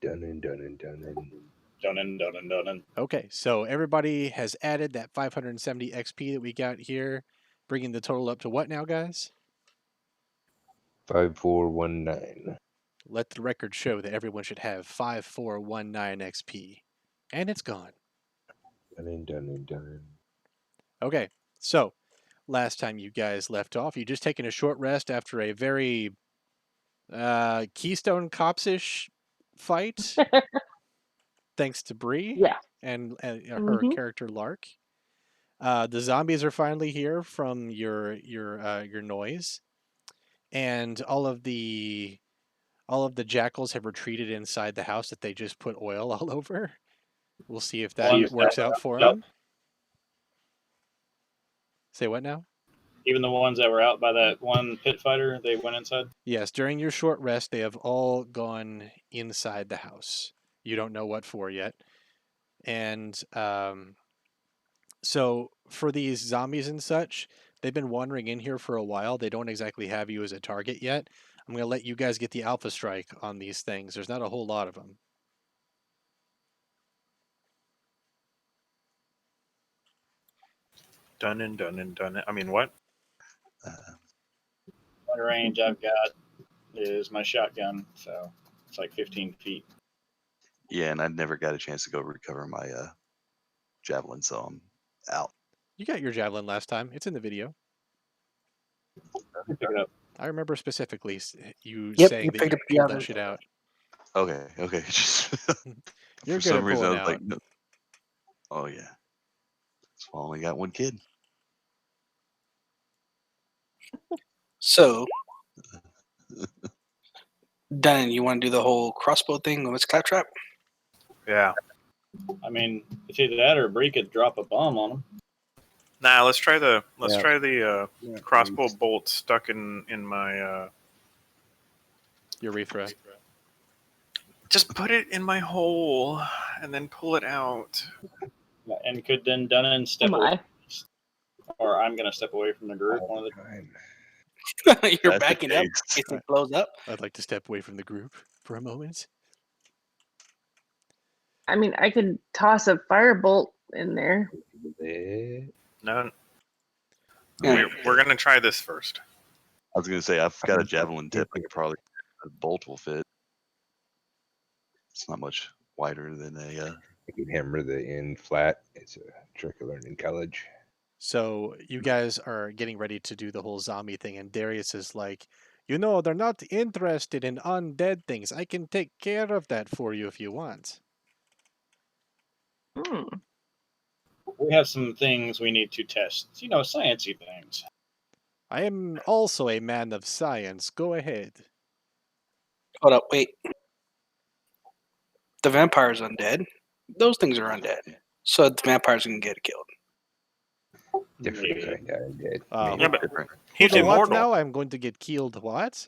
Done. Okay, so everybody has added that 570 XP that we got here, bringing the total up to what now, guys? 5419. Let the record show that everyone should have 5419 XP. And it's gone. Done. Okay, so last time you guys left off, you just taken a short rest after a very Keystone Cops-ish fight, thanks to Bree Yeah. and her Mhm. character Lark. The zombies are finally here from your noise, and all of the jackals have retreated inside the house that they just put oil all over. We'll see if that works out for them. Say what now? Even the ones that were out by that one pit fighter, they went inside? Yes, during your short rest, they have all gone inside the house. You don't know what for yet. And so for these zombies and such, they've been wandering in here for a while. They don't exactly have you as a target yet. I'm going to let you guys get the alpha strike on these things. There's not a whole lot of them. Done. I mean, what? What range I've got is my shotgun, so it's like 15 feet. Yeah, and I never got a chance to go recover my javelin, so I'm out. You got your javelin last time. It's in the video. Pick it up. I remember specifically you Yep, saying you that picked you up the pulled other. that shit out. Okay. Just You're for good some at reason I pulling was like, out. no. Oh yeah. So I only got one kid. So, Dan, you want to do the whole crossbow thing with Claptrap? Yeah. I mean, it's either that or Bree could drop a bomb on them. Nah, let's try the Yeah. crossbow bolt stuck in my. Urethra. Just put it in my hole and then pull it out. And could then Dunnan step away, or I'm going to step away from the group. One of the You're That's the backing up in case. case it blows up. I'd like to step away from the group for a moment. I mean, I could toss a firebolt in there. No, Yeah. we're gonna try this first. I was gonna say I've got a javelin tip. I could probably a bolt will fit. It's not much wider than a. I can hammer the end flat. It's a trick I learned in college. So you guys are getting ready to do the whole zombie thing, and Darius is like, they're not interested in undead things. I can take care of that for you if you want. We have some things we need to test. Sciencey things. I am also a man of science. Go ahead. Hold up, wait. The vampire's undead. Those things are undead. So the vampires can get killed. Different Yeah. kind of dead. Yeah, but different. he's So what immortal. now? I'm going to get killed. What?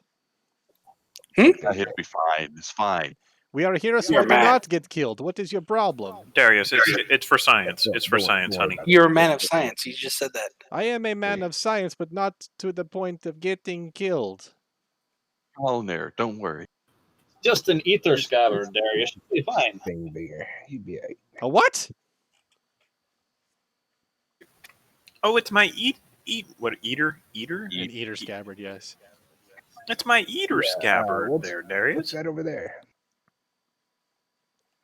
He'll be fine. It's fine. We are here so You're I do mad. not get killed. What is your problem? Darius, it's for science. It's for science, honey. You're a man of science. You just said that. I am a man of science, but not to the point of getting killed. All in there. Don't worry. Just an ether scabbard, Darius. You'll be fine. Thing bigger. You'd be right. A what? Oh, it's my eater? An eater scabbard, yes. It's my eater scabbard what's- there, What's Darius. that over there?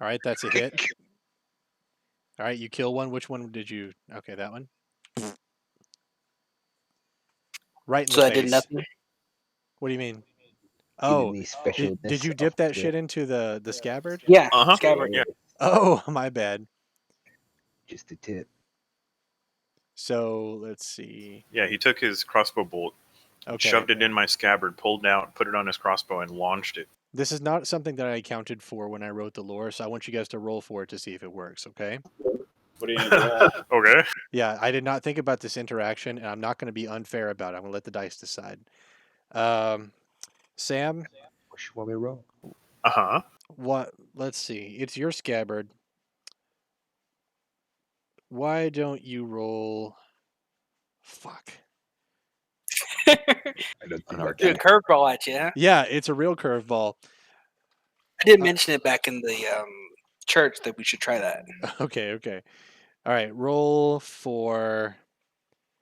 All right, that's a hit. All right, you kill one. Which one did you? Okay, that one. Right in So the I face. did nothing. What do you mean? Oh, Any specialness did you of dip that the- shit into the scabbard? Yeah, Uh-huh. scabbard. Yeah. Oh, my bad. Just a tip. So let's see. Yeah, he took his crossbow bolt, Okay, shoved it in my scabbard, pulled out, put it on his crossbow, and launched it. this is not something that I accounted for when I wrote the lore, so I want you guys to roll for it to see if it works. Okay? What do you need to roll? Okay. Yeah, I did not think about this interaction, and I'm not going to be unfair about it. I'm going to let the dice decide. Sam, What you want me to roll? Uh-huh. what? Let's see. It's your scabbard. Why don't you roll? Fuck. I don't think An I Do a can. curveball at you, huh? Yeah, it's a real curveball. did mention it back in the church that we should try that. Okay. All right, roll for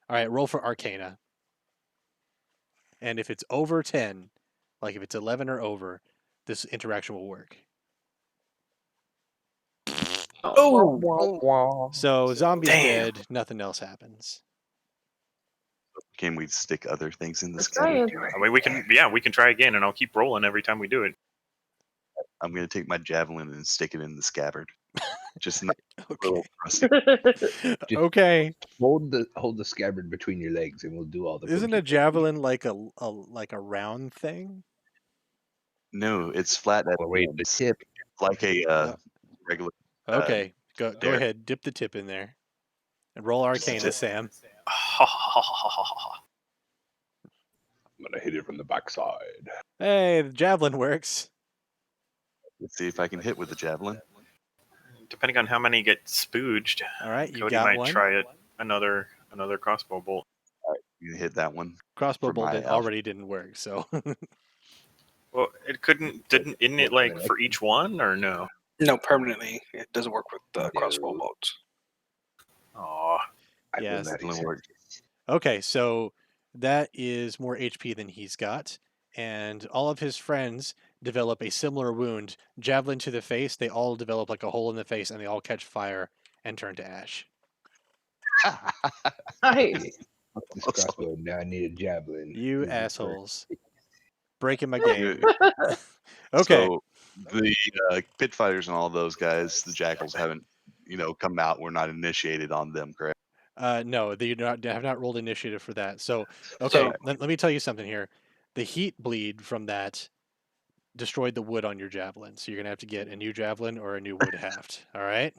Arcana. And if it's over 10, like if it's 11 or over, this interaction will work. Oh, So zombie's Damn. dead, nothing else happens. Can we stick other things in the Let's scabbard? try it. I mean, we can try again, and I'll keep rolling every time we do it. I'm gonna take my javelin and stick it in the scabbard. Just a Okay. little rusty. Okay. Hold the scabbard between your legs, and we'll do all the. Isn't a punching. javelin like a round thing? No, it's flat at Oh, wait, the the ends. tip. Like a regular. Okay. Go there. ahead, dip the tip in there. And roll Arcana, tip. Sam. I'm gonna hit it from the backside. Hey, the javelin works. Let's see if I can hit with the javelin. Depending on how many get spooged, All right, you Cody got might one. try it. Another crossbow bolt. You can hit that one. Crossbow for bolt my already didn't work, so Well, isn't it like for each one or no? no, permanently. It doesn't work with crossbow No. bolts. Oh, I Yes. will not Doesn't accept work. this. okay, so that is more HP than he's got, and all of his friends develop a similar wound. Javelin to the face, they all develop like a hole in the face, and they all catch fire and turn to ash. Nice. Fuck this crossbow. Now I need a javelin. You Use it for- assholes. Breaking my game. You- Okay. So the pit fighters and all those guys, the jackals haven't, come out. We're not initiated on them, correct? No, they have not rolled initiative for that. So, okay, So- let me tell you something here. The heat bleed from that destroyed the wood on your javelin, so you're gonna have to get a new javelin or a new wood haft. All right.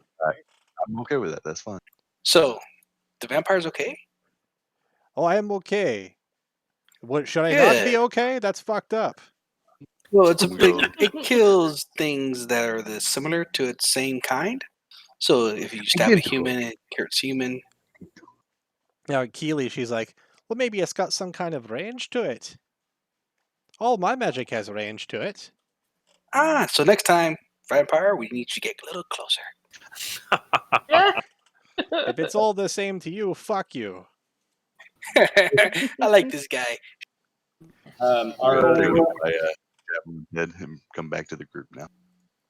I'm okay with that. That's fine. So, the vampire's okay? Oh, I am okay. What should I not be Good. okay? That's fucked up. Well, it's a We big. go- It kills things that are similar to its same kind. So if you stab a Identical. human, it hurts human. Now, Keely, she's like, well, maybe it's got some kind of range to it. All my magic has range to it. So next time, vampire, we need you to get a little closer. Yeah. If it's all the same to you, fuck you. I like this guy. I'm gonna take my javelin head and come back to the group now.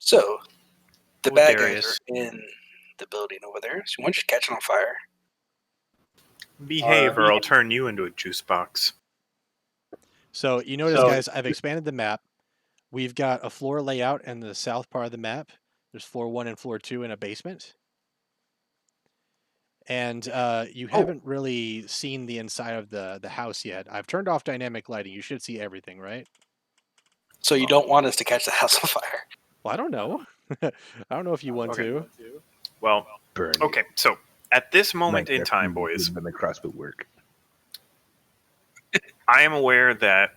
So, the Oh, bad guys Darius. are in the building over there. So once you catch it on fire, behave or I'll turn you into a juice box. So you notice, So- guys, I've expanded the map. We've got a floor layout in the south part of the map. There's floor 1 and floor 2 in a basement. And you haven't really seen the inside of the house yet. I've turned off dynamic lighting. You should see everything, right? so you don't want us to catch the house on fire. Well, I don't know. I don't know if you want Okay. to. Well, Burn. it. okay, so at this moment in Minecraft time, wouldn't boys, let the crossbow work. I am aware that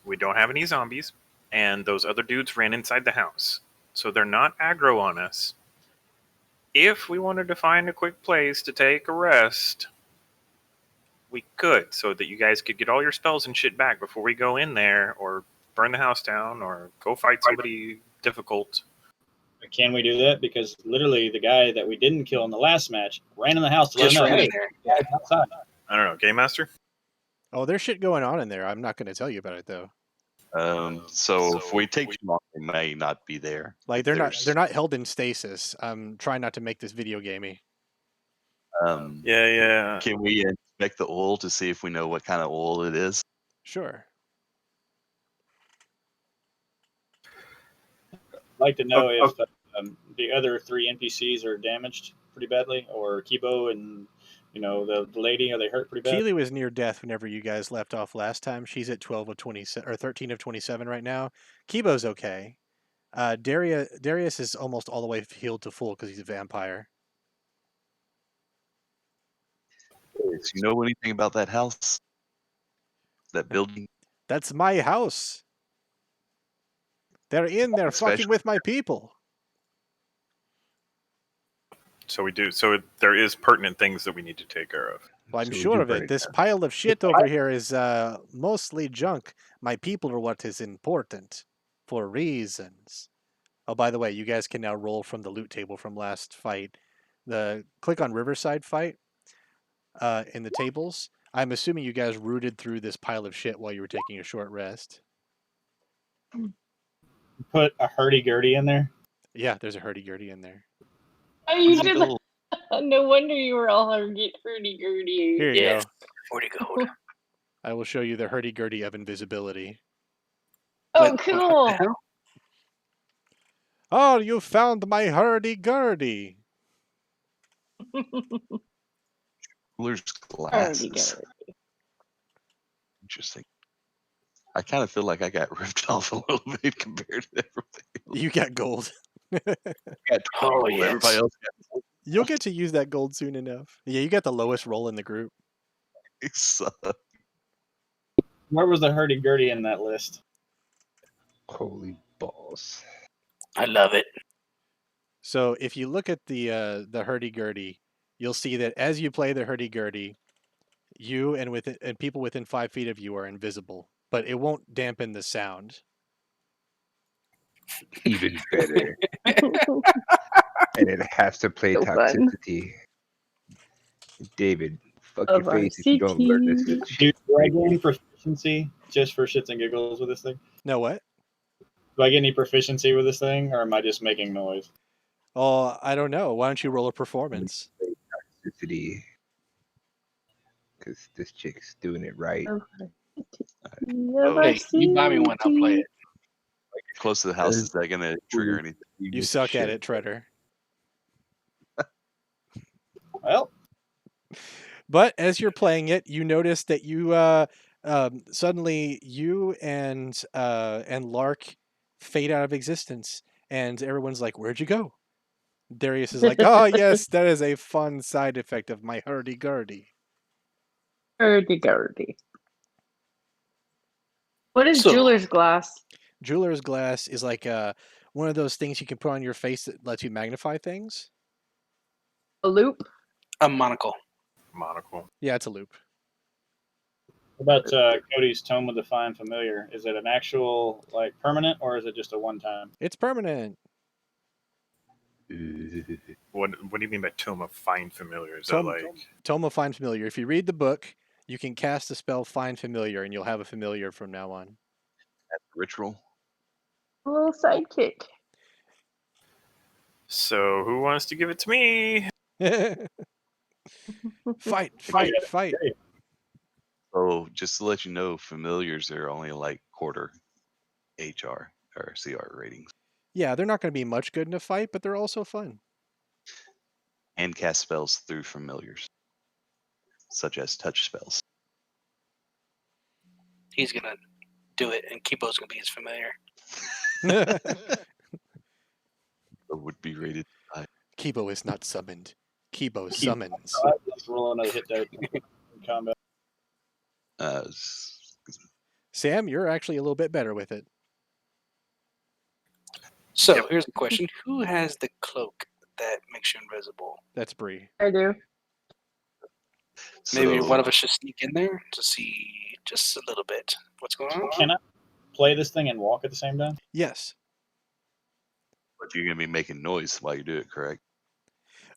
we don't have any zombies, and those other dudes ran inside the house. So they're not aggro on us. If we wanted to find a quick place to take a rest, we could, so that you guys could get all your spells and shit back before we go in there, or burn the house down, or go fight somebody difficult. Can we do that? Because literally the guy that we didn't kill in the last match ran in the house to let Just him know, ran hey, in there. guys outside. I don't know, Game Master? Oh, there's shit going on in there. I'm not going to tell you about it though. So if we take too long, they may not be there. Like If they're there's, not held in stasis. I'm trying not to make this video gamey. Yeah. Can we inspect the oil to see if we know what kind of oil it is? Sure. I'd like to know Oh, if the other 3 NPCs are damaged pretty badly, or Kibo and the lady, are they hurt pretty bad? Keely was near death whenever you guys left off last time. She's at 12 of 27 or 13 of 27 right now. Kibo's okay. Darius is almost all the way healed to full because he's a vampire. Do you know anything about that house? That building? That's my house. They're in there fucking Special. with my people. So we do. So there is pertinent things that we need to take care of. Well, I'm So we sure do of burn it. This down. pile of shit over here is mostly junk. My people are what is important for reasons. Oh, by the way, you guys can now roll from the loot table from last fight. Click on Riverside fight in the tables. I'm assuming you guys rooted through this pile of shit while you were taking a short rest. Put a hurdy-gurdy in there. Yeah, there's a hurdy-gurdy in there. Oh, you What's did gold? that. No wonder you were all hurdy-gurdy. Here you Yeah. go. 40 gold. I will show you the hurdy-gurdy of invisibility. Oh, What cool. the hell? Oh, you found my hurdy-gurdy. Jeweler's glasses. Hurdy-gurdy. Interesting. I kind of feel like I got ripped off a little bit compared to everything. You got gold. Got Oh, gold, yes. Everybody else got You'll get to use that gold soon enough. Yeah, you got the lowest roll in the group. gold. Where was the hurdy-gurdy in that list? Holy balls. I love it. So if you look at the hurdy-gurdy, you'll see that as you play the hurdy-gurdy, you and people within 5 feet of you are invisible, but it won't dampen the sound. Even better. And it has to play So fun. toxicity. David, fuck Of your our face if you don't learn this. CT. Shit. Do I gain proficiency just for shits and giggles with this thing? No, what? Do I get any proficiency with this thing, or am I just making noise? Oh, I don't know. Why don't you roll a performance? Toxicity. Because this chick's doing it right. Hey, you buy me one, I'll play it. Close to the house is that going to trigger anything? You suck at it, Treader. Well, But as you're playing it, you notice that you suddenly you and Lark fade out of existence, and everyone's like, "Where'd you go?" Darius is like, "Oh yes, that is a fun side effect of my hurdy-gurdy." Hurdy-gurdy. What is So- jeweler's glass? Jeweler's glass is like one of those things you can put on your face that lets you magnify things. A loop? A monocle. Monocle. Yeah, it's a loop. what about Cody's Tome of the Fine Familiar? Is it an actual like permanent, or is it just a one-time? It's permanent. What do you mean by Tome of Find Familiar? Is Tome- that like Tome of Find Familiar. If you read the book, you can cast the spell Find Familiar, and you'll have a familiar from now on. Ritual. A little sidekick. so? Who wants to give it to me? Fight! So just to let you know, familiars are only like quarter HR or CR ratings. Yeah, they're not going to be much good in a fight, but they're also fun. And cast spells through familiars, such as touch spells. He's going to do it, and Kipo's going to be his familiar. Or would be rated high. Kibo is not summoned. Kibo summons. Let's roll another hit dice in combat. Sam, you're actually a little bit better with it. So Yep. here's the question: who has the cloak that makes you invisible? That's Bree. I do. Maybe So- one of us should sneak in there to see just a little bit what's going on. Can I play this thing and walk at the same time? Yes. But you're going to be making noise while you do it, correct?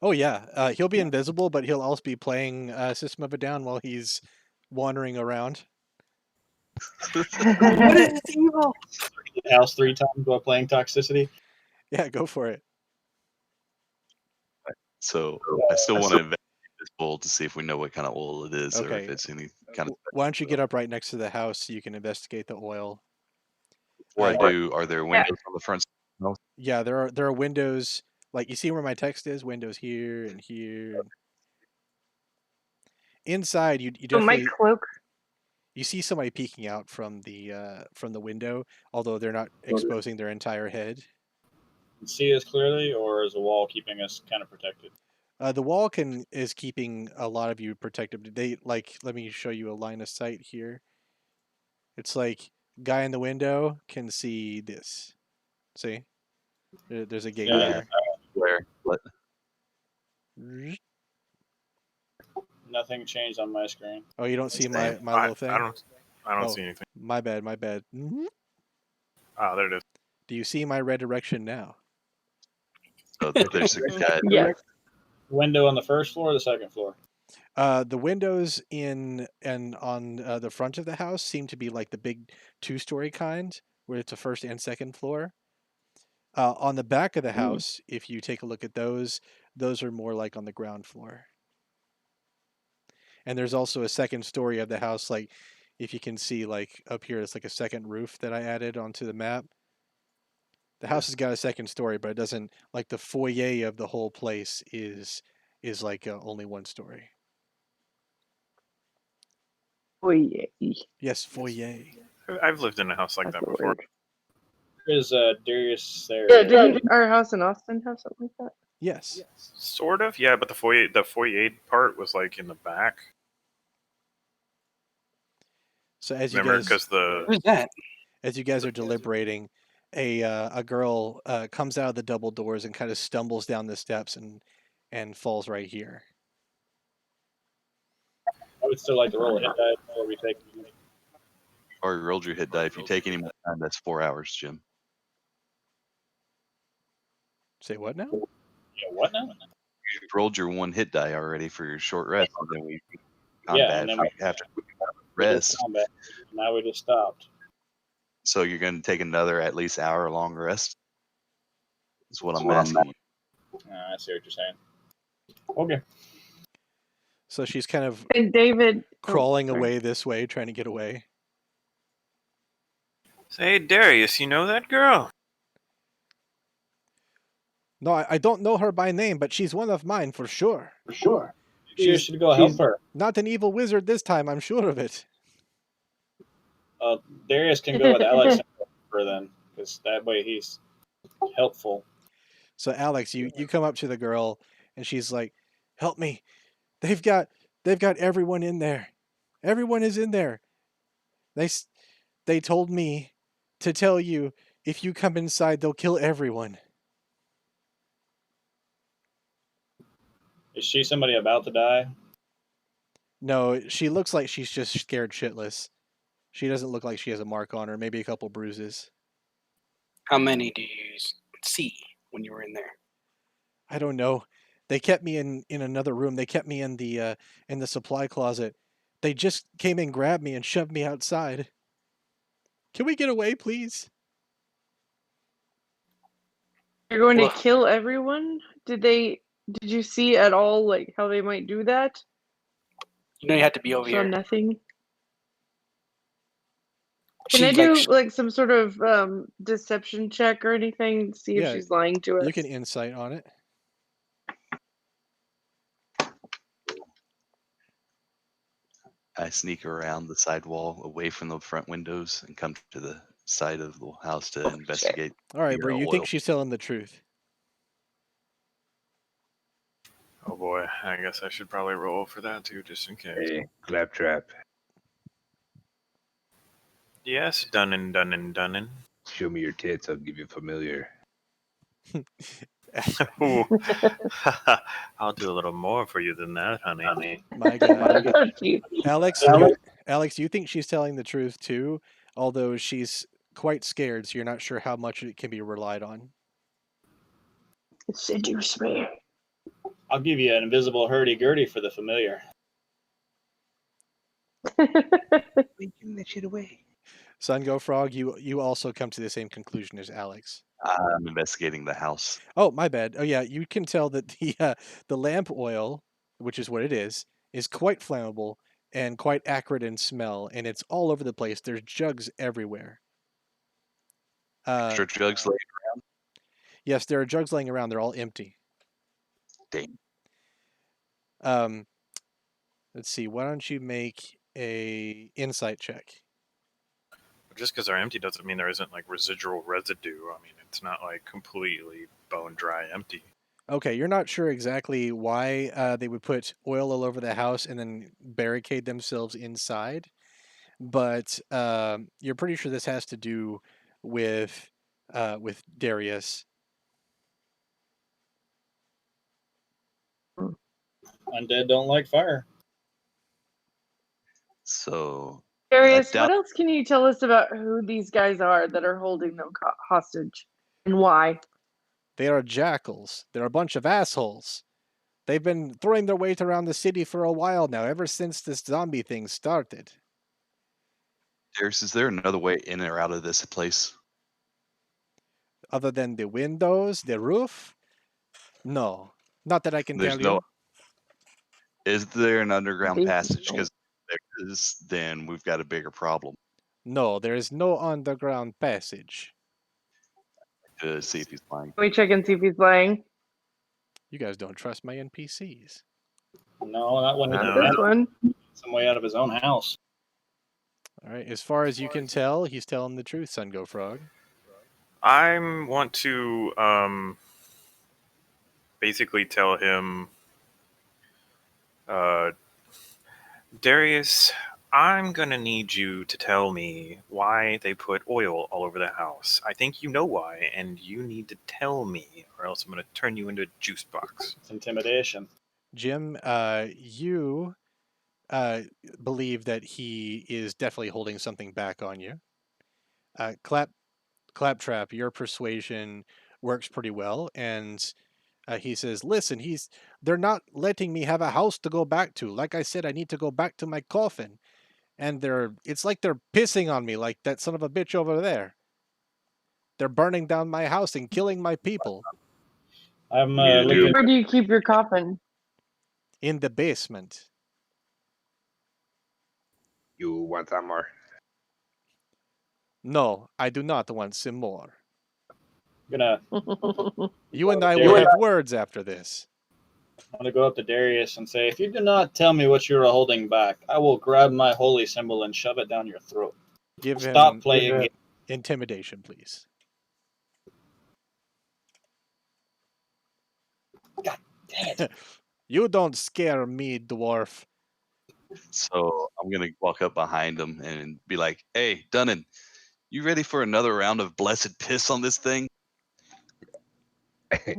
Oh yeah. He'll be invisible, but he'll also be playing System of a Down while he's wandering around. What is evil? House 3 times while playing Toxicity. Yeah, go for it. So I still want to investigate this bowl to see if we know what kind of oil it is, or Okay. if it's any kind of. Why don't you get up right next to the house so you can investigate the oil? Before I do, are there windows on the front? Yeah, there are windows. Like you see where my text is, windows here and here. Inside, you So my definitely cloak. you see somebody peeking out from the window, although they're not exposing their entire head. See us clearly, or is the wall keeping us kind of protected? The wall is keeping a lot of you protected. Let me show you a line of sight here. It's like guy in the window can see this. See, there's a gate Yeah. Where? What? there. Nothing changed on my screen. Oh, you don't see my I little thing? don't Oh. see anything. My bad. Mhm. Ah, there it is. Do you see my red direction now? So there's a guy. Yes. Window on the first floor or the second floor? The windows in and on the front of the house seem to be like the big 2-story kind, where it's a first and second floor. On the back of the house, if you take a look at those are more like on the ground floor. And there's also a second story of the house, like if you can see, like up here, it's like a second roof that I added onto the map. The house has got a second story, but it doesn't, like the foyer of the whole place is like only 1 story. Oh, yeah. Yes, foyer. I've lived in a house like That's that the before. word. Is Darius there? Yeah, didn't our house in Austin have something like that? Yes. Sort of, yeah, but the foyer part was like in the back. So as you Remember, guys because the Who's that? as you guys are deliberating, a girl comes out of the double doors and kind of stumbles down the steps and falls right here. I would still like to roll a hit die before we take. Or you rolled your hit die. If you take any more time, that's 4 hours, Jim. Say what now? Yeah, what now? You rolled your 1 hit die already for your short rest, and then we Yeah, combat and then after we did rest. combat. Now we just stopped. So you're going to take another at least hour long rest. Is what I'm asking. I see what you're saying. Okay. So she's kind of And David crawling sorry. away this way, trying to get away. Say, Darius, you know that girl? No, I don't know her by name, but she's one of mine for sure. For sure. You She's- should go help she's- her. Not an evil wizard this time, I'm sure of it. Darius can go with Alex and help her then, because that way he's helpful. So Alex, you come up to the girl and she's like, "Help me. They've got everyone in there. Everyone is in there. They told me to tell you if you come inside they'll kill everyone." Is she somebody about to die? No, she looks like she's just scared shitless. She doesn't look like she has a mark on her, maybe a couple bruises. How many do you see when you were in there? I don't know. They kept me in another room. They kept me in the supply closet. They just came and grabbed me and shoved me outside. Can we get away, please? You're going Well- to kill everyone? Did you see at all like how they might do that? You know you have to be over Saw here. nothing. She, Can I do like, like some sort of deception check or anything? See if Yeah, she's lying to us. You can insight on it. I sneak around the side wall away from the front windows and come to the side of the house to investigate. All right, the bro. You oil. think she's telling the truth? Oh boy, I guess I should probably roll for that too, just in case. Hey, claptrap. Yes, Dunnan. Show me your tits. I'll give you familiar. Ooh. I'll do a little more for you than that, honey. My God. Oh, gee. Alex, you think she's telling the truth too, although she's quite scared, so you're not sure how much it can be relied on. Seduce me. I'll give you an invisible hurdy-gurdy for the familiar. Give that shit away. Sun Go Frog, you also come to the same conclusion as Alex. I'm investigating the house. Oh, my bad. Oh yeah, you can tell that the lamp oil, which is what it is quite flammable and quite acrid in smell, and it's all over the place. There's jugs everywhere. Extra jugs laying Yes, there are jugs laying around. They're all empty. Dang. Let's see. Why don't you make a insight check? Just because they're empty doesn't mean there isn't like residual residue. I mean, it's not like completely bone dry empty. Okay, you're not sure exactly why they would put oil all over the house and then barricade themselves inside, but you're pretty sure this has to do with Darius. Undead don't like fire. So Darius, doubt- what else can you tell us about who these guys are that are holding them hostage and why? They are jackals. They're a bunch of assholes. They've been throwing their weight around the city for a while now, ever since this zombie thing started. Darius, is there another way in or out of this place? Other than the windows, the roof? No. Not that I can There's tell no. you. Is there an underground passage? Basement. Because there is, then we've got a bigger problem. No, there is no underground passage. To see if he's lying. Can we check and see if he's lying? You guys don't trust my NPCs. No, not when Not No. this one. some way out of his own house. All right, as far as you can tell, he's telling the truth, Sun Go Frog. I want to basically tell him, Darius, I'm gonna need you to tell me why they put oil all over the house. I think you know why, and you need to tell me, or else I'm gonna turn you into a juice box. It's intimidation. Jim, you believe that he is definitely holding something back on you. Claptrap, your persuasion works pretty well, and he says, "Listen, they're not letting me have a house to go back to. Like I said, I need to go back to my coffin, and it's like they're pissing on me, like that son of a bitch over there. They're burning down my house and killing my people I'm Neither do looking. Where do you keep your coffin? in the basement. You want some more? No, I do not want some more. Gonna You and I You will and have words after this." I'm gonna go up to Darius and say, if you do not tell me what you are holding back, I will grab my holy symbol and shove it down your throat. Give Stop him playing. intimidation, please. Dang it. You don't scare me, dwarf. So I'm gonna walk up behind him and be like, "Hey, Dunnan, you ready for another round of blessed piss on this thing?"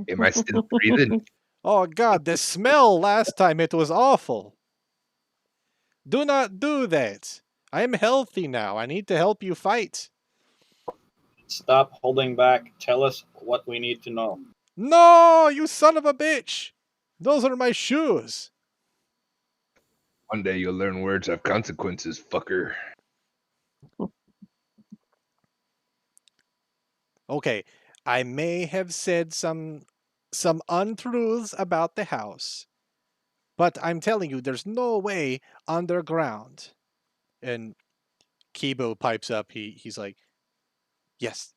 Am I still breathing? Oh God, the smell last time, it was awful. Do not do that. I am healthy now. I need to help you fight. Stop holding back. Tell us what we need to know. No, you son of a bitch. Those are my shoes. One day you'll learn words have consequences, fucker. Okay, I may have said some untruths about the house, but I'm telling you, there's no way underground. And Kibo pipes up. He's like, "Yes,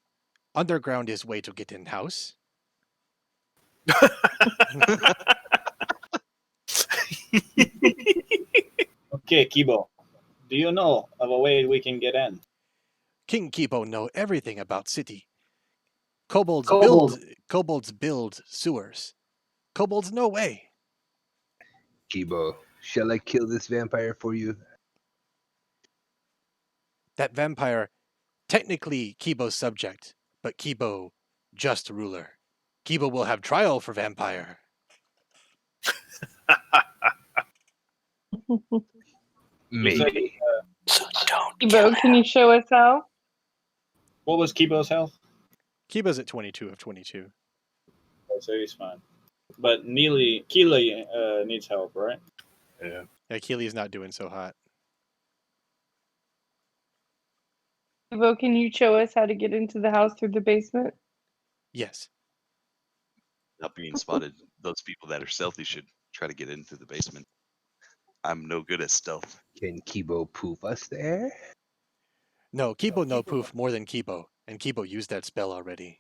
underground is way to get in house." Okay, Kibo. Do you know of a way we can get in? King Kibo know everything about city. Kobolds build sewers. Kobolds no way. Kibo, shall I kill this vampire for you? That vampire, technically Kibo's subject, but Kibo just ruler. Kibo will have trial for vampire. Maybe. So don't kill Kibo, him. can you show us how? What was Kibo's health? Kibo's at 22 of 22. Oh, so he's fine. But Keely needs help, right? Yeah. Yeah, Keely's not doing so hot. Kibo, can you show us how to get into the house through the basement? Yes. Not being spotted. Those people that are stealthy should try to get into the basement. I'm no good at stealth. Can Kibo poof us there? No, Kibo no poof more than Kibo, and Kibo used that spell already.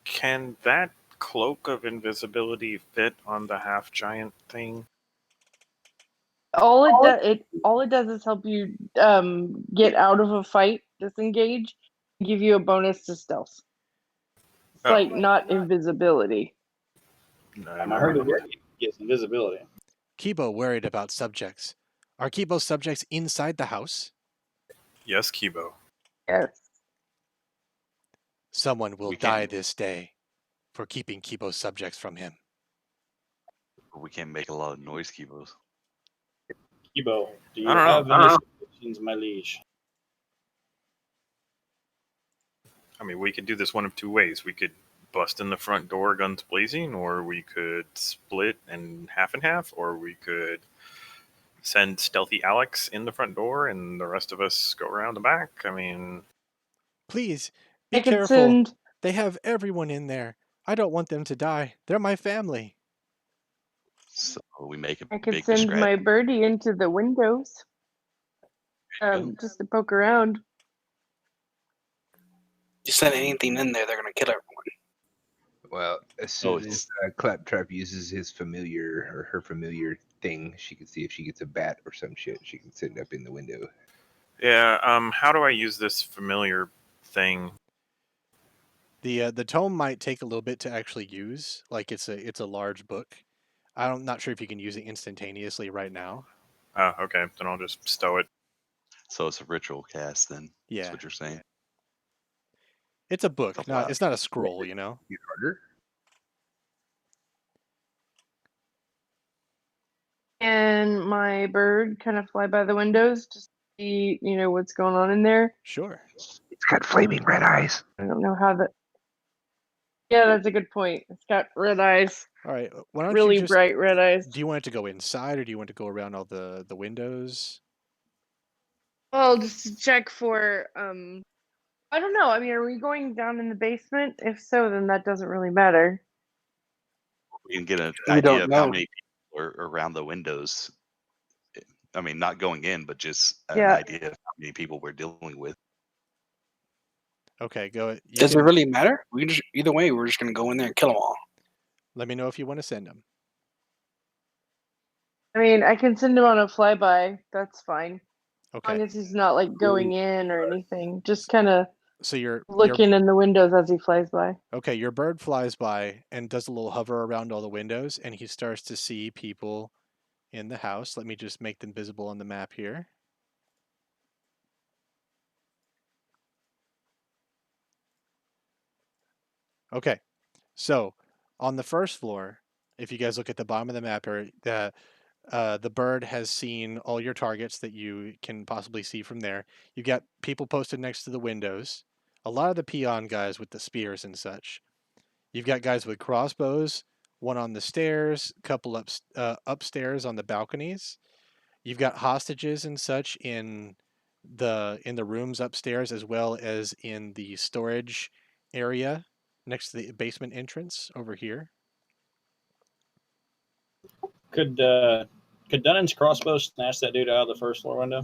Can that cloak of invisibility fit on the half giant thing? All it does is help you get out of a fight, disengage, give you a bonus to stealth. It's Oh. like not invisibility. I heard it gets invisibility. Kibo worried about subjects. Are Kibo's subjects inside the house? Yes, Kibo. Yes. Someone will We die can't- this day for keeping Kibo's subjects from him. We can't make a lot of noise, Kibos. Ebo, do you I don't know. have any suggestions, my liege? I mean, we could do this one of two ways. We could bust in the front door, guns blazing, or we could split and half, or we could send stealthy Alex in the front door and the rest of us go around the back. I mean, Please, I be could careful. send. They have everyone in there. I don't want them to die. They're my family. So we make a I could big send scratch. my birdie into the windows. go. Just to poke around. You send anything in there, they're gonna kill everyone. Well, as soon as Claptrap uses his familiar or her familiar thing, she can see if she gets a bat or some shit. She can sit up in the window. yeah. How do I use this familiar thing? The tome might take a little bit to actually use. Like it's a large book. I'm not sure if you can use it instantaneously right now. Okay, then I'll just stow it. So it's a ritual cast then. Yeah. That's what you're saying. It's a book. It's a lot. It's not a scroll, you know. Get harder. And my bird kind of fly by the windows to see, what's going on in there. Sure. It's got flaming red eyes. I don't know how that. Yeah, that's a good point. It's got red eyes. All right. Why don't Really you just, bright red eyes. do you want it to go inside or do you want to go around all the windows? Well, just to check for I don't know. I mean, are we going down in the basement? If so, then that doesn't really matter. We can get an We idea don't of how know. many people are around the windows. I mean, not going in, but just an Yeah. idea of how many people we're dealing with. Okay, go. Does it really matter? We can just, either way, we're just gonna go in there and kill them all. Let me know if you want to send them. I mean, I can send him on a flyby. That's fine. As Okay. long as he's not like going in or anything. Just kind of So you're looking in the windows as he flies by. okay. Your bird flies by and does a little hover around all the windows, and he starts to see people in the house. Let me just make them visible on the map here. Okay, so on the first floor, if you guys look at the bottom of the map, the bird has seen all your targets that you can possibly see from there. You've got people posted next to the windows. A lot of the peon guys with the spears and such. You've got guys with crossbows, one on the stairs, a couple upstairs on the balconies. You've got hostages and such in the rooms upstairs as well as in the storage area next to the basement entrance over here. Could Dunnan's crossbow snatch that dude out of the first floor window?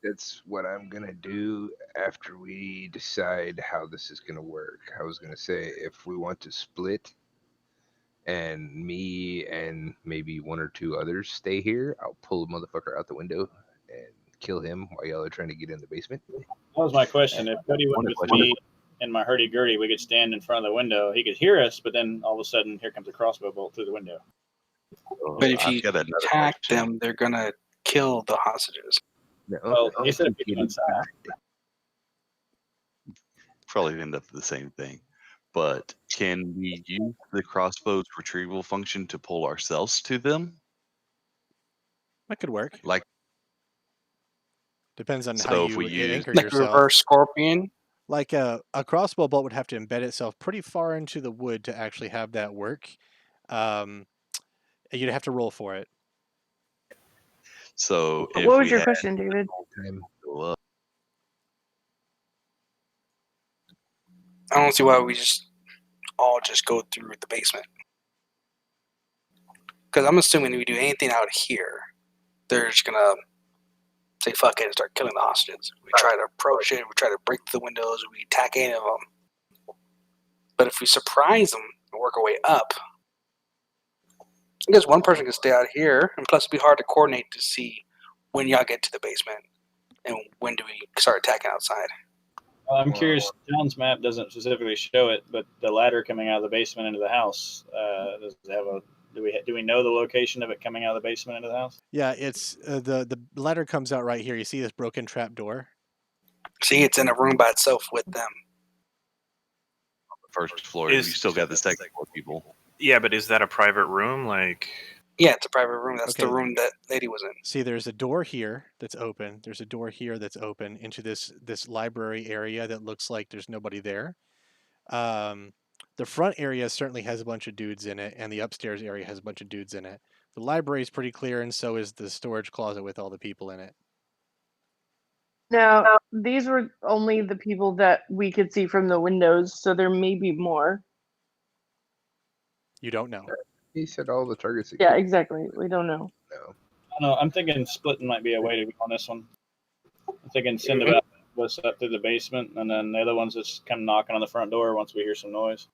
That's what I'm gonna do after we decide how this is gonna work. I was gonna say if we want to split and me and maybe one or two others stay here, I'll pull the motherfucker out the window and kill him while y'all are trying to get in the basement. That was my question. If Cody went with me and my hurdy-gurdy, we could stand in front of the window. He could hear us, but then all of a sudden, here comes a crossbow bolt through the window. But if I've you got another attack question. them, they're gonna kill the hostages. No, Well, he said if we go inside. Probably end up the same thing. But can we use the crossbow's retrieval function to pull ourselves to them? That could work. Like, Depends on So how if you we use- anchor Like yourself. reverse scorpion. Like a crossbow bolt would have to embed itself pretty far into the wood to actually have that work. You'd have to roll for it. so if What was we your had question, David? time. go up, I don't see why we all just go through the basement. Because I'm assuming if we do anything out here, they're just gonna say fuck it and start killing the hostages. We try to approach it, we try to break through the windows, we attack any of them. But if we surprise them and work our way up, I guess one person can stay out here, and plus it'd be hard to coordinate to see when y'all get to the basement and when do we start attacking outside. Well, I'm curious. John's map doesn't specifically show it, but the ladder coming out of the basement into the house does it have a? Do we know the location of it coming out of the basement into the house? Yeah, it's the ladder comes out right here. You see this broken trap door? See, it's in a room by itself with them. the first floor, Is- you still got the second floor people. Yeah, but is that a private room? Like, Yeah, it's a private room. That's the Okay. room that lady was in. See, there's a door here that's open. There's a door here that's open into this library area that looks like there's nobody there. The front area certainly has a bunch of dudes in it, and the upstairs area has a bunch of dudes in it. The library is pretty clear, and so is the storage closet with all the people in it. Now, these were only the people that we could see from the windows, so there may be more. You don't know. He said all the targets. Yeah, exactly. We don't know. No. No, I'm thinking splitting might be a way to go on this one. I'm thinking send about us up through the basement, and then the other ones just come knocking on the front door once we hear some noise.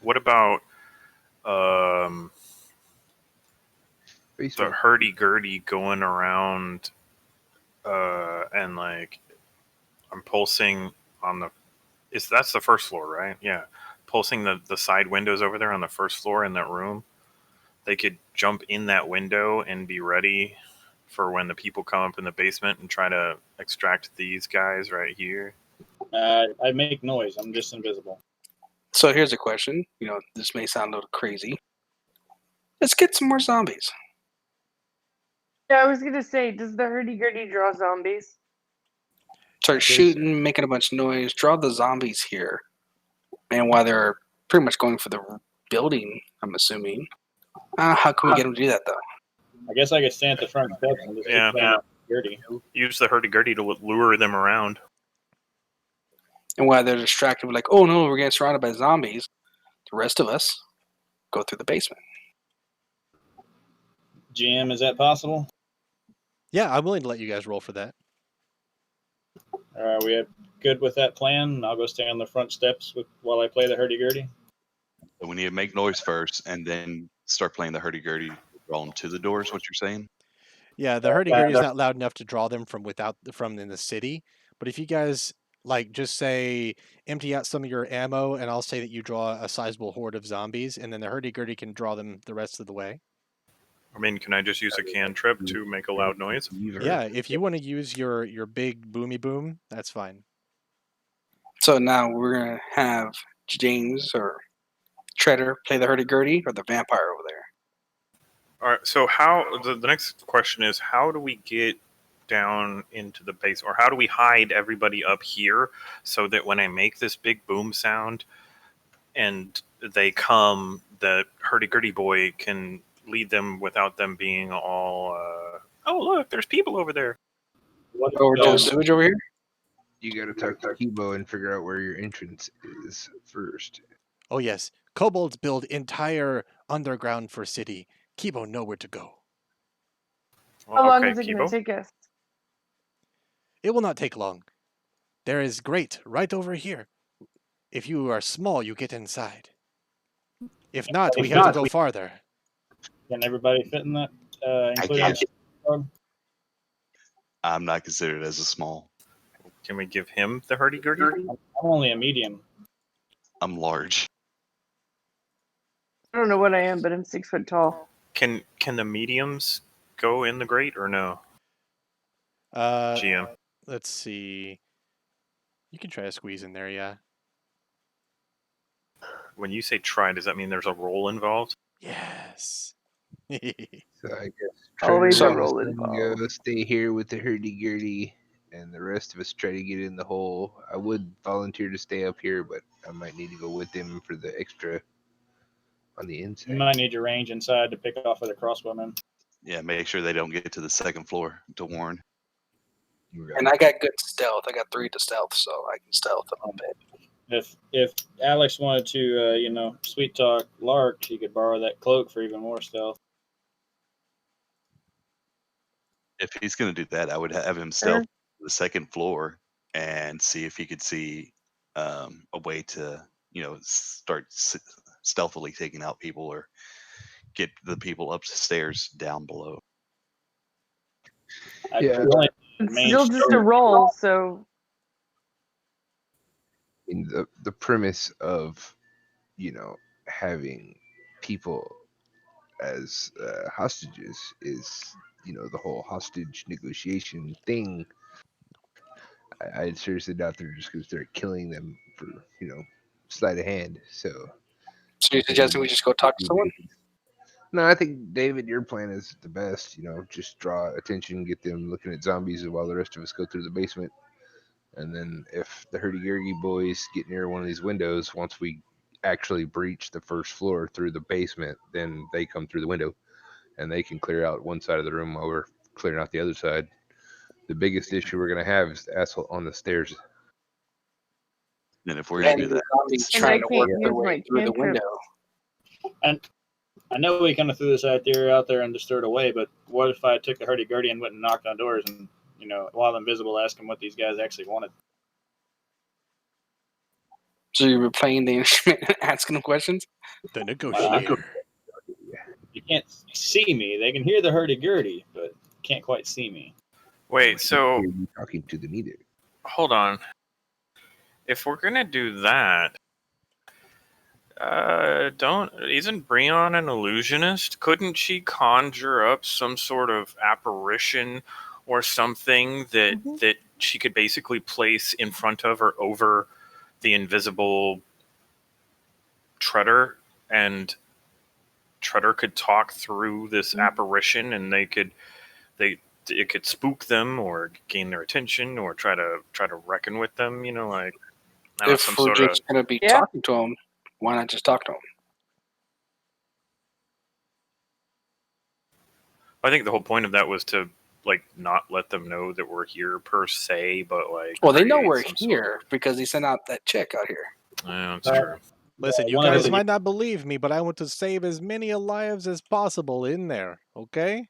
What about the Basement. hurdy-gurdy going around and like I'm pulsing on the that's the first floor, right? Yeah. Pulsing the side windows over there on the first floor in that room. They could jump in that window and be ready for when the people come up in the basement and try to extract these guys right here. I make noise. I'm just invisible. So here's a question. You know, this may sound a little crazy. Let's get some more zombies. Yeah, I was gonna say, does the hurdy-gurdy draw zombies? Start shooting, making a bunch of noise, draw the zombies here. And while they're pretty much going for the building, I'm assuming. How can we get them to do that, though? I guess I could stand at the front steps and just Yeah. keep playing dirty. Use the hurdy-gurdy to lure them around. And while they're distracted, we're like, oh no, we're getting surrounded by zombies. The rest of us go through the basement. GM, is that possible? Yeah, I'm willing to let you guys roll for that. Are we good with that plan? I'll go stand on the front steps while I play the hurdy-gurdy. So we need to make noise first, and then start playing the hurdy-gurdy. Draw them to the doors. What you're saying? Yeah, the hurdy-gurdy is not loud enough to draw them from in the city. But if you guys like, just say empty out some of your ammo, and I'll say that you draw a sizable horde of zombies, and then the hurdy-gurdy can draw them the rest of the way. I mean, can I just use a cantrip to make a loud noise? Yeah, if you want to use your big boomy boom, that's fine. So now we're going to have James or Treader play the hurdy-gurdy or the vampire over there. All right. So how the next question is, how do we get down into the base, or how do we hide everybody up here so that when I make this big boom sound and they come, the hurdy-gurdy boy can lead them without them being all, oh, look, there's people over there. Over to the sewage over here? You got to talk to Kibo and figure out where your entrance is first. Oh yes, kobolds build entire underground for city. Kibo know where to go. Well, How long okay, is it Kibo. gonna take us? It will not take long. There is grate right over here. If you are small, you get inside. If not, we have to go farther. Can everybody fit in that? Including can't. the I'm not considered as a small. Can we give him the hurdy-gurdy? I'm only a medium. I'm large. I don't know what I am, but I'm 6 foot tall. Can the mediums go in the grate or no? GM. Let's see. You can try to squeeze in there, yeah. When you say try, does that mean there's a roll involved? Yes. So I guess Always Treader's a roll gonna involved. go stay here with the hurdy-gurdy, and the rest of us try to get in the hole. I would volunteer to stay up here, but I might need to go with him for the extra on the You inside. might need your range inside to pick off with a crossbowman. Yeah, make sure they don't get to the second floor to warn. And I got good stealth. I got 3 to stealth, so I can stealth a little bit. If Alex wanted to, sweet talk Lark, he could borrow that cloak for even more stealth. If he's going to do that, I would have him stealth to the second floor and see if he could see a way to, start stealthily taking out people or get the people upstairs down below. Yeah. It's still just a roll, so In the premise of, having people as hostages is, the whole hostage negotiation thing. I seriously doubt they're just going to start killing them for, sleight of hand. So So you're suggesting we just go talk to someone? No, I think David, your plan is the best. Just draw attention, get them looking at zombies while the rest of us go through the basement. And then if the hurdy-gurdy boys get near one of these windows, once we actually breach the first floor through the basement, then they come through the window, and they can clear out one side of the room while we're clearing out the other side. The biggest issue we're gonna have is the asshole on the stairs. And if we're gonna And do the that, zombies And trying I to can't work their use my way through the cantrip. window. And I know we kind of threw this idea out there and just threw it away, but what if I took the hurdy-gurdy and went and knocked on doors and, while invisible, ask them what these guys actually wanted? So you were playing the instrument and asking them questions? The negotiator. You can't see me. They can hear the hurdy-gurdy, but can't quite see me. Wait, so Hear you talking to them either. hold on. If we're gonna do that, isn't Breon an illusionist? Couldn't she conjure up some sort of apparition or something that she could basically place in front of or over the invisible Treader, and Treader could talk through this apparition, and it could spook them or gain their attention or try to reckon with them, If some we're sort of. just going to be Yeah. talking to them, why not just talk to them? I think the whole point of that was to not let them know that we're here per se, but Well, they know create we're some here because they sent out that chick out here. Yeah, that's true. Listen, you one of guys the- might not believe me, but I want to save as many lives as possible in there, okay?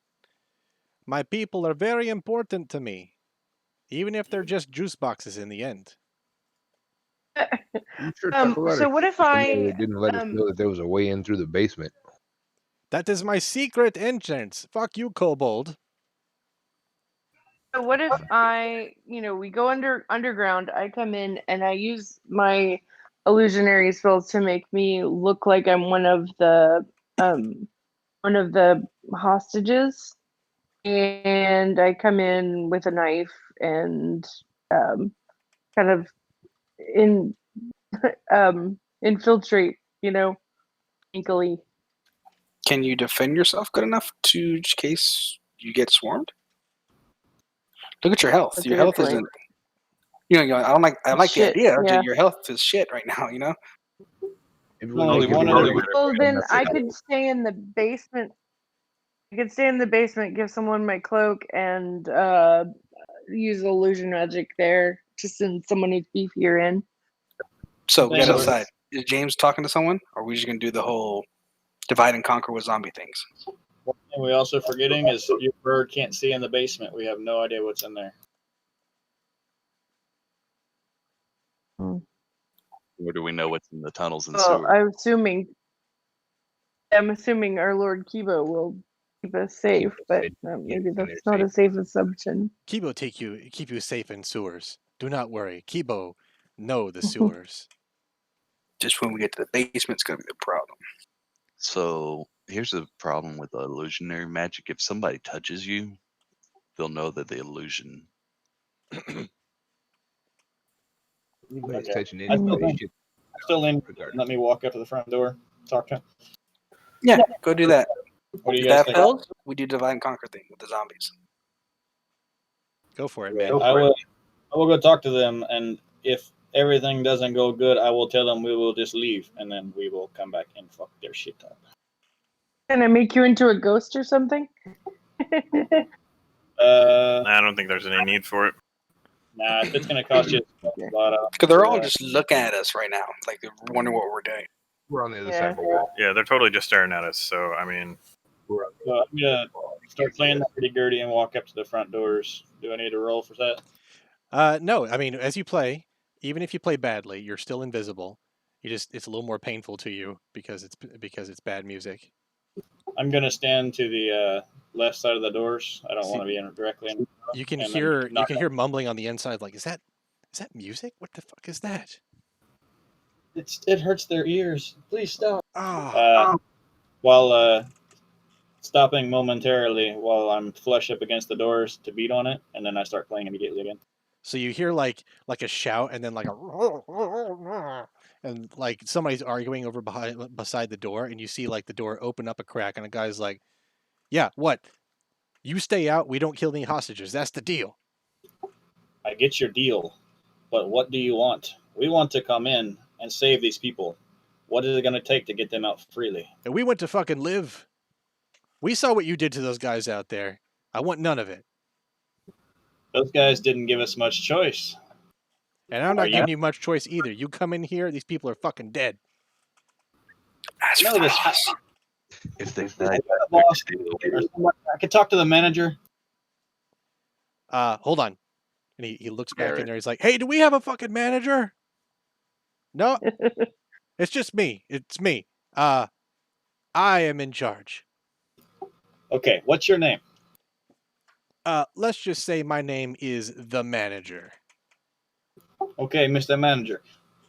My people are very important to me, even if they're just juice boxes in the end. You sure talk a lot So of what shit if to somebody I, that didn't let us know that there was a way in through the basement? That is my secret entrance. Fuck you, kobold. So what if we go underground, I come in and I use my illusionary spells to make me look like I'm one of the hostages, and I come in with a knife and kind of in infiltrate, sneakily. Can you defend yourself good enough in case you get swarmed? Look at your health. That's Your a good health point. isn't. I like the Shit, idea. yeah. Your health is shit right now. Only one of the- Well, then I could stay in the basement. I could stay in the basement, give someone my cloak, and use illusion magic there to send someone who's beefier in. So Thing get is- outside. Is James talking to someone, or are we just gonna do the whole divide and conquer with zombie things? One thing we also forgetting is your bird can't see in the basement. We have no idea what's in there. or do we know what's in the tunnels and Well, sewers? I'm assuming our Lord Kibo will keep us safe, Kibo but said maybe in there that's not a safe assumption. Kibo keep you safe in sewers. Do not worry. Kibo know the sewers. Just when we get to the basement, it's gonna be the problem. So here's the problem with illusionary magic. If somebody touches you, they'll know that the illusion. Anybody's Okay. touching I still anybody. think- Still in. Let me walk up to the front door, talk to him. Yeah, go do that. What do you If guys that think? fails, we do divide and conquer thing with the zombies. Go for it, man. I will go talk to them, and if everything doesn't go good, I will tell them we will just leave, and then we will come back and fuck their shit up. Can I make you into a ghost or something? I don't think there's any need for it. Nah, if it's gonna cost you a lot of. Because they're all just looking at us right now, like they're wondering what we're doing. We're on the other Yeah. side of the wall. Yeah, they're totally just staring at us. So I mean, We're on the So I'm gonna start playing the hurdy-gurdy and walk up to the front doors. Do I need to roll for that? No, I mean, as you play, even if you play badly, you're still invisible. It's a little more painful to you because it's bad music. I'm gonna stand to the left side of the doors. I don't See- want to be directly in. You can And then hear knock hear mumbling on the inside, like, is that music? What the fuck is that? It hurts their ears. Please stop. Ah, While stopping momentarily while I'm flush up against the doors to beat on it, and then I start playing immediately again. so you hear like a shout and then like a, and like somebody's arguing over beside the door, and you see like the door open up a crack, and a guy's like, "Yeah, what? You stay out. We don't kill any hostages. That's the deal." I get your deal, but what do you want? We want to come in and save these people. What is it going to take to get them out freely? And we went to fucking live. We saw what you did to those guys out there. I want none of it. Those guys didn't give us much choice. And I'm Are not you- giving you much choice either. You come in here, these people are fucking dead. As No, for this us, If they I die, got a boss or someone. I could talk to the manager. Hold on. And he looks back in Garrett. there. He's like, "Hey, do we have a fucking manager?" No, it's just me. It's me. I am in charge. Okay, what's your name? Let's just say my name is the manager. Okay, Mr. Manager.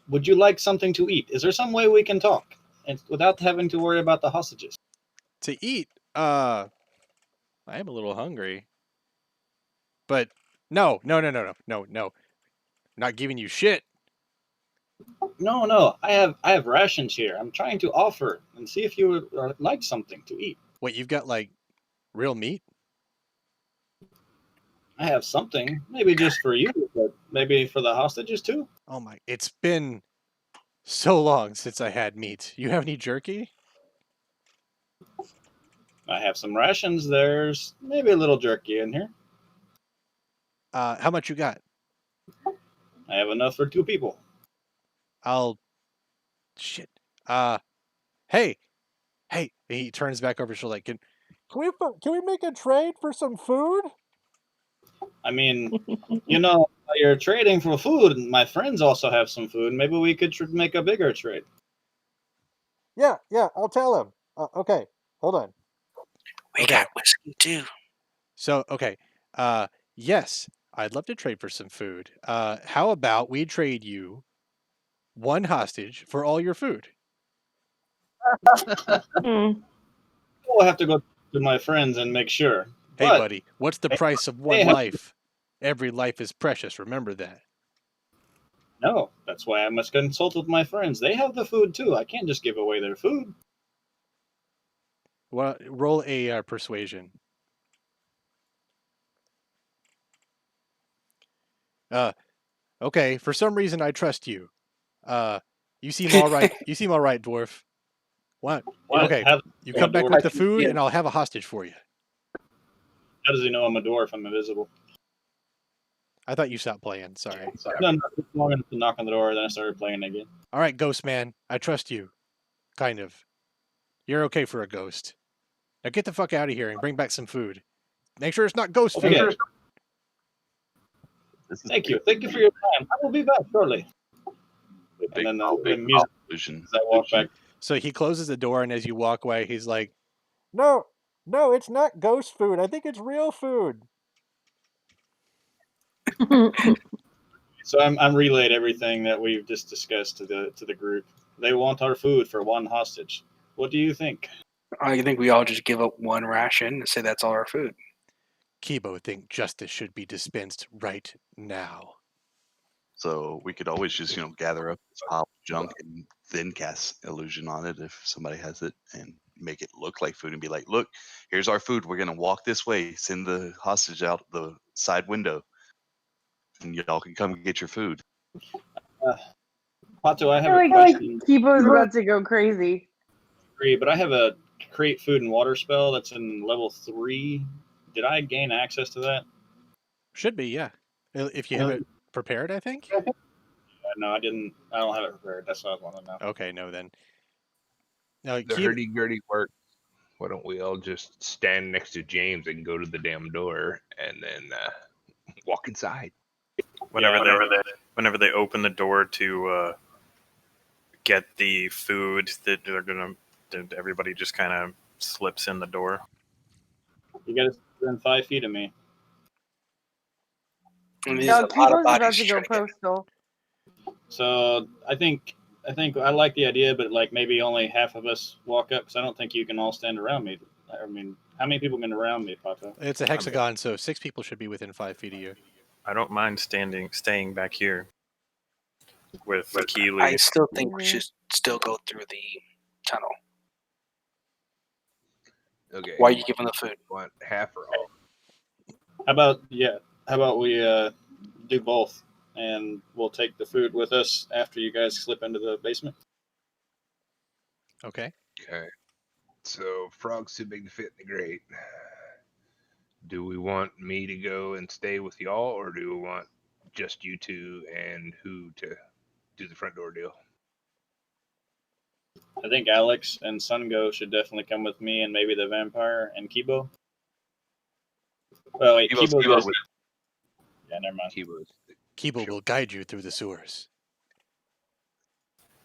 Would you like something to eat? Is there some way we can talk and without having to worry about the hostages? To eat, I am a little hungry. But no. Not giving you shit. No. I have rations here. I'm trying to offer and see if you would like something to eat. What, you've got like real meat? I have something, maybe just for you, but maybe for the hostages too. Oh my, it's been so long since I had meat. You have any jerky? I have some rations. There's maybe a little jerky in here. How much you got? I have enough for 2 people. Shit. Hey. He turns back over his shoulder like, can we make a trade for some food? I mean, you're trading for food. And my friends also have some food. Maybe we could make a bigger trade. Yeah, I'll tell him. Okay, hold on. we Okay. got whiskey too. So, okay. Yes, I'd love to trade for some food. How about we trade you 1 hostage for all your food? Hmm. We'll have to go to my friends and make sure. Hey, But buddy, what's the price of 1 hey, life? Every life is precious. Remember that. no, that's why I must consult with my friends. They have the food too. I can't just give away their food. Well, roll a persuasion. Okay. For some reason, I trust you. You seem all right. You seem all right, dwarf. What? Okay. You come back with the food, and I'll have a hostage for you. How does he know I'm a dwarf? I'm invisible. I thought you stopped playing. Sorry. No, it's long enough to knock on the door, then I started playing again. All right, ghost man. I trust you. Kind of. You're okay for a ghost. Now get the fuck out of here and bring back some food. Make sure it's not ghost food. Okay. Thank you for your time. I will be back shortly. And then the music as I walk back. So he closes the door, and as you walk away, he's like, No, it's not ghost food. I think it's real food. So I'm relayed everything that we've just discussed to the group. They want our food for 1 hostage. What do you think? I think we all just give up 1 ration and say that's all our food. Kibo think justice should be dispensed right now. So we could always just, gather up this pile of junk and then cast illusion on it if somebody has it and make it look like food and be like, look, here's our food. We're going to walk this way. Send the hostage out the side window. And y'all can come and get your food. Pato, I have I a feel like question. Kibo's about to go crazy. But I have a create food and water spell that's in level 3. Did I gain access to that? Should be, yeah. If you have it prepared, I think. No, I didn't. I don't have it prepared. That's what I want to know. Okay, no then. Now, The hurdy-gurdy works. Why don't we all just stand next to James and go to the damn door and then walk inside? Whenever they open the door to get the food, that everybody just kind of slips in the door. You got to stay within 5 feet of me. And there's No, a lot of Kibo's about bodies to go trying to get in. postal. So I think I like the idea, but like maybe only half of us walk up because I don't think you can all stand around me. I mean, how many people can around me, Pato? it's a hexagon, so 6 people should be within 5 feet of you. I don't mind staying back here. with the Keeley. I still think we Mhm. should still go through the tunnel. Okay. Why are you giving the food? Want half or all? How about we do both, and we'll take the food with us after you guys slip into the basement. Okay. Okay. So frog's too big to fit in the grate. Do we want me to go and stay with y'all, or do we want just you two and who to do the front door deal? I think Alex and Sungo should definitely come with me, and maybe the vampire and Kibo. Well, wait, Kibo's Kibo Kibo's just. with- Yeah, never mind. Kibo's Kibo Sure. will guide you through the sewers.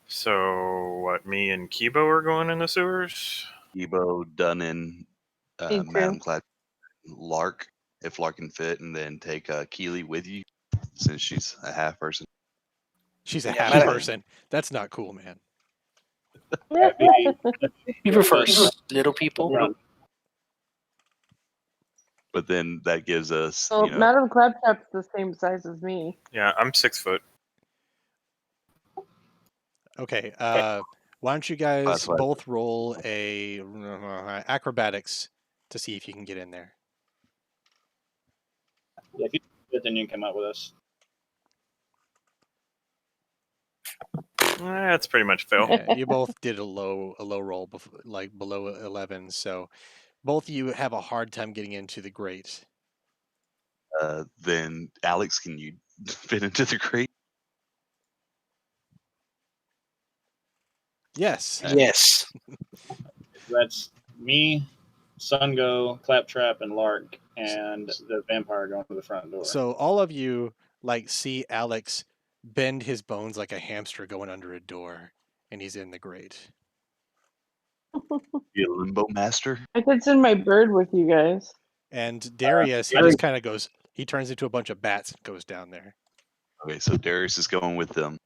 So what? Me and Kibo are going in the sewers. Kibo, Dunnan, Me too. Madam Clad, Lark, if Lark can fit, and then take Keeley with you, since she's a half person. She's a Yeah, half Madam- person. That's not cool, man. You prefer little people? But then that gives us, Well, you know, Madam Claptrap's the same size as me. Yeah, I'm 6 foot. Okay. Why don't you guys Classified. both roll a acrobatics to see if you can get in there? Yeah, if you do it, then you can come out with us. That's pretty much fail. Yeah, you both did a low roll, like below 11. So both of you have a hard time getting into the grate. then Alex, can you fit into the crate? Yes. Yes. That's me, Sungo, Claptrap, and Lark, and the vampire going to the front door. So all of you like see Alex bend his bones like a hamster going under a door, and he's in the grate. You a limbo master? I could send my bird with you guys. And Darius, he just kind of goes. He turns into a bunch of bats and goes down there. Okay, so Darius is going with them.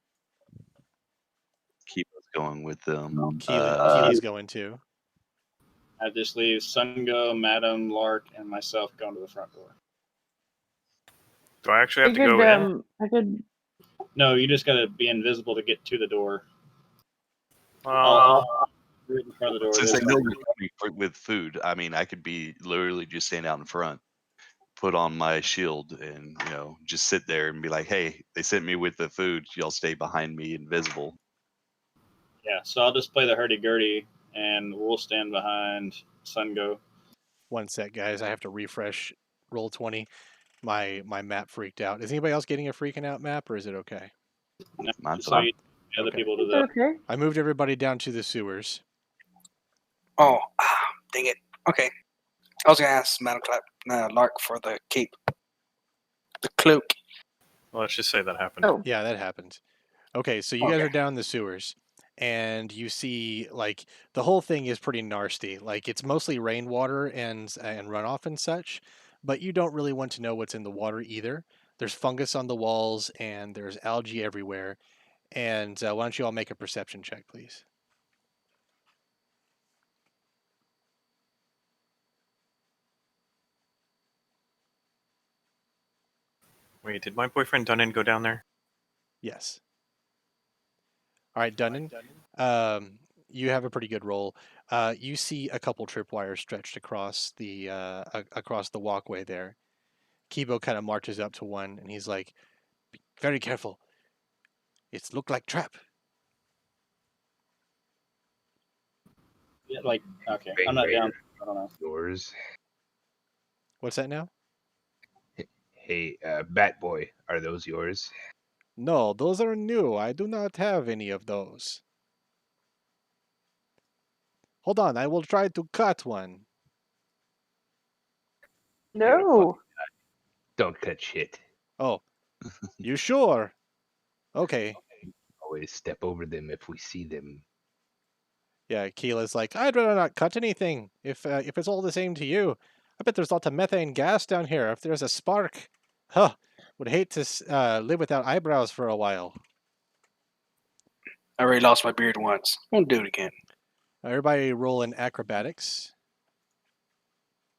Kibo's going with them. Keely's going too. I just leave Sungo, Madam, Lark, and myself going to the front door. Do I actually I have to go in? could. No, you just got to be invisible to get to the door. Well, Right in front of the door. Since they There's know no- you're coming with food, I mean, I could be literally just stand out in front, put on my shield, and just sit there and be like, "Hey, they sent me with the food. Y'all stay behind me, invisible." Yeah, so I'll just play the hurdy-gurdy, and we'll stand behind Sungo. One sec, guys. I have to refresh roll 20. My map freaked out. Is anybody else getting a freaking out map, or is it okay? No, Mine's just so fine. you the other Okay. people to It's the. okay. I moved everybody down to the sewers. Oh, dang it. Okay. I was gonna ask Madam Lark for the cape, the cloak. well, let's just say that happened. Oh, Yeah, that happened. Okay, so you guys Okay. are down the sewers, and you see like the whole thing is pretty nasty. Like it's mostly rainwater and runoff and such, but you don't really want to know what's in the water either. There's fungus on the walls and there's algae everywhere. And why don't you all make a perception check, please? Wait, did my boyfriend Dunnan go down there? Yes. All right, Dunnan. You have a pretty good roll. You see a couple tripwires stretched across the walkway there. Kibo kind of marches up to one, and he's like, "Be very careful. It's looked like trap." Yeah, like, okay, Bang, I'm not bang. down. I don't know. Yours. What's that now? Hey, Bat Boy, are those yours? No, those are new. I do not have any of those. Hold on, I will try to cut one. no. Don't cut shit. Oh, you sure? Okay. Always step over them if we see them. Yeah, Keela's like, I'd rather not cut anything if it's all the same to you. I bet there's lots of methane gas down here. If there's a spark, huh? Would hate to live without eyebrows for a while. I already lost my beard once. Won't do it again. Everybody roll in acrobatics.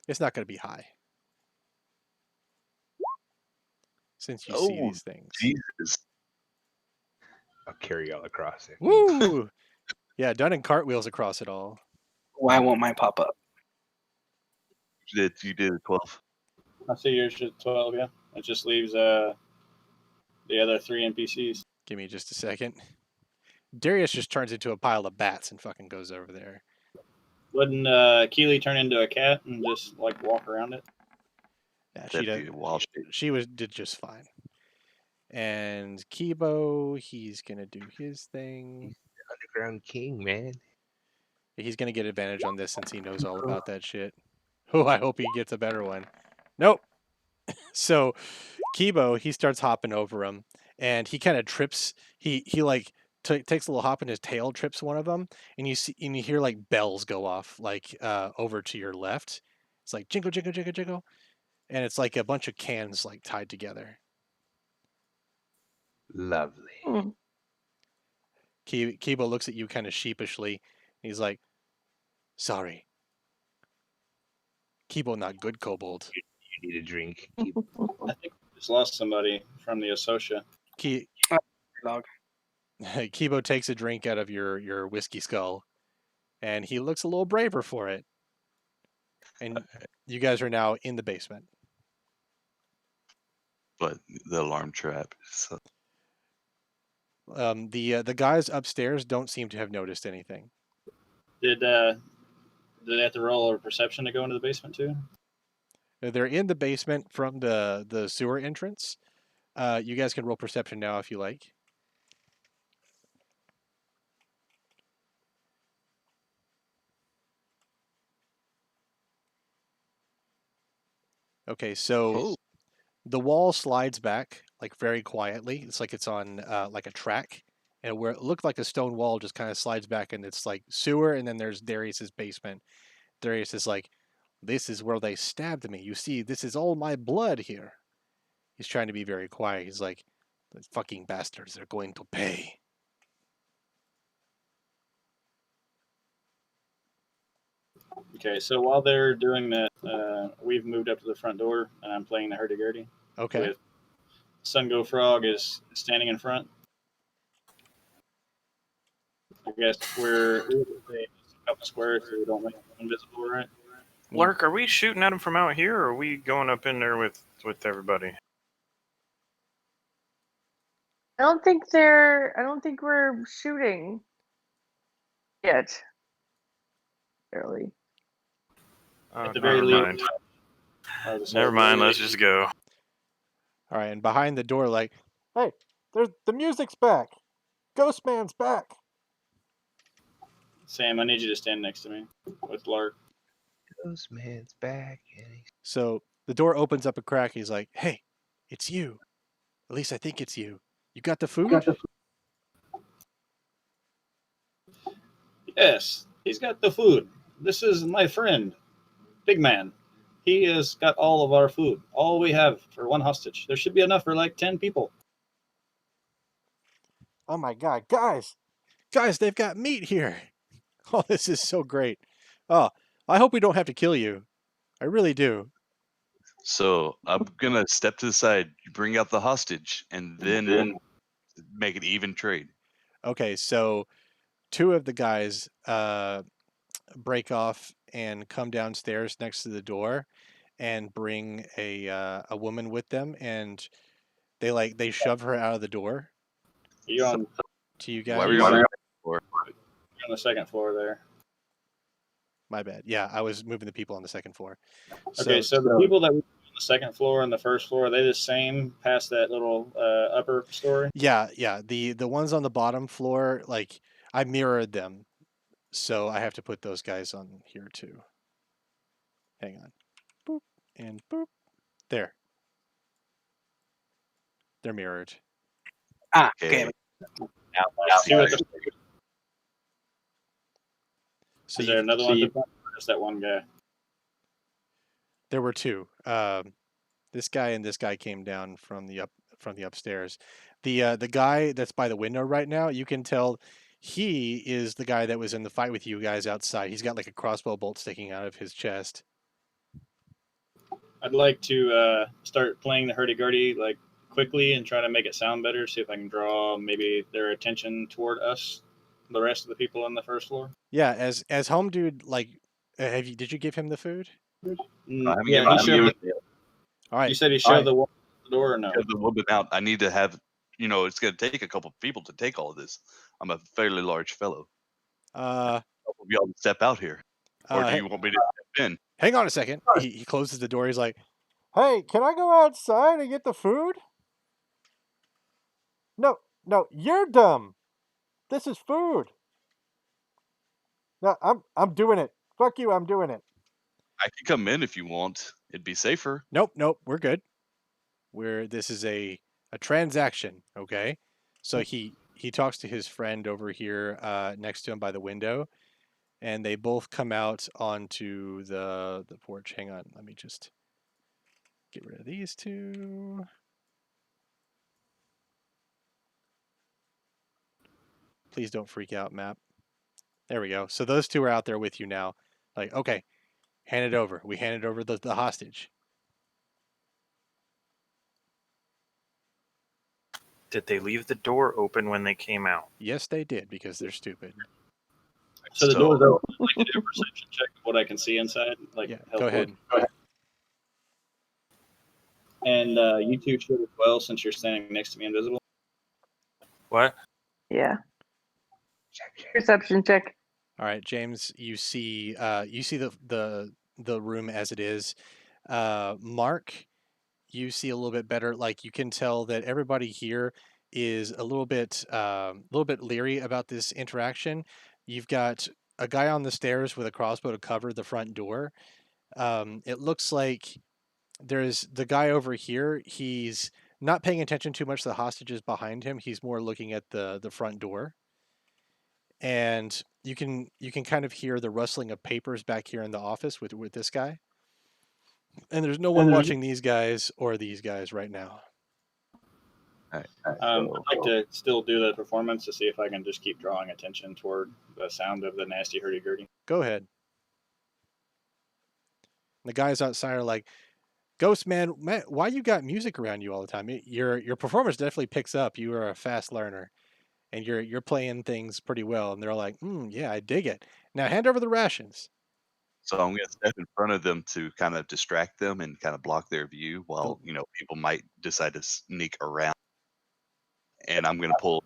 It's not going to be high. Since you see Oh, these things. Jesus. carry y'all across it. Woo! Yeah, done in cartwheels across it all. Why won't mine pop up? You did 12. I see yours at 12. Yeah, it just leaves the other 3 NPCs. Give me just a second. Darius just turns into a pile of bats and fucking goes over there. Wouldn't Keely turn into a cat and just like walk around it? Yeah, That'd be wild shit. she did just fine. And Kibo, he's gonna do his thing. Underground king, man. He's gonna get advantage on this since he knows all about that shit. Oh, I hope he gets a better one. Nope. So Kibo, he starts hopping over him, and he kind of trips. He like takes a little hop in his tail, trips one of them, and you hear like bells go off like over to your left. It's like jingle jingle jingle jingle, and it's like a bunch of cans like tied together. Lovely. Hmm. Kibo looks at you kind of sheepishly. He's like, "Sorry, Kibo, not good kobold." You need a drink. I think we just lost somebody from the Ossotia. Dog. Kibo takes a drink out of your whiskey skull, and he looks a little braver for it. And you guys are now in the basement. But the alarm trap. So The guys upstairs don't seem to have noticed anything. Did they have to roll a perception to go into the basement too? They're in the basement from the sewer entrance. You guys can roll perception now if you like. Okay, so the wall slides back like very quietly. It's like it's on like a track, and where it looked like a stone wall just kind of slides back, and it's like sewer, and then there's Darius's basement. Darius is like, "This is where they stabbed me. You see, this is all my blood here." He's trying to be very quiet. He's like, "The fucking bastards are going to pay." Okay, so while they're doing that, we've moved up to the front door, and I'm playing the hurdy-gurdy. Okay. With Sungo Frog is standing in front. I guess we're a couple squares so we don't make them invisible, right? Lurk, are we shooting at him from out here, or are we going up in there with everybody? I don't think we're shooting yet. Barely. At the very never least. mind. Never mind. Let's just go. All right, and behind the door, like, "Hey, there's the music's back. Ghostman's back." Sam, I need you to stand next to me with Lark. Ghostman's back. So the door opens up a crack. He's like, "Hey, it's you. At least I think it's you. You got the food?" Yes, he's got the food. This is my friend, Big Man. He has got all of our food. All we have for one hostage. There should be enough for like 10 people. Oh my god, guys, they've got meat here. Oh, this is so great. Oh, I hope we don't have to kill you. I really do. So I'm gonna step to the side, bring out the hostage, and then make it even trade. Okay, so two of the guys break off and come downstairs next to the door and bring a woman with them, and they shove her out of the door You're on, to you Why were you guys. on you're on the second floor there. My bad. Yeah, I was moving the people on the second floor. Okay, so the people that were on the second floor and the first floor, are they the same past that little upper story? Yeah. The ones on the bottom floor, like I mirrored them, so I have to put those guys on here too. Hang on. Boop and boop. There. They're mirrored. Okay. See what the, So is there another one? Or just that one guy? there were two. This guy and this guy came down from the upstairs. The guy that's by the window right now, you can tell he is the guy that was in the fight with you guys outside. He's got like a crossbow bolt sticking out of his chest. I'd like to start playing the hurdy-gurdy like quickly and try to make it sound better. See if I can draw maybe their attention toward us, the rest of the people on the first floor. Yeah, as home dude, like, did you give him the food? haven't Yeah, given he him showed. the- All right. You said he showed the one at the door or no? Because the woman out, I need to have, it's going to take a couple people to take all of this. I'm a fairly large fellow. Uh, A couple of y'all step out here, or do hey, you want me to step in? hang on a second. He closes the door. He's like, "Hey, can I go outside and get the food?" No, you're dumb. This is food. No, I'm doing it. Fuck you, I'm doing it. I can come in if you want. It'd be safer. Nope, we're good. This is a transaction, okay? So he talks to his friend over here next to him by the window, and they both come out onto the porch. Hang on, let me just get rid of these two. Please don't freak out, Map. There we go. So those two are out there with you now. Like, okay, hand it over. We handed over the hostage. Did they leave the door open when they came out? Yes, they did, because they're stupid. So the door's open. I'd like to do a perception check of what I can see inside. Like, Yeah, help go ahead. And you two should as well, since you're standing next to me, invisible. What? Yeah. Perception check. All right, James, you see the room as it is. Mark, you see a little bit better. Like, you can tell that everybody here is a little bit leery about this interaction. You've got a guy on the stairs with a crossbow to cover the front door. It looks like there's the guy over here. He's not paying attention too much to the hostages behind him. He's more looking at the front door. And you can kind of hear the rustling of papers back here in the office with this guy. And there's no one watching these guys or these guys right now. I'd like to still do the performance to see if I can just keep drawing attention toward the sound of the nasty hurdy-gurdy. Go ahead. The guys outside are like, Ghost man, why you got music around you all the time? Your performance definitely picks up. You are a fast learner, and you're playing things pretty well. And they're like, yeah, I dig it. Now hand over the rations. So I'm going to step in front of them to kind of distract them and kind of block their view while, people might decide to sneak around. And I'm going to pull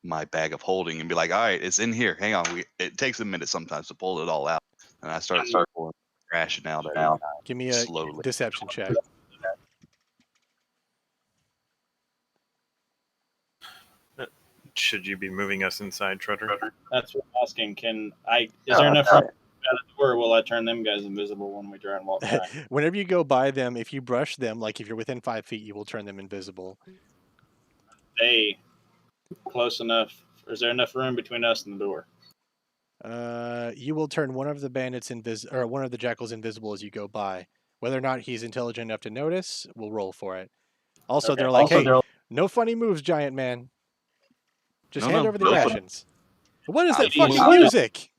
my bag of holding and be like, all right, it's in here. Hang on. It takes a minute sometimes to pull it all out. And I start pulling ration out. Give me a slowly. deception check. Should you be moving us inside, Treader? That's what I'm asking. Is there enough room at the door, or will I turn them guys invisible when we try and walk by? Whenever you go by them, if you brush them, like if you're within 5 feet, you will turn them invisible. They close enough? Or is there enough room between us and the door? You will turn one of the bandits or one of the jackals invisible as you go by. Whether or not he's intelligent enough to notice, we'll roll for it. Also, Okay. they're like, hey, no funny moves, giant man. Just hand over the rations. What is that fucking music?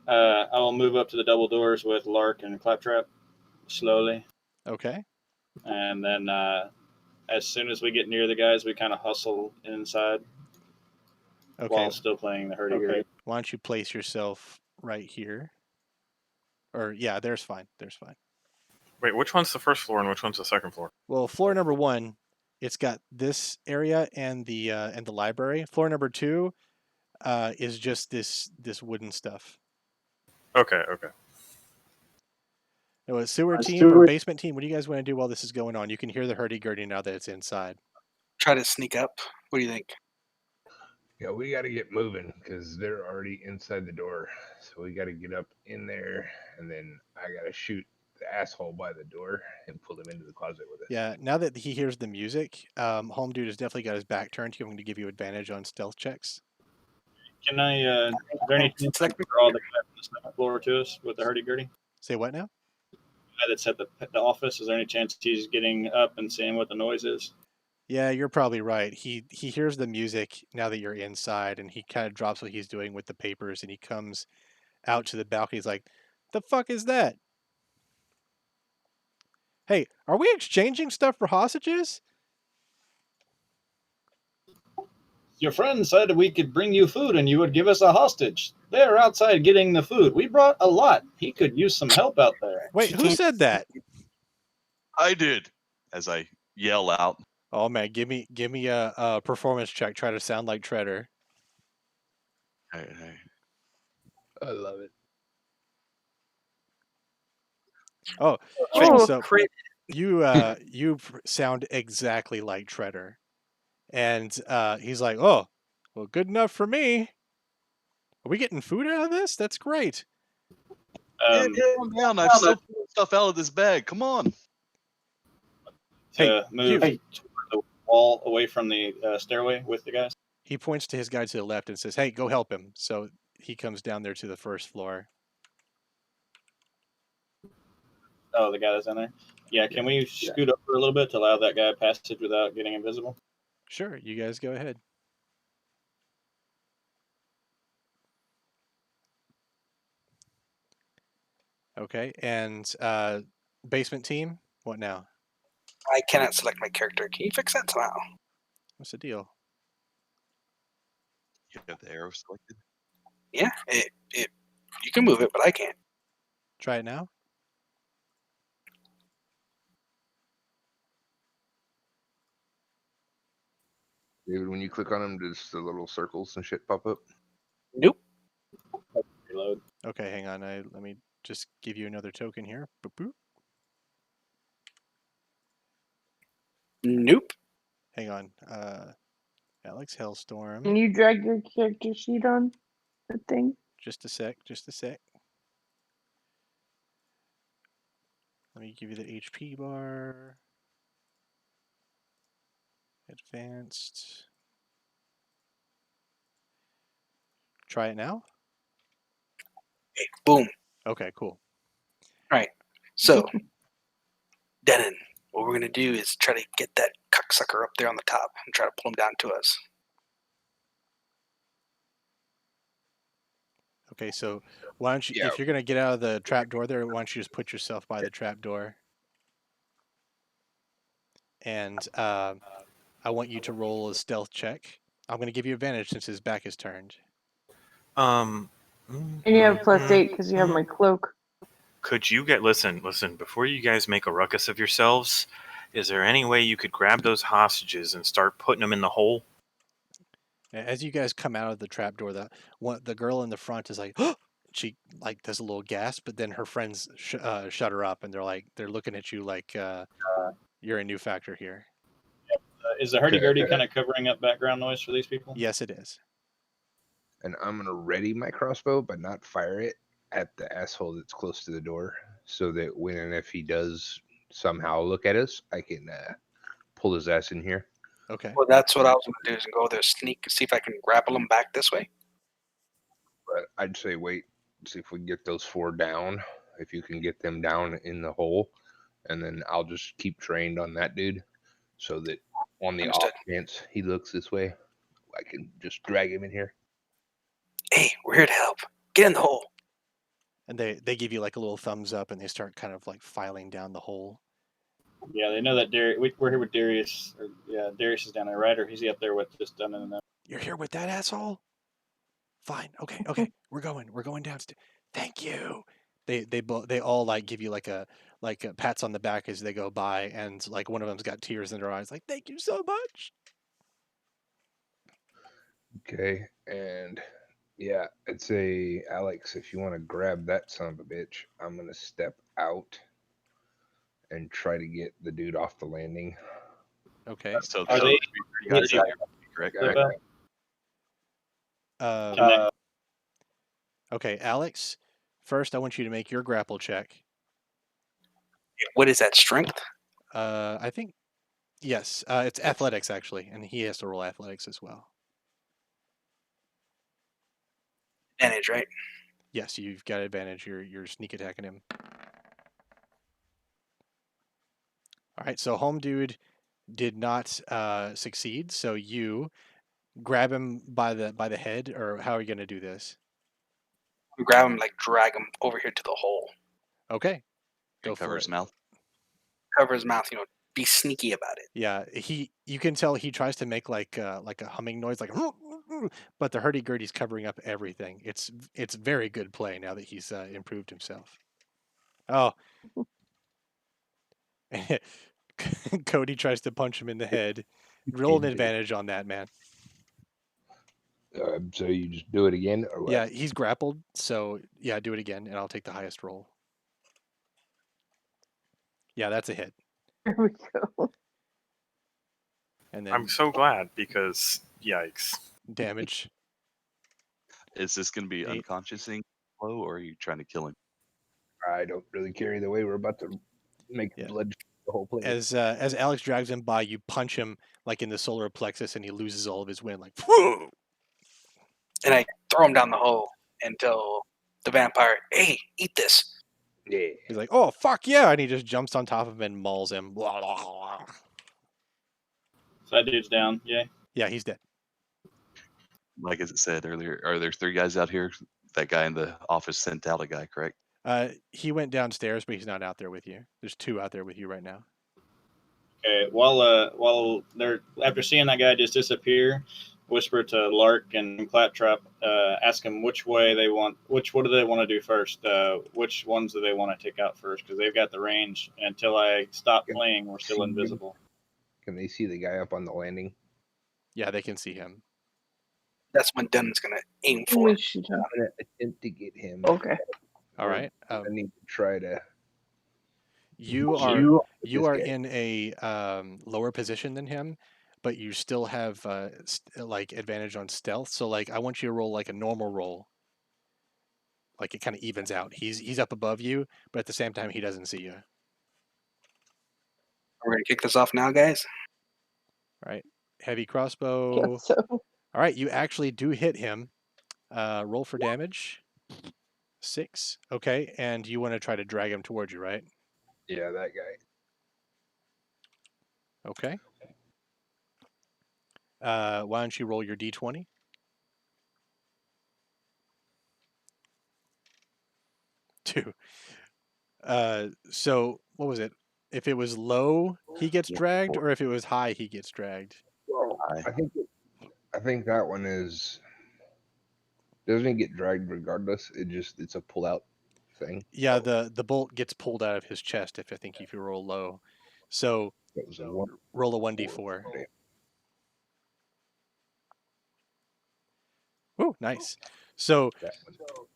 I will move up to the double doors with Lark and Claptrap slowly. Okay. And then as soon as we get near the guys, we kind of hustle inside while still playing the hurdy-gurdy. Why don't you place yourself right here? Or, yeah, there's fine. Wait, which one's the first floor and which one's the second floor? Well, floor number 1, it's got this area and the library. Floor number 2 is just this wooden stuff. Okay. No, a sewer team or basement team, what do you guys want to do while this is going on? You can hear the hurdy-gurdy now that it's inside. Try to sneak up. What do you think? Yeah, we got to get moving because they're already inside the door. So we got to get up in there, and then I got to shoot the asshole by the door and pull him into the closet with us. Yeah, now that he hears the music, Home Dude has definitely got his back turned to you. I'm going to give you advantage on stealth checks. Can I, is there any chance I can draw the guy from the second floor to us with the hurdy-gurdy? Say what now? The guy that's at the office, is there any chance he's getting up and seeing what the noise is? Yeah, you're probably right. He hears the music now that you're inside, and he kind of drops what he's doing with the papers, and he comes out to the balcony. He's like, the fuck is that? Hey, are we exchanging stuff for hostages? Your friend said we could bring you food and you would give us a hostage. They're outside getting the food. We brought a lot. He could use some help out there. Wait, who said that? I did. As I yell out. Oh man, give me a performance check. Try to sound like Treader. Hey. I love it. Oh, Oh. so you sound exactly like Treader, and he's like, "Oh, well, good enough for me. Are we getting food out of this? That's great." Um, Calm down. I'm still pulling stuff out of this bag. Come on. Hey, to move you. toward the wall away from the stairway with the guys. He points to his guy to the left and says, "Hey, go help him." So he comes down there to the first floor. Oh, the guy that's in there. Yeah, can we scoot over a little bit to allow that guy passage without getting invisible? Sure, you guys go ahead. Okay, and basement team, what now? I cannot select my character. Can you fix that somehow? What's the deal? You have the arrow selected. Yeah, you can move it, but I can't. Try it now. David, when you click on them, does the little circles and shit pop up? Nope. Reload. Okay, hang on. Let me just give you another token here. Boop, boop. Nope. Hang on. Alex Hellstorm. Can you drag your character sheet on the thing? Just a sec. Just a sec. Let me give you the HP bar. Advanced. Try it now. Okay, boom. Okay, cool. So, Denon, what we're gonna do is try to get that cocksucker up there on the top and try to pull him down to us. Okay, so why don't you, Yeah. if you're gonna get out of the trap door there, why don't you just put yourself by the trap door? And I want you to roll a stealth check. I'm gonna give you advantage since his back is turned. Mm, And you have +8 because you have my cloak. Could you listen, before you guys make a ruckus of yourselves, is there any way you could grab those hostages and start putting them in the hole? As you guys come out of the trap door, the girl in the front is like, she like does a little gasp, but then her friends shut her up, and they're looking at you like you're a new factor here. Is the hurdy-gurdy kind of covering up background noise for these people? Yes, it is. And I'm going to ready my crossbow, but not fire it at the asshole that's close to the door, so that when and if he does somehow look at us, I can pull his ass in here. Okay. Well, that's what I was gonna do is go there, sneak, see if I can grapple him back this way. But I'd say wait, see if we can get those 4 down. If you can get them down in the hole, and then I'll just keep trained on that dude, so that on the Understood. off chance he looks this way, I can just drag him in here. Hey, we're here to help. Get in the hole. And they give you like a little thumbs up, and they start kind of like filing down the hole. Yeah, they know that we're here with Darius. Darius is down there, right? Or is he up there with just done in the You're here with that asshole? Fine. Okay. We're going downstairs. Thank you. They all like give you like a pats on the back as they go by, and like one of them's got tears in their eyes, like thank you so much. Okay, and yeah, I'd say Alex, if you want to grab that son of a bitch, I'm gonna step out and try to get the dude off the landing. Okay. So Are the they- other guys out here, correct? Guy. Okay, Alex. First, I want you to make your grapple check. What is that, strength? I think yes. It's athletics actually, and he has to roll athletics as well. Advantage, right? Yes, you've got advantage. You're sneak attacking him. All right, so home dude did not succeed. So you grab him by the head, or how are you going to do this? Grab him, like drag him over here to the hole. Okay, go Cover for his it. mouth. cover his mouth, be sneaky about it. Yeah, you can tell he tries to make like a humming noise, like, but the hurdy-gurdy's covering up everything. It's very good play now that he's improved himself. Oh, Cody tries to punch him in the head. Roll an advantage on that, man. So you just do it again, or what? Yeah, he's grappled, so yeah, do it again, and I'll take the highest roll. Yeah, that's a hit. There we go. And then I'm so glad because yikes. damage. Is this going to be 8. unconsciousing blow, or are you trying to kill him? I don't really care either way. We're about to make blood the whole place. As Alex drags him by, you punch him like in the solar plexus, and he loses all of his wind. Like, And I throw him down the hole and tell the vampire, "Hey, eat this." Yeah. He's like, "Oh fuck yeah!" And he just jumps on top of him and mauls him. Blah, blah, blah. So that dude's down. Yeah. Yeah, he's dead. Like as it said earlier, are there 3 guys out here? That guy in the office sent out a guy, correct? He went downstairs, but he's not out there with you. There's 2 out there with you right now. Okay. While they're after seeing that guy just disappear, whisper to Lark and Claptrap. Ask them which way they want. What do they want to do first? Which ones do they want to take out first? Because they've got the range. Until I stop playing, we're still invisible. Can they see the guy up on the landing? Yeah, they can see him. That's when Dunn's going to aim for We him. should I'm gonna attempt to get him. Okay. All right. I need to try to. You are in a lower position than him, but you still have like advantage on stealth. So like I want you to roll like a normal roll. Like it kind of evens out. He's up above you, but at the same time he doesn't see you. We're going to kick this off now, guys. All right. Heavy crossbow. Guess so. All right, you actually do hit him. Roll for damage. 6. Okay, and you want to try to drag him towards you, right? Yeah, that guy. Okay. Why don't you roll your d20? Two. So what was it? If it was low, he gets dragged, or if it was high, he gets dragged. Well, I think that one doesn't he get dragged regardless? It's a pull out thing. Yeah, the bolt gets pulled out of his chest if you roll low. So It was a 1. roll a 1d4. Oh, nice. So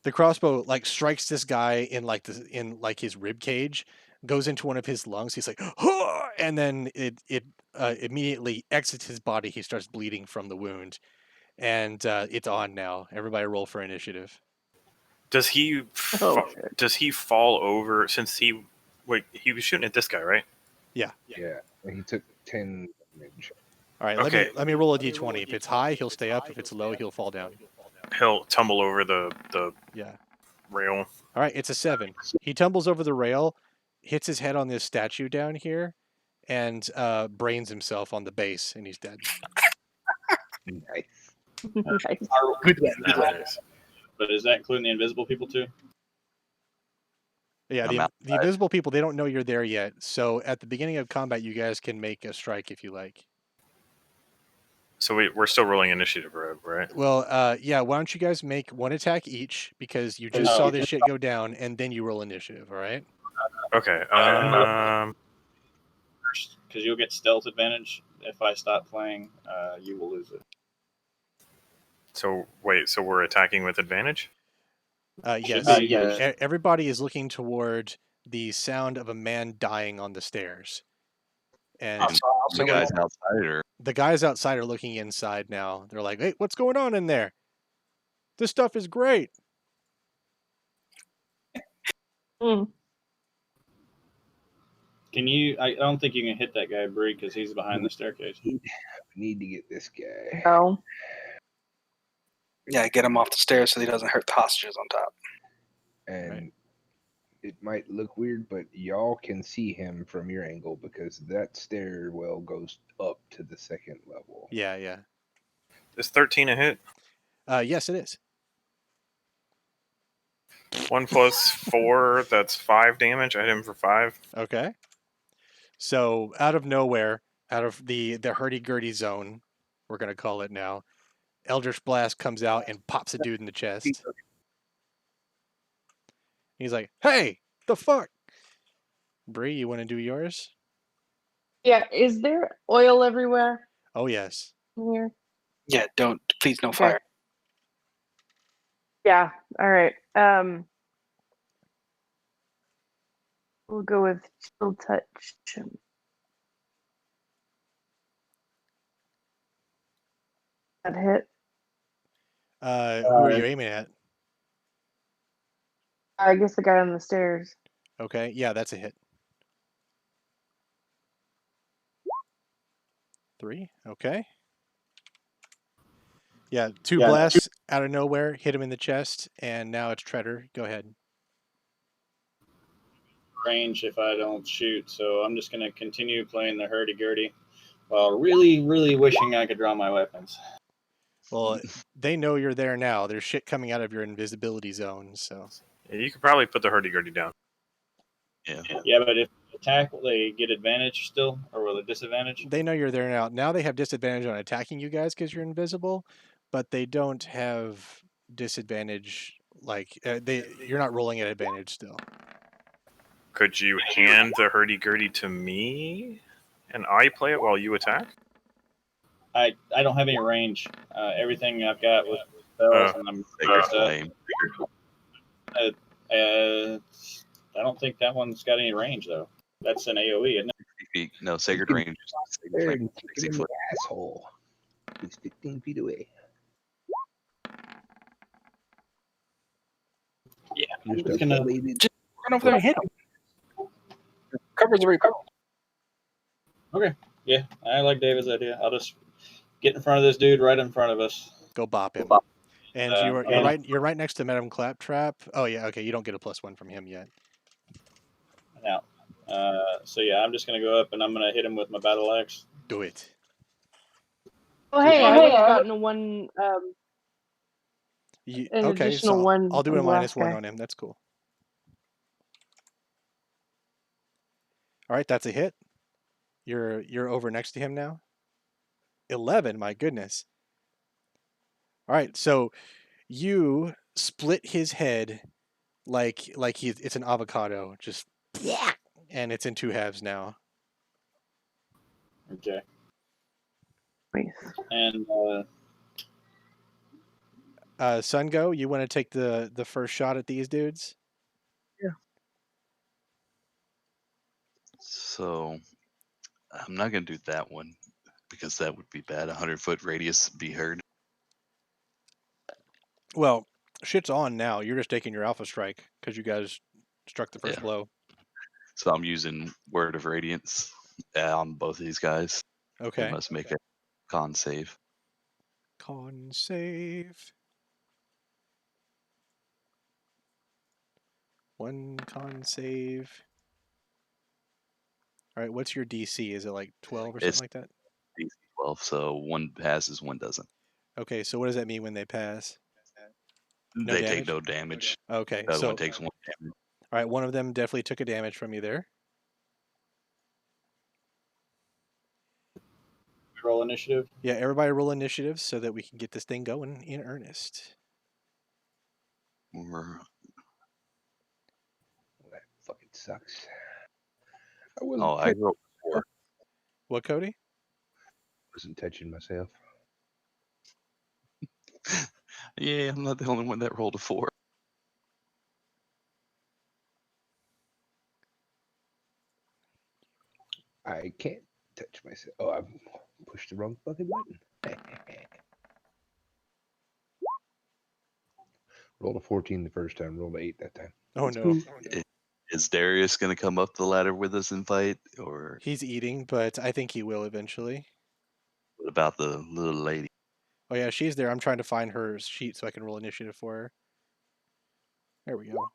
the crossbow like strikes this guy in like his rib cage, goes into one of his lungs. He's like, "Huh!" And then it immediately exits his body. He starts bleeding from the wound, and it's on now. Everybody roll for initiative. Does he fall over since he was shooting at this guy, right? Yeah, he took 10 damage. All right, Okay. let me roll a d20. If it's high, he'll stay up. If it's low, he'll fall down. He'll tumble over the rail. All right, it's a 7. He tumbles over the rail, hits his head on this statue down here, and brains himself on the base, and he's dead. Nice. Nice. Good one. Nice. But is that including the invisible people too? Yeah, I'm the invisible people, they don't know you're there yet. So at the beginning of combat, you guys can make a strike if you like. So we're still rolling initiative, right? Well, yeah, why don't you guys make 1 attack each, because you just saw this shit go down, and then you roll initiative, all right? Okay. First, because you'll get stealth advantage. If I stop playing, you will lose it. So wait, so we're attacking with advantage? Yes. Yes. Everybody is looking toward the sound of a man dying on the stairs. And The guys outside are the guys outside are looking inside now. They're like, "Hey, what's going on in there? This stuff is great." Hmm. Can you? I don't think you can hit that guy, Bree, because he's behind the staircase. We need to get this guy. No. Yeah, get him off the stairs so he doesn't hurt the hostages on top. And it might look weird, but y'all can see him from your angle because that stairwell goes up to the 2nd level. Yeah. Is 13 a hit? Yes, it is. 1 + 4, that's 5 damage. I hit him for 5. Okay. So out of nowhere, out of the hurdy-gurdy zone, we're gonna call it now, Eldritch Blast comes out and pops a dude in the chest. He's like, "Hey, the fuck!" Bree, you want to do yours? Yeah, is there oil everywhere Oh yes. here? Yeah, please no Okay. fire. Yeah. All right. We'll go with chill touch. That hit. Who are you aiming at? I guess the guy on the stairs. Okay, yeah, that's a hit. 3. Okay. Yeah, two blasts out of nowhere, hit him in the chest, and now it's Treader. Go ahead. Range if I don't shoot, so I'm just going to continue playing the hurdy-gurdy while really, really wishing I could draw my weapons. Well, they know you're there now. There's shit coming out of your invisibility zone, so. Yeah, you could probably put the hurdy-gurdy down. Yeah, but if they attack, will they get advantage still, or will they disadvantage? They know you're there now. Now they have disadvantage on attacking you guys because you're invisible, but they don't have disadvantage. Like you're not rolling at advantage still. Could you hand the hurdy-gurdy to me, and I play it while you attack? I don't have any range. Everything I've got was spells, and I'm Sacred Flame. I don't think that one's got any range though. That's an AOE, isn't it? 60 feet. No, Sacred Range. Sacred There Flame, and kick 60 him in foot. the asshole. He's 15 feet away. Yeah, You're I'm just gonna. Just run over there and hit him. Covers the repel. Okay, yeah, I like David's idea. I'll just get in front of this dude right in front of us. Go bop him. And you're right next to Madam Claptrap. Oh yeah, okay. You don't get a +1 from him yet. Now, so yeah, I'm just gonna go up and I'm gonna hit him with my battle axe. Do it. Oh hey, I would have gotten a one. An Okay, additional so one. I'll do on a the last -1 guy. on him. That's cool. All right, that's a hit. You're over next to him now. 11. My goodness. All right, so you split his head like it's an avocado, just and it's in 2 halves now. Okay. Nice. And Sungo, you want to take the first shot at these dudes? Yeah. So I'm not going to do that one because that would be bad. 100-foot radius be heard. Well, shit's on now. You're just taking your alpha strike because you guys struck the first Yeah. blow. So I'm using Word of Radiance on both of these guys. Okay. They must make a con save. Con save. 1 con save. All right, what's your DC? Is it like 12 or It's something like that? DC 12, so one passes, one doesn't. Okay, so what does that mean when they pass? No They damage? take no damage. Okay, The other so one takes 1 damage. all right, one of them definitely took a damage from you there. roll initiative. Yeah, everybody roll initiative so that we can get this thing going in earnest. Or That fucking sucks. I I rolled 4. What, Cody? wasn't touching myself. Yeah, I'm not the only one that rolled a 4. I can't touch myself. Oh, I pushed the wrong fucking button. Rolled a 14 the first time. Rolled an 8 that time. Oh no. Is Darius going to come up the ladder with us and fight? Or He's eating, but I think he will eventually. what about the little lady? Oh yeah, she's there. I'm trying to find her sheet so I can roll initiative for her. There we go.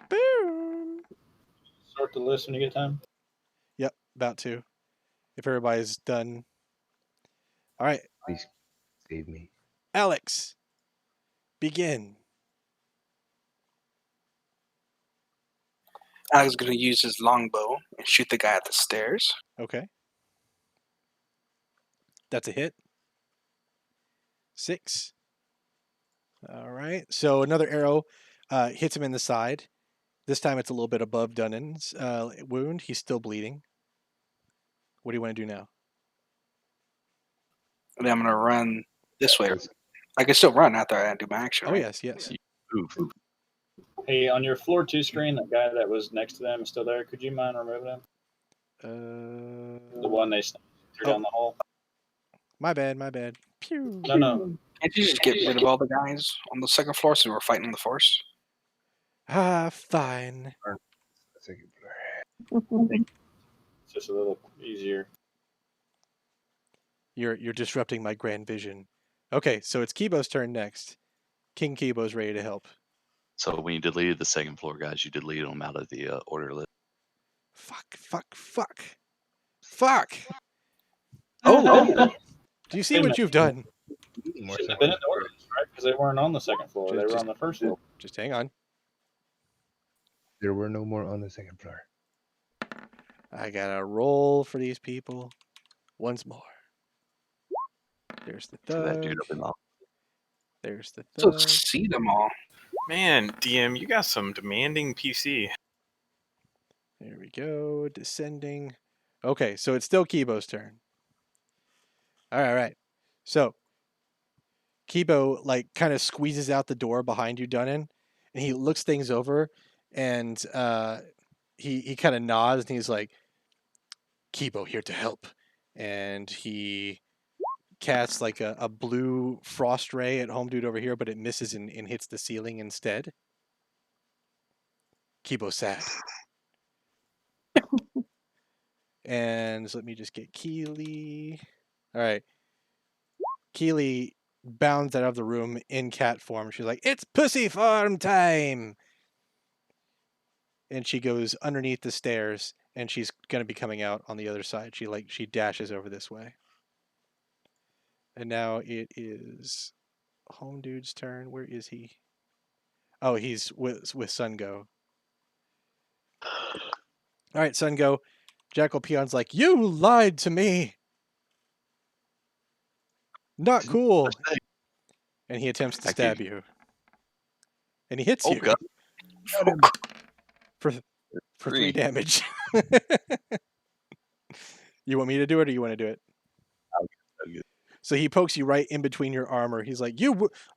Boom. Sort the list when you get time. Yep, about to. If everybody's done. All right, Please save me. Alex, begin. Alex is going to use his longbow and shoot the guy at the stairs. Okay. That's a hit. 6. All right. So another arrow hits him in the side. This time it's a little bit above Dunnan's wound. He's still bleeding. What do you want to do now? And then I'm gonna run this way. That's- I can still run after I do my action. Oh, right? yes. Move. Hey, on your floor 2 screen, that guy that was next to them is still there. Could you mind removing him? The one they threw down the hall. My bad. Pew. No. Can't you just get rid of all the guys on the second floor so we're fighting on the first? Fine. Second floor. It's just a little easier. You're disrupting my grand vision. Okay, so it's Kibo's turn next. King Kibo's ready to help. So when you deleted the second floor guys, you deleted them out of the order list. Fuck. Oh, Do you see what you've done? More Shouldn't have second been in the floor. order, right? Because they weren't on the second floor. They were on the first floor. Just hang on. There were no more on the second floor. I gotta roll for these people once more. There's the For that thug. dude up in the There's the so thug. see them all. Man, DM, you got some demanding PC. There we go. Descending. Okay, so it's still Kibo's turn. All right. So Kibo kind of squeezes out the door behind you, Dunnan, and he looks things over, and he kind of nods, and he's like, "Kibo here to help," and he casts a blue frost ray at Home Dude over here, but it misses and hits the ceiling instead. Kibo's sad. And so let me just get Keely. All right. Keely bounds out of the room in cat form. She's like, "It's pussy farm time!" And she goes underneath the stairs, and she's going to be coming out on the other side. She dashes over this way. And now it is Home Dude's turn. Where is he? Oh, he's with Sungo. All right, Sungo. Jackal Peon's like, "You lied to me. Not cool." And he attempts to stab you. And he hits you. God. For 3 damage. You want me to do it, or you want to do it? Okay. So he pokes you right in between your armor. He's like,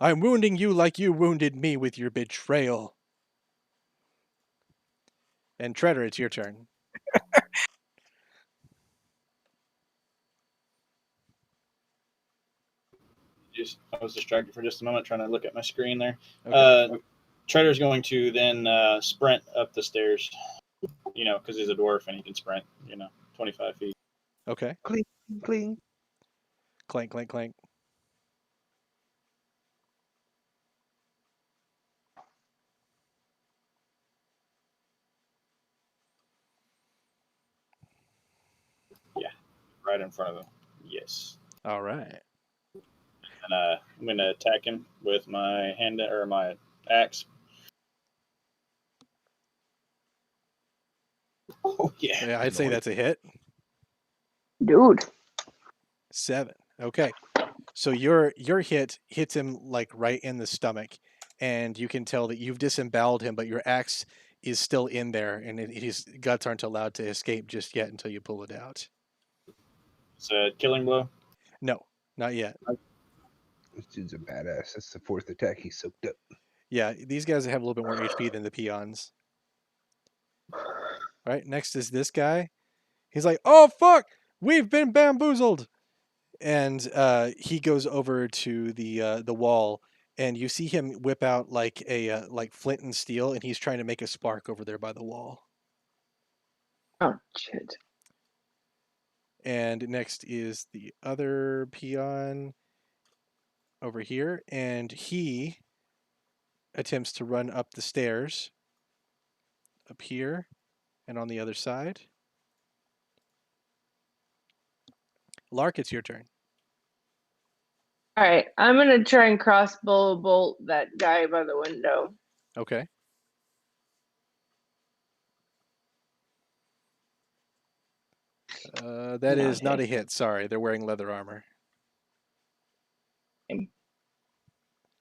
I'm wounding you like you wounded me with your betrayal. And Treader, it's your turn. I was distracted for just a moment trying to look at my screen there. Okay. Trader's going to then sprint up the stairs, because he's a dwarf and he can sprint, 25 feet. Okay. Cling, cling. Clank, clank, clank. Yeah, right in front of him. Yes. All right. And I'm going to attack him with my hand or my axe. Oh, yeah. I'd say that's a hit. Dude. 7. Okay. So your hit hits him right in the stomach, and you can tell that you've disemboweled him, but your axe is still in there, and his guts aren't allowed to escape just yet until you pull it out. It's a killing blow? No, not yet. This dude's a badass. That's the 4th attack he soaked up. Yeah, these guys have a little bit more HP than the peons. All right, next is this guy. He's like, "Oh, fuck! We've been bamboozled!" And he goes over to the wall, and you see him whip out like flint and steel, and he's trying to make a spark over there by the wall. Oh, shit. And next is the other peon over here, and he attempts to run up the stairs up here and on the other side. Lark, it's your turn. All right, I'm gonna try and crossbow bolt that guy by the window. Okay. That Not is not a hit. hit. Sorry, they're wearing leather armor. Okay.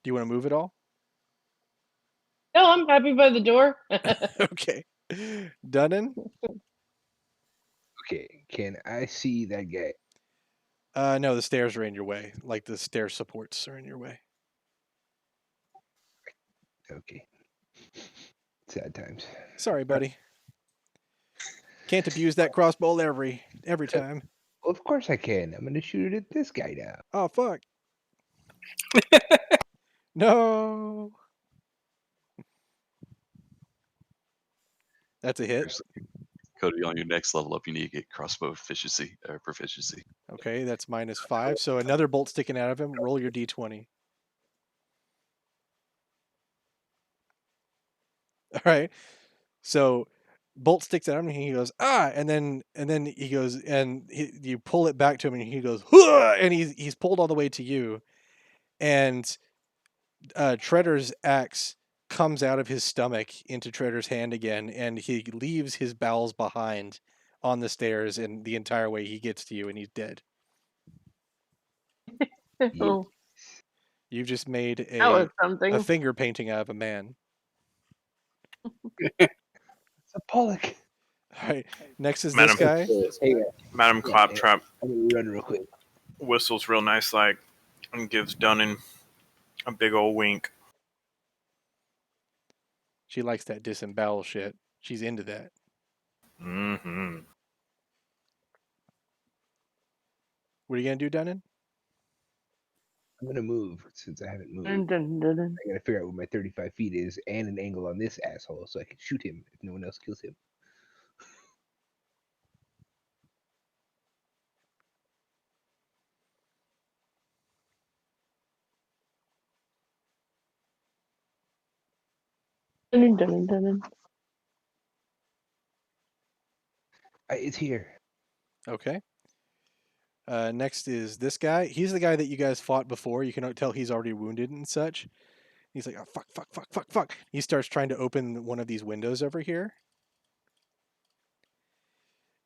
Do you want to move at all? No, I'm happy by the door. Okay. Dunnan? Okay, can I see that guy? No, the stairs are in your way. Like the stair supports are in your way. Okay. Sad times. Sorry, buddy. Can't abuse that crossbow every time. Well, of course I can. I'm gonna shoot it at this guy now. Oh fuck. No. That's a hit. Cody, on your next level up, you need to get crossbow efficiency or proficiency. Okay, that's -5. So another bolt sticking out of him. Roll your d20. All right. So bolt sticks at him and he goes, ah, and then he goes and you pull it back to him and he goes, "Huh!" And he's pulled all the way to you. And Treader's axe comes out of his stomach into Treader's hand again, and he leaves his bowels behind on the stairs, and the entire way he gets to you, and he's dead. Oh, You've just made that was a something. finger painting out of a man. It's a Pollock. All right, next is Madam. this guy. Hey, Madam Claptrap I'm gonna run real quick. whistles real nice, like, and gives Dunnan a big old wink. She likes that disembowel shit. She's into that. Mm-hmm. What are you gonna do, Dunnan? I'm gonna move since I haven't moved. Dun, dun, dun, dun. I gotta figure out where my 35 feet is and an angle on this asshole so I can shoot him if no one else kills him. Dun, dun, dun, dun. It's here. Okay. Next is this guy. He's the guy that you guys fought before. You can tell he's already wounded and such. He's like, oh, fuck, fuck, fuck, fuck, fuck. He starts trying to open one of these windows over here.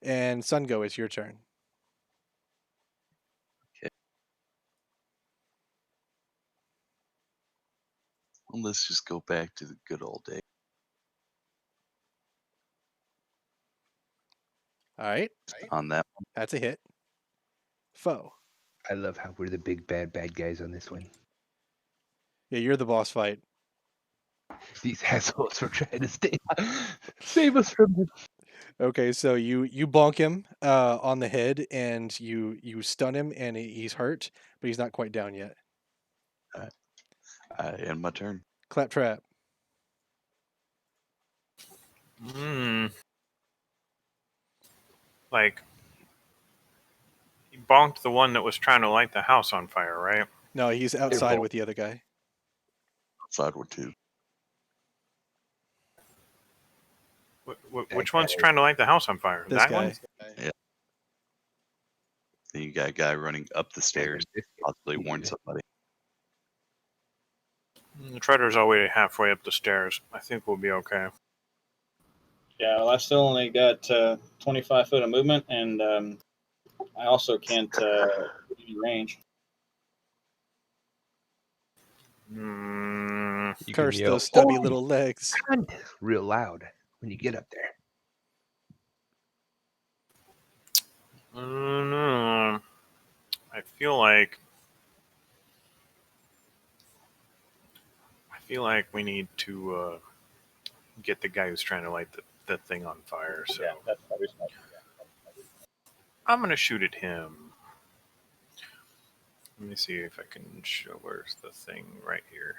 And Sungo, it's your turn. Well, let's just go back to the good old days. All right. On that one, That's a hit. Foe. I love how we're the big bad guys on this one. Yeah, you're the boss fight. These assholes are trying to save us from them. Okay, so you bonk him on the head and you stun him and he's hurt, but he's not quite down yet. I end my turn. Claptrap. Like, he bonked the one that was trying to light the house on fire, right? No, he's outside both. with the other guy. Outside one too. Which one's trying to light the house on fire? This That guy. one? Then you got a guy running up the stairs, possibly warn somebody. The Treader's already halfway up the stairs. I think we'll be okay. Yeah, well, I still only got 25 foot of movement, and I also can't any range. Mm, You can Curse yell, those stubby "Oh, little legs. cunt," real loud when you get up there. I don't know. I feel like we need to get the guy who's trying to light the thing on fire. So Yeah, that's probably smart. I'm gonna shoot at him. Let me see if I can show where's the thing right here.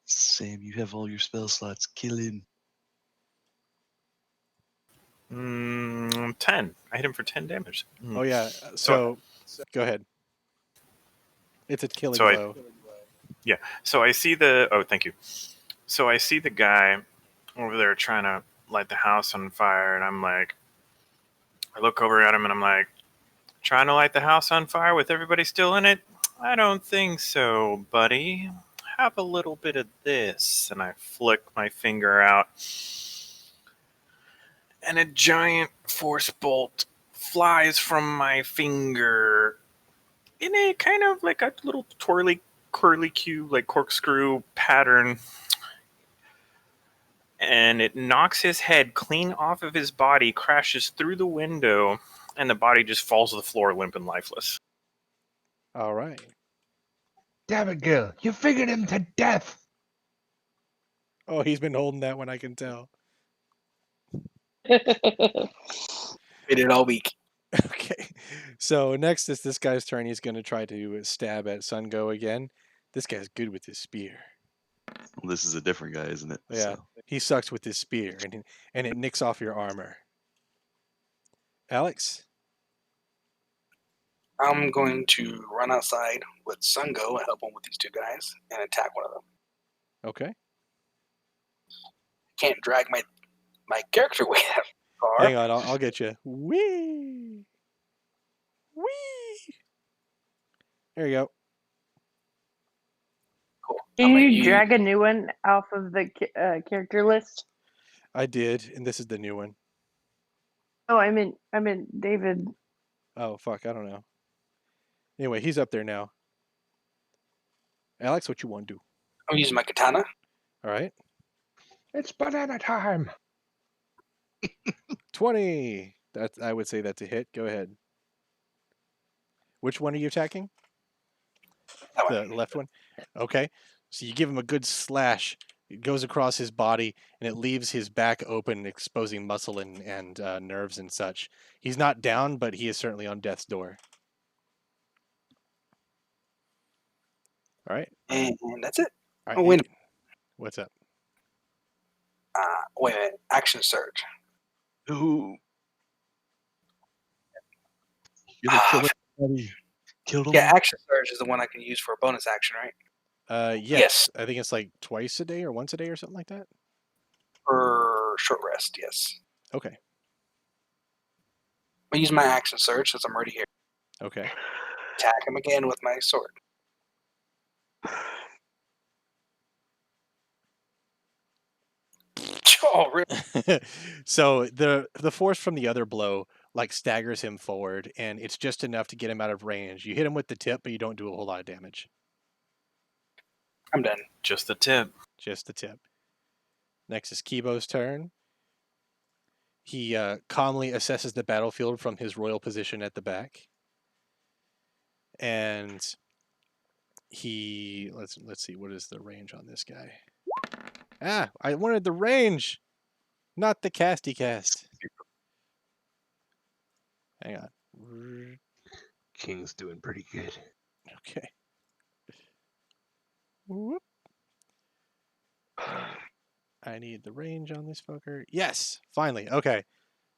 Sam, you have all your spell slots. Kill him. 10. I hit him for 10 damage. Oh yeah. So go ahead. It's a killing So blow. So I see the. Oh, thank you. So I see the guy over there trying to light the house on fire, and I'm like, I look over at him, and I'm like, trying to light the house on fire with everybody still in it? I don't think so, buddy. Have a little bit of this, and I flick my finger out, and a giant force bolt flies from my finger in a kind of like a little twirly, curly cube, like corkscrew pattern. And it knocks his head clean off of his body, crashes through the window, and the body just falls to the floor limp and lifeless. All right. Damn it, Gil. You figured him to death. Oh, he's been holding that one, I can tell. We did it all week. Okay. So next is this guy's turn. He's going to try to stab at Sungo again. This guy's good with his spear. Well, this is a different guy, isn't it? Yeah. So, He sucks with his spear, and it nicks off your armor. Alex? I'm going to run outside with Sungo and help him with these two guys and attack one of them. Okay. Can't drag my character weight that far. Hang on, I'll get you. Whee! Whee! There you go. Cool. Can I'm you gonna drag a new one off of the character list? I did, and this is the new one. Oh, I mean David. Oh, fuck, I don't know. Anyway, he's up there now. Alex, what you want to do? I'm using my katana. All right. It's banana time. 20. I would say that's a hit. Go ahead. Which one are you attacking? That The one. left one? Okay. So you give him a good slash. It goes across his body, and it leaves his back open, exposing muscle and nerves and such. He's not down, but he is certainly on death's door. All right. And that's it. All right. Oh, wait. What's up? Wait a minute. Action surge. ooh. You're the killer, buddy. Killed him. Yeah, action surge is the one I can use for a bonus action, right? Yes. I think it's like twice a day or once a day or something like that. For short rest, yes. Okay. I'll use my action surge since I'm already here. Okay. Attack him again with my sword. Oh, really? So the force from the other blow like staggers him forward, and it's just enough to get him out of range. You hit him with the tip, but you don't do a whole lot of damage. I'm done. Just the tip. Just the tip. Next is Kibo's turn. He calmly assesses the battlefield from his royal position at the back, and he let's see, what is the range on this guy? I wanted the range, not the casty cast. Hang on. King's doing pretty good. Okay. Whoop. I need the range on this fucker. Yes, finally. Okay.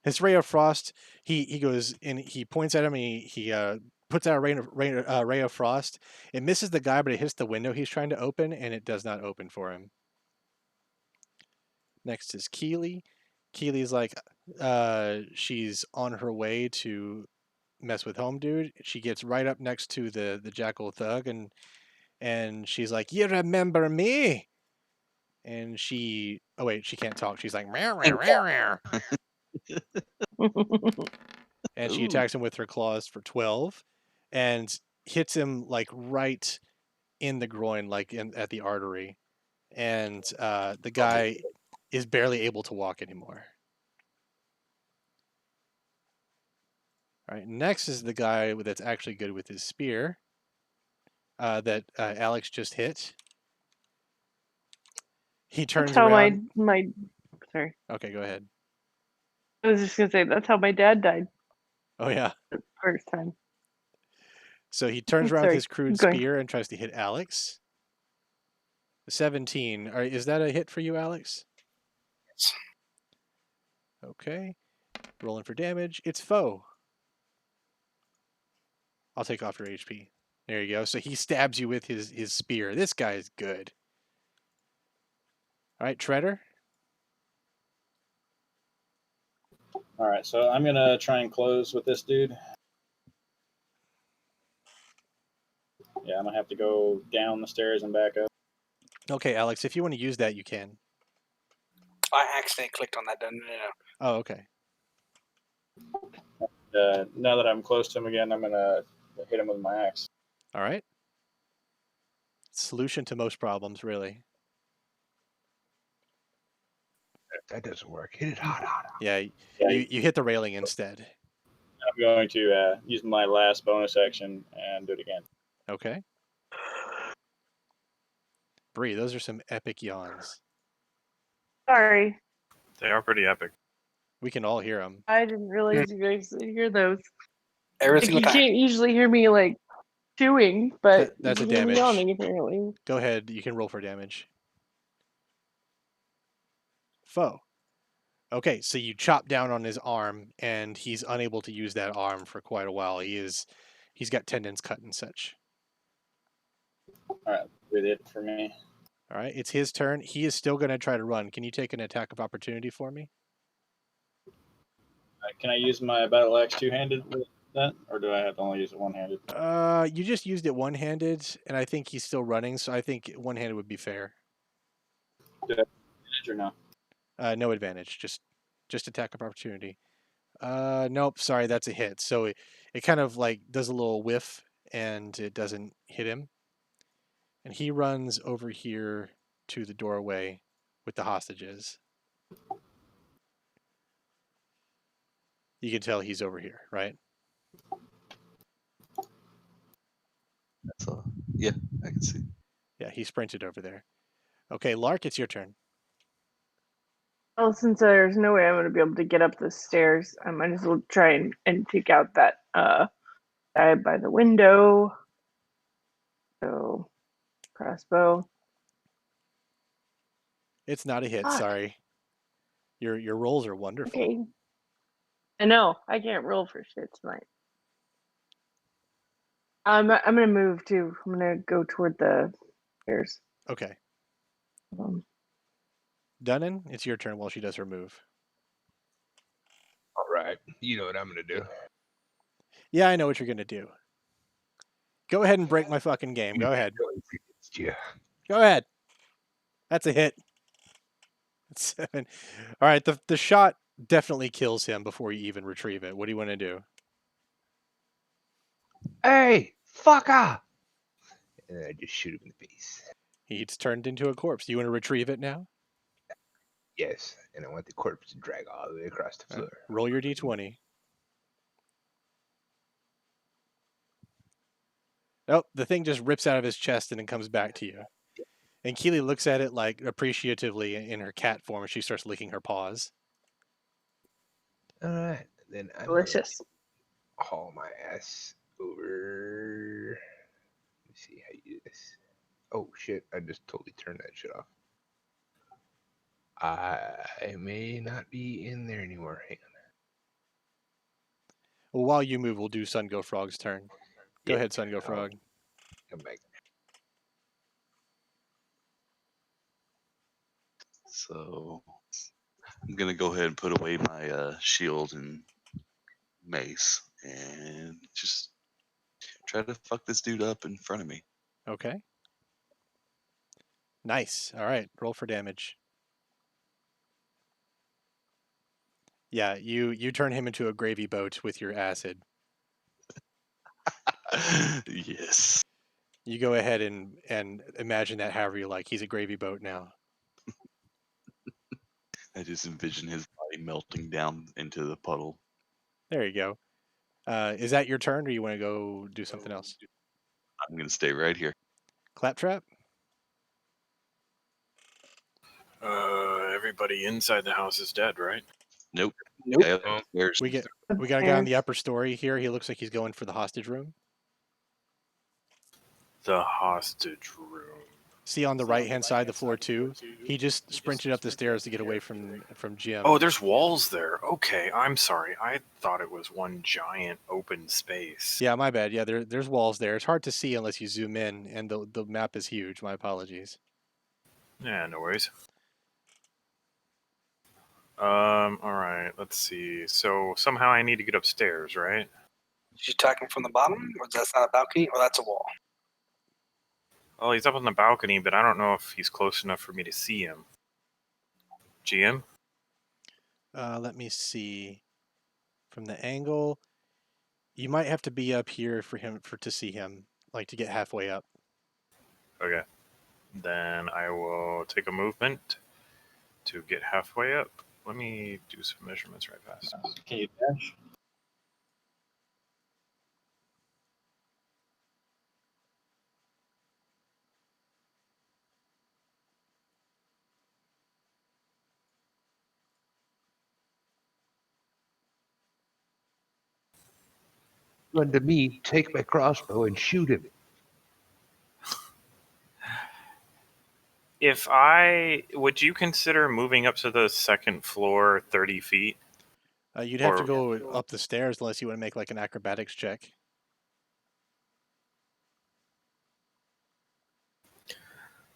His ray of frost. He goes and he points at him. And he puts out a ray of frost. It misses the guy, but it hits the window he's trying to open, and it does not open for him. Next is Keely. Keely's like, she's on her way to mess with Home Dude. She gets right up next to the Jackal Thug, and she's like, "You remember me?" And she can't talk. She's like, meow, meow, meow, meow. And she attacks him with her claws for 12 and hits him like right in the groin, like at the artery. And the guy is barely able to walk anymore. All right, next is the guy that's actually good with his spear that Alex just hit. He turns That's how around. my sorry. Okay, go ahead. I was just gonna say that's how my dad died Oh, yeah. the first time. So he turns around with Sorry, his crude keep going. spear and tries to hit Alex. 17. All right, is that a hit for you, Alex? Yes. Okay. Rolling for damage. It's foe. I'll take off your HP. There you go. So he stabs you with his spear. This guy is good. All right, Treader. All right, so I'm gonna try and close with this dude. Yeah, I'm gonna have to go down the stairs and back up. Okay, Alex, if you want to use that, you can. I accidentally clicked on that. No. Oh, okay. Now that I'm close to him again, I'm gonna hit him with my axe. All right. Solution to most problems, really. If that doesn't work, hit it hard. Yeah, you hit the railing instead. I'm going to use my last bonus action and do it again. Okay. Bree, those are some epic yawns. Sorry, They are pretty epic. We can all hear them. I didn't realize you guys could hear those. Every Like, single you time. can't usually hear me like chewing, but That's you a can hear me damage. yawning apparently. Go ahead. You can roll for damage. Foe. Okay, so you chop down on his arm, and he's unable to use that arm for quite a while. He's got tendons cut and such. All right, with it for me. All right, it's his turn. He is still going to try to run. Can you take an attack of opportunity for me? Can I use my battle axe two-handed with that, or do I have to only use it one-handed? You just used it one-handed, and I think he's still running, so I think one-handed would be fair. Or no? No advantage, just attack of opportunity. Nope, sorry, that's a hit. So it kind of like does a little whiff, and it doesn't hit him. And he runs over here to the doorway with the hostages. You can tell he's over here, right? So, yeah, I can see. Yeah, he sprinted over there. Okay, Lark, it's your turn. Well, since there's no way I'm going to be able to get up the stairs, I might as well try and take out that guy by the window. So, crossbow. It's not a hit, Fuck. sorry. Your rolls are wonderful. Okay. I know. I can't roll for shit tonight. I'm gonna move too. I'm gonna go toward the stairs. Okay. Um, Dunnan, it's your turn while she does her move. All right, you know what I'm gonna do. Yeah, I know what you're gonna do. Go ahead and break my fucking game. Go ahead. Yeah. Go ahead. That's a hit. That's 7. All right, the shot definitely kills him before you even retrieve it. What do you want to do? Hey, fucker! And I just shoot him in the face. He's turned into a corpse. Do you want to retrieve it now? Yes, and I want the corpse to drag all the way across the floor. Roll your d20. Nope, the thing just rips out of his chest and then comes back to you. And Keely looks at it like appreciatively in her cat form as she starts licking her paws. All right, then I'm delicious. gonna haul my ass over. Let me see how you do this. Oh shit! I just totally turned that shit off. I may not be in there anymore. Hang on. Well, while you move, we'll do Sun Go Frog's turn. Go Yeah, ahead, Sun Go Frog. Come back. So I'm gonna go ahead and put away my shield and mace and just try to fuck this dude up in front of me. Okay. Nice. All right, roll for damage. Yeah, you turn him into a gravy boat with your acid. Yes. You go ahead and imagine that however you like. He's a gravy boat now. I just envision his body melting down into the puddle. There you go. Is that your turn, or you want to go do something else? I'm gonna stay right here. Claptrap? Everybody inside the house is dead, right? Nope. Nope. Guy upstairs. We got a guy on the upper story here. He looks like he's going for the hostage room. The hostage room. See on the right-hand side, the floor 2. He just sprinted up the stairs to get away from Jim. Oh, there's walls there. Okay, I'm sorry. I thought it was one giant open space. Yeah, my bad. Yeah, there's walls there. It's hard to see unless you zoom in, and the map is huge. My apologies. Yeah, no worries. All right. Let's see. So somehow I need to get upstairs, right? She's attacking from the bottom, or that's not a balcony, or that's a wall. Well, he's up on the balcony, but I don't know if he's close enough for me to see him. GM? Let me see. From the angle, You might have to be up here for to see him, like to get halfway up. Okay. Then I will take a movement to get halfway up. Let me do some measurements right fast. Can you dash? Run to me, take my crossbow, and shoot him. Would you consider moving up to the second floor 30 feet? You'd have to Or- go up the stairs unless you want to make like an acrobatics check.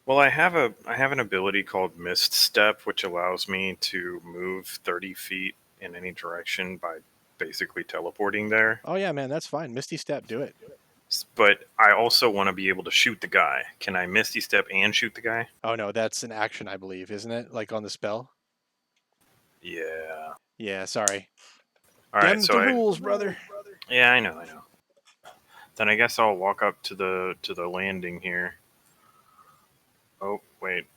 Well, I have an ability called Mist Step, which allows me to move 30 feet in any direction by basically teleporting there. Oh yeah, man, that's fine. Misty Step, do it. But I also want to be able to shoot the guy. Can I Misty Step and shoot the guy? Oh no, that's an action, I believe, isn't it? Like on the spell. Yeah. Yeah, sorry. All right. Them's the rules, brother. Yeah, I know. Then I guess I'll walk up to the landing here. Oh wait,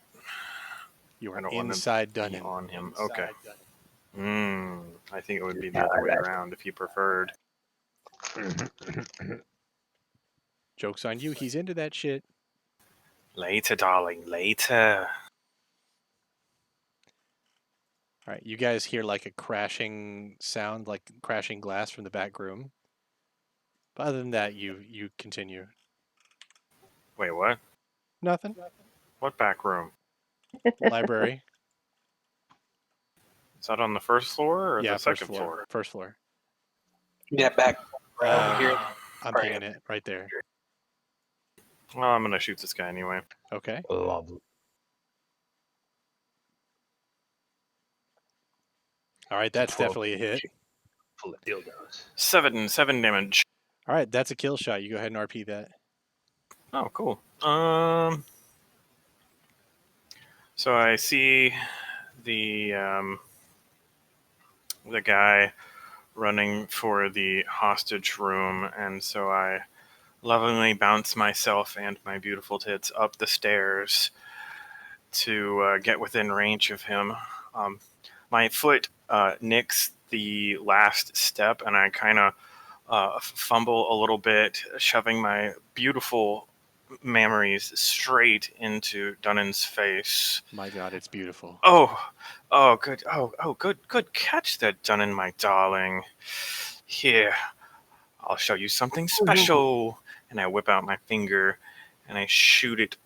You I are don't want to inside be Dunham. on him. Okay. I think it would be the other way around if you preferred. Joke's on you. He's into that shit. Later, darling. Later. All right, you guys hear like a crashing sound, like crashing glass from the back room. But other than that, you continue. Wait, what? Nothing. What back room? Library. Is that on the first floor or Yeah, the first second floor. First floor. Yeah, back right here. I'm Right. pinging it right there. Well, I'm gonna shoot this guy anyway. Okay. Lovely. All right, that's 12. definitely a hit. Full of dildos. 7 damage. All right, that's a kill shot. You go ahead and RP that. Oh, cool. So I see the guy running for the hostage room, and so I lovingly bounce myself and my beautiful tits up the stairs to get within range of him. My foot nicks the last step, and I kind of fumble a little bit, shoving my beautiful memories straight into Dunnan's face. My God, it's beautiful. Good catch there, Dunnan, my darling. Here, I'll show you something special. And I whip out my finger, and I shoot it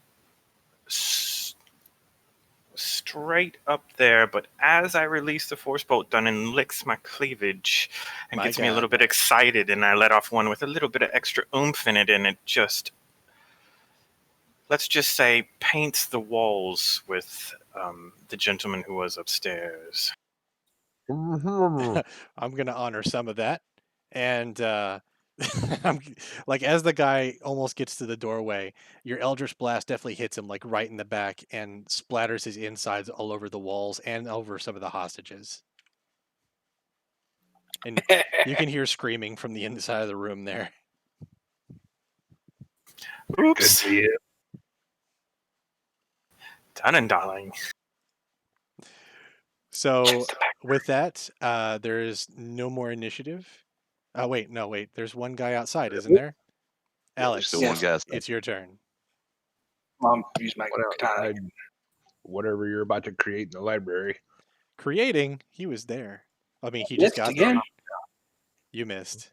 straight up there. But as I release the force bolt, Dunnan licks my cleavage and My gets me a God. little bit excited, and I let off one with a little bit of extra oomph in it, and it just, let's just say, paints the walls with the gentleman who was upstairs. I'm gonna honor some of that, and I'm like as the guy almost gets to the doorway, your Eldritch Blast definitely hits him like right in the back and splatters his insides all over the walls and over some of the hostages. And you can hear screaming from the inside of the room there. Good Oops. for you. Dunnan, darling. So with that, there is no more initiative. Wait, there's one guy outside, isn't there? Yeah, there's Alex, still one guy outside. it's your turn. Use my Whatever, katana. whatever you're about to create in the library. Creating, he was there. I mean, he just Missed got again. there. You missed.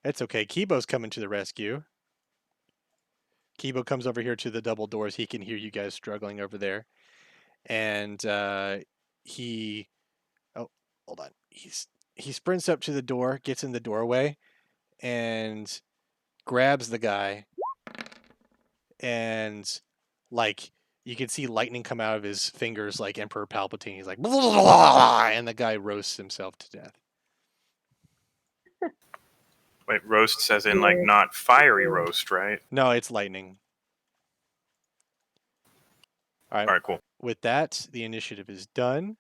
It's okay. Kibo's coming to the rescue. Kibo comes over here to the double doors. He can hear you guys struggling over there. And he hold on. He sprints up to the door, gets in the doorway, and grabs the guy. And like you can see lightning come out of his fingers like Emperor Palpatine. He's like, and the guy roasts himself to death. Wait, roast says in like not fiery roast, right? No, it's lightning. All right. All right, cool. With that, the initiative is done.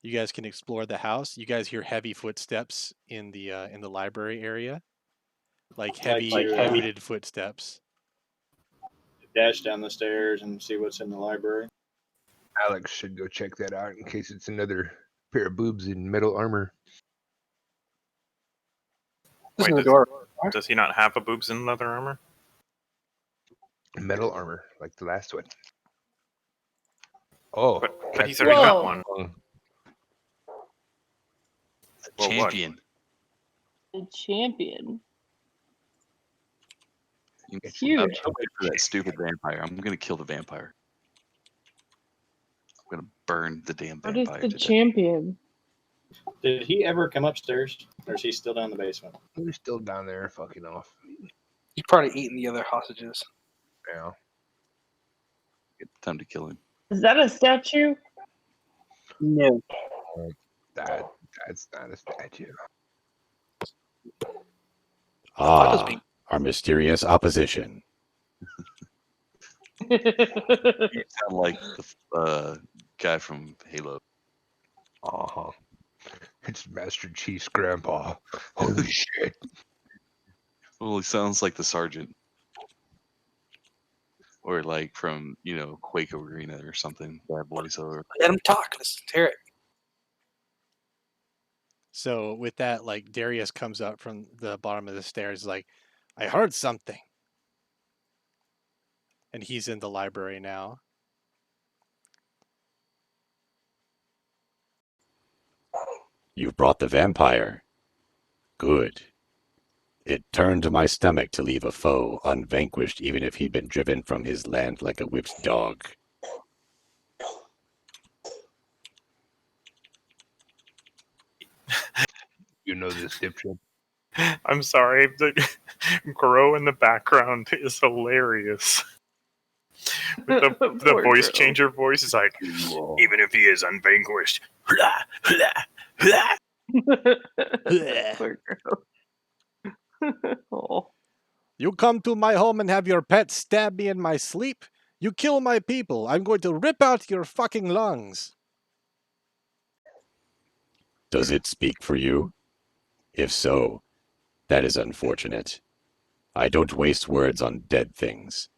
You guys can explore the house. You guys hear heavy footsteps in the library area, like heavy booted footsteps. Dash down the stairs and see what's in the library. Alex should go check that out in case it's another pair of boobs in metal armor. Wait, the door. does he not have a boobs in leather armor? Metal armor, like the last one. Oh, But he's already got Whoa. one. one. Well, what? Champion. The champion. It's Huge. I'm waiting for that stupid vampire. I'm gonna kill the vampire. I'm gonna burn the damn What is vampire the to death. champion? Did he ever come upstairs, or is he still down in the basement? We're still down there fucking off. He's probably eating the other hostages. Yeah. It's time to kill him. Is that a statue? No. That's not a statue. Ah, our mysterious opposition. You sound like the guy from Halo. Uh-huh. It's Master Chief's grandpa. Holy shit. Well, he sounds like the sergeant. Or like from, Quake Arena or something. Bad voiceover. Let him talk. Let's hear it. So with that, like Darius comes up from the bottom of the stairs, like, I heard something. And he's in the library now. You've brought the vampire. Good. It turned my stomach to leave a foe unvanquished, even if he'd been driven from his land like a whipped dog. You know this dipshit. I'm sorry. The Grow in the background is hilarious. With the Poor voice Grow. changer voice is like, even if he is unvanquished. Poor girl. Oh. You come to my home and have your pet stab me in my sleep? You kill my people. I'm going to rip out your fucking lungs. Does it speak for you? If so, that is unfortunate. I don't waste words on dead things.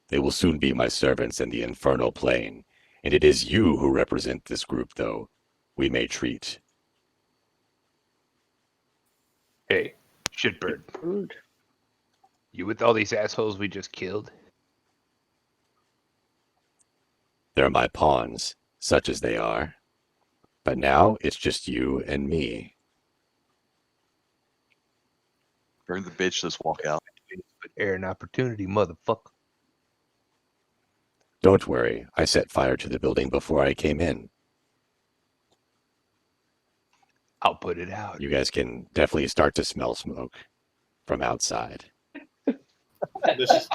They will soon be my servants in the infernal plane, and it is you who represent this group, though. We may treat. Hey, shitbird. Rude. You with all these assholes we just killed? They're my pawns, such as they are. But now it's just you and me. Burn the bitch, let's walk out. But air and opportunity, motherfucker. Don't worry, I set fire to the building before I came in. I'll put it out. You guys can definitely start to smell smoke from outside. This is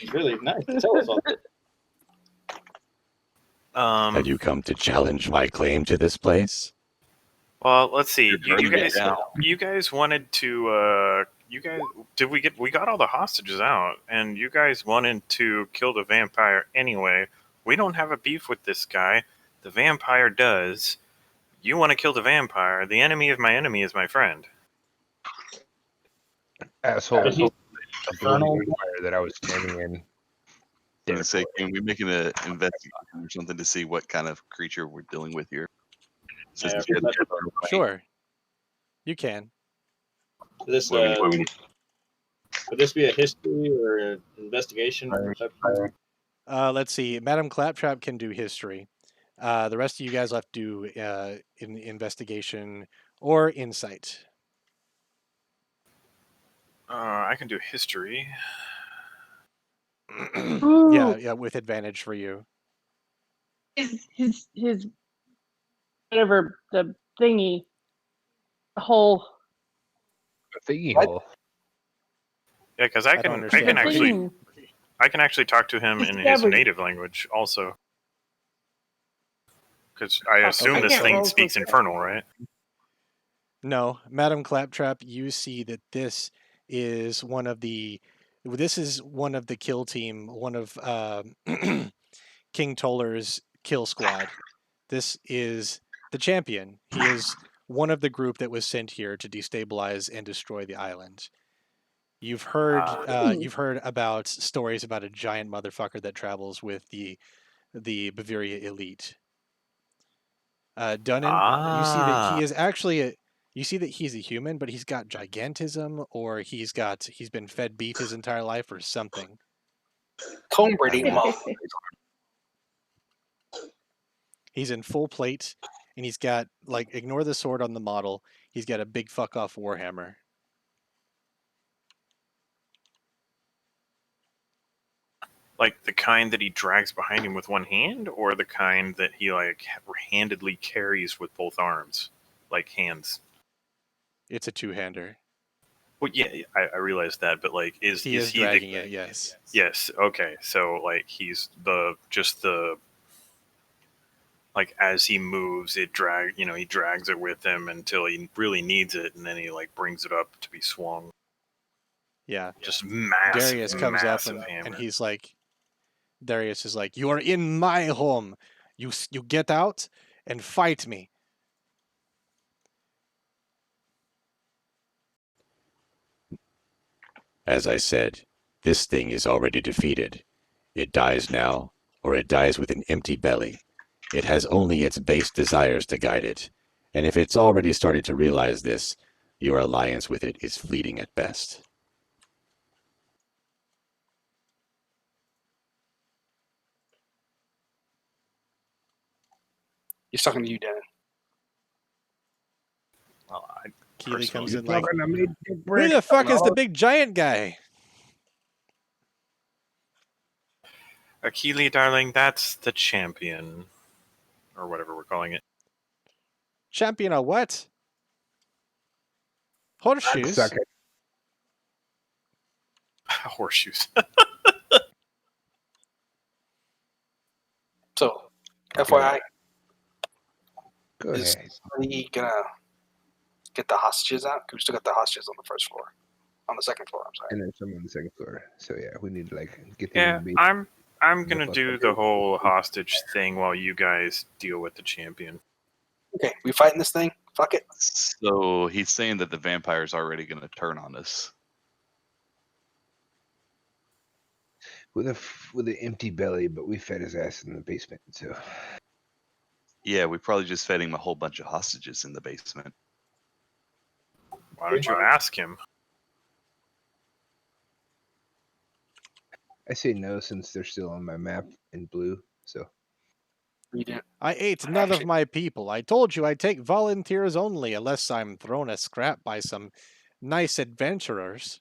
it's really nice. Tell us all that. Have you come to challenge my claim to this place? Well, let's see. You're You burning it guys, down. you guys wanted to. We got all the hostages out, and you guys wanted to kill the vampire anyway. We don't have a beef with this guy. The vampire does. You want to kill the vampire. The enemy of my enemy is my friend. Asshole. Did he- A burning fire that I was standing in. I'm gonna say, can we make an investigation or something to see what kind of creature we're dealing with here? Since Yeah, it's been- Sure. You can. This What do we need? would this be a history or an investigation? Or something? Let's see. Madam Claptrap can do history. The rest of you guys will have to do investigation or insight. I can do history. Yeah, with advantage for you. His whatever the thingy hole. A thingy What? hole. Yeah, because I don't understand. I can actually talk to him in his Established. native language also. Because I assume I this can't thing roll speaks for- infernal, right? No, Madam Claptrap, you see that this is one of the kill team, one of King Toller's kill squad. This is the champion. He is one of the group that was sent here to destabilize and destroy the island. You've heard about stories about a giant motherfucker that travels with the Bavaria elite. Dunnan, you see that he is actually you see that he's a human, but he's got gigantism, or he's been fed beef his entire life, or something. Homebrew mom. He's in full plate, and he's got, like, ignore the sword on the model. He's got a big fuck off warhammer. Like the kind that he drags behind him with one hand, or the kind that he like handedly carries with both arms, like hands. It's a two-hander. Well, yeah, I realize that, but like, is He is he dragging the, it? Yes. Yes. Okay. So like, he's the like as he moves, he drags it with him until he really needs it, and then he like brings it up to be swung. Yeah. Just massive. Darius comes up and he's like, Darius is like, "You are in my home. You get out and fight me." As I said, this thing is already defeated. It dies now, or it dies with an empty belly. It has only its base desires to guide it, and if it's already started to realize this, your alliance with it is fleeting at best. He's talking to you, Devin. Well, Keely comes in You're like, talking to me, "Who Brick? the fuck is the big giant guy?" Akili, darling, that's the champion, or whatever we're calling it. Champion of what? Horseshoes. Suck it. Horseshoes. So, FYI, Go is ahead. he gonna get the hostages out? Because we still got the hostages on the first floor. On the second floor, I'm sorry. And then some on the second floor. So yeah, we need to like get them Yeah, in the I'm gonna do the whole hostage thing while you guys deal with the champion. Okay, we fighting this thing? Fuck it. So he's saying that the vampire's already going to turn on us. with an empty belly, but we fed his ass in the basement. So Yeah, we probably just fed him a whole bunch of hostages in the basement. Why don't you ask him? I say no since they're still on my map in blue. So You didn't. I ate none of my people. I told you I take volunteers only unless I'm thrown a scrap by some nice adventurers.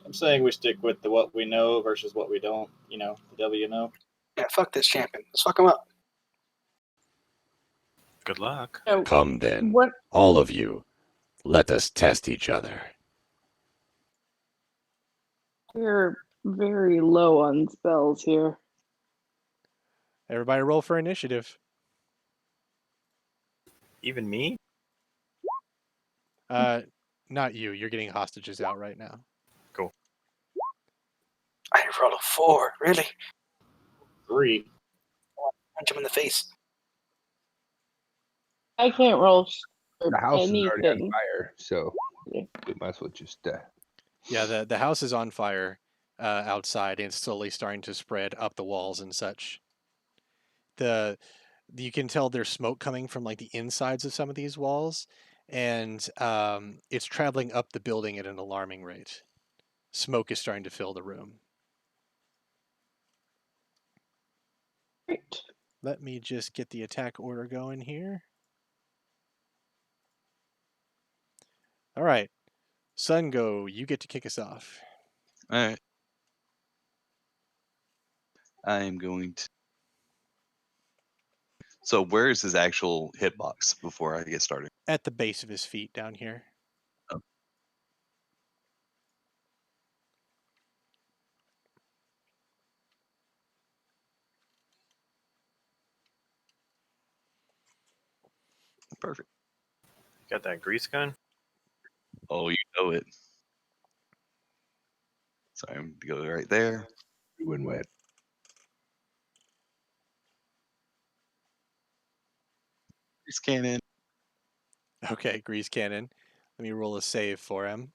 I'm saying we stick with the what we know versus what we don't. You know, the devil you know. Yeah, fuck this champion. Let's fuck him up. Good luck. So, Come then, what? all of you. Let us test each other. We're very low on spells here. Everybody roll for initiative. Even me? Not you. You're getting hostages out right now. I rolled a 4. Really? 3. Punch him in the face. I can't roll for the house is already on anything. fire. So Yeah. we might as well just. Yeah, the house is on fire outside, and it's slowly starting to spread up the walls and such. You can tell there's smoke coming from like the insides of some of these walls, and it's traveling up the building at an alarming rate. Smoke is starting to fill the room. Great. Let me just get the attack order going here. All right. Sungo, you get to kick us off. All right. I am going to. So where is his actual hitbox before I get started? At the base of his feet down here. Oh. Perfect. You got that grease gun? Oh, you know it. So I'm going to go right there. When wet. Grease cannon. Okay, grease cannon. Let me roll a save for him.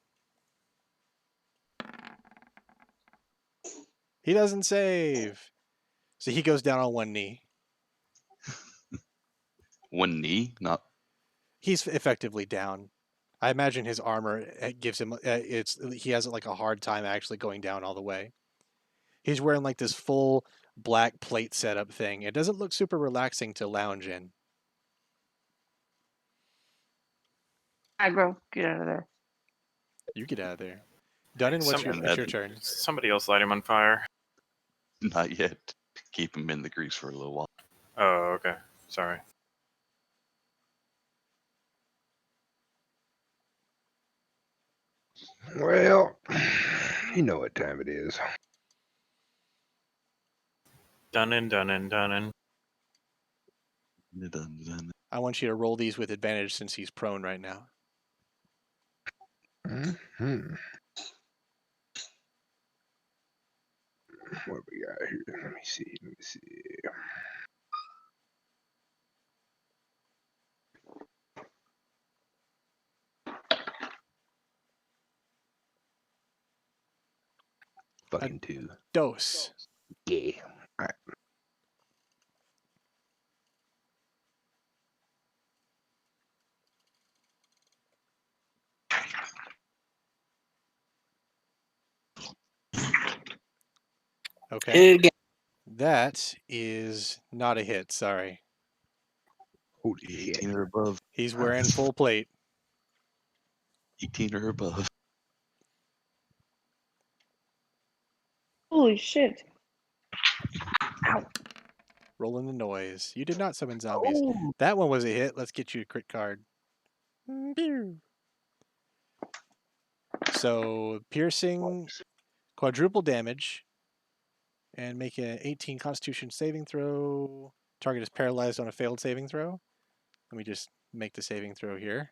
He doesn't save. So he goes down on one knee. One knee, not. He's effectively down. I imagine his armor gives him he has like a hard time actually going down all the way. He's wearing like this full black plate setup thing. It doesn't look super relaxing to lounge in. Aggro, get out of there. You get out of there. Dunnan, what's your turn? Somebody else light him on fire. Not yet. Keep him in the grease for a little while. Oh, okay. Sorry. Well, you know what time it is. Dunnan. I want you to roll these with advantage since he's prone right now. Mm-hmm. What we got here? Let me see. Fucking 2. Dose. Yeah. All right. Okay. Hit again. That is not a hit, sorry. Holy shit. 18 or above. He's wearing full plate. 18 or above. Holy shit. Ow. Rolling the noise. You did not summon zombies. Oh. That one was a hit. Let's get you a crit card. So piercing, quadruple damage, and make an 18 Constitution saving throw. Target is paralyzed on a failed saving throw. Let me just make the saving throw here.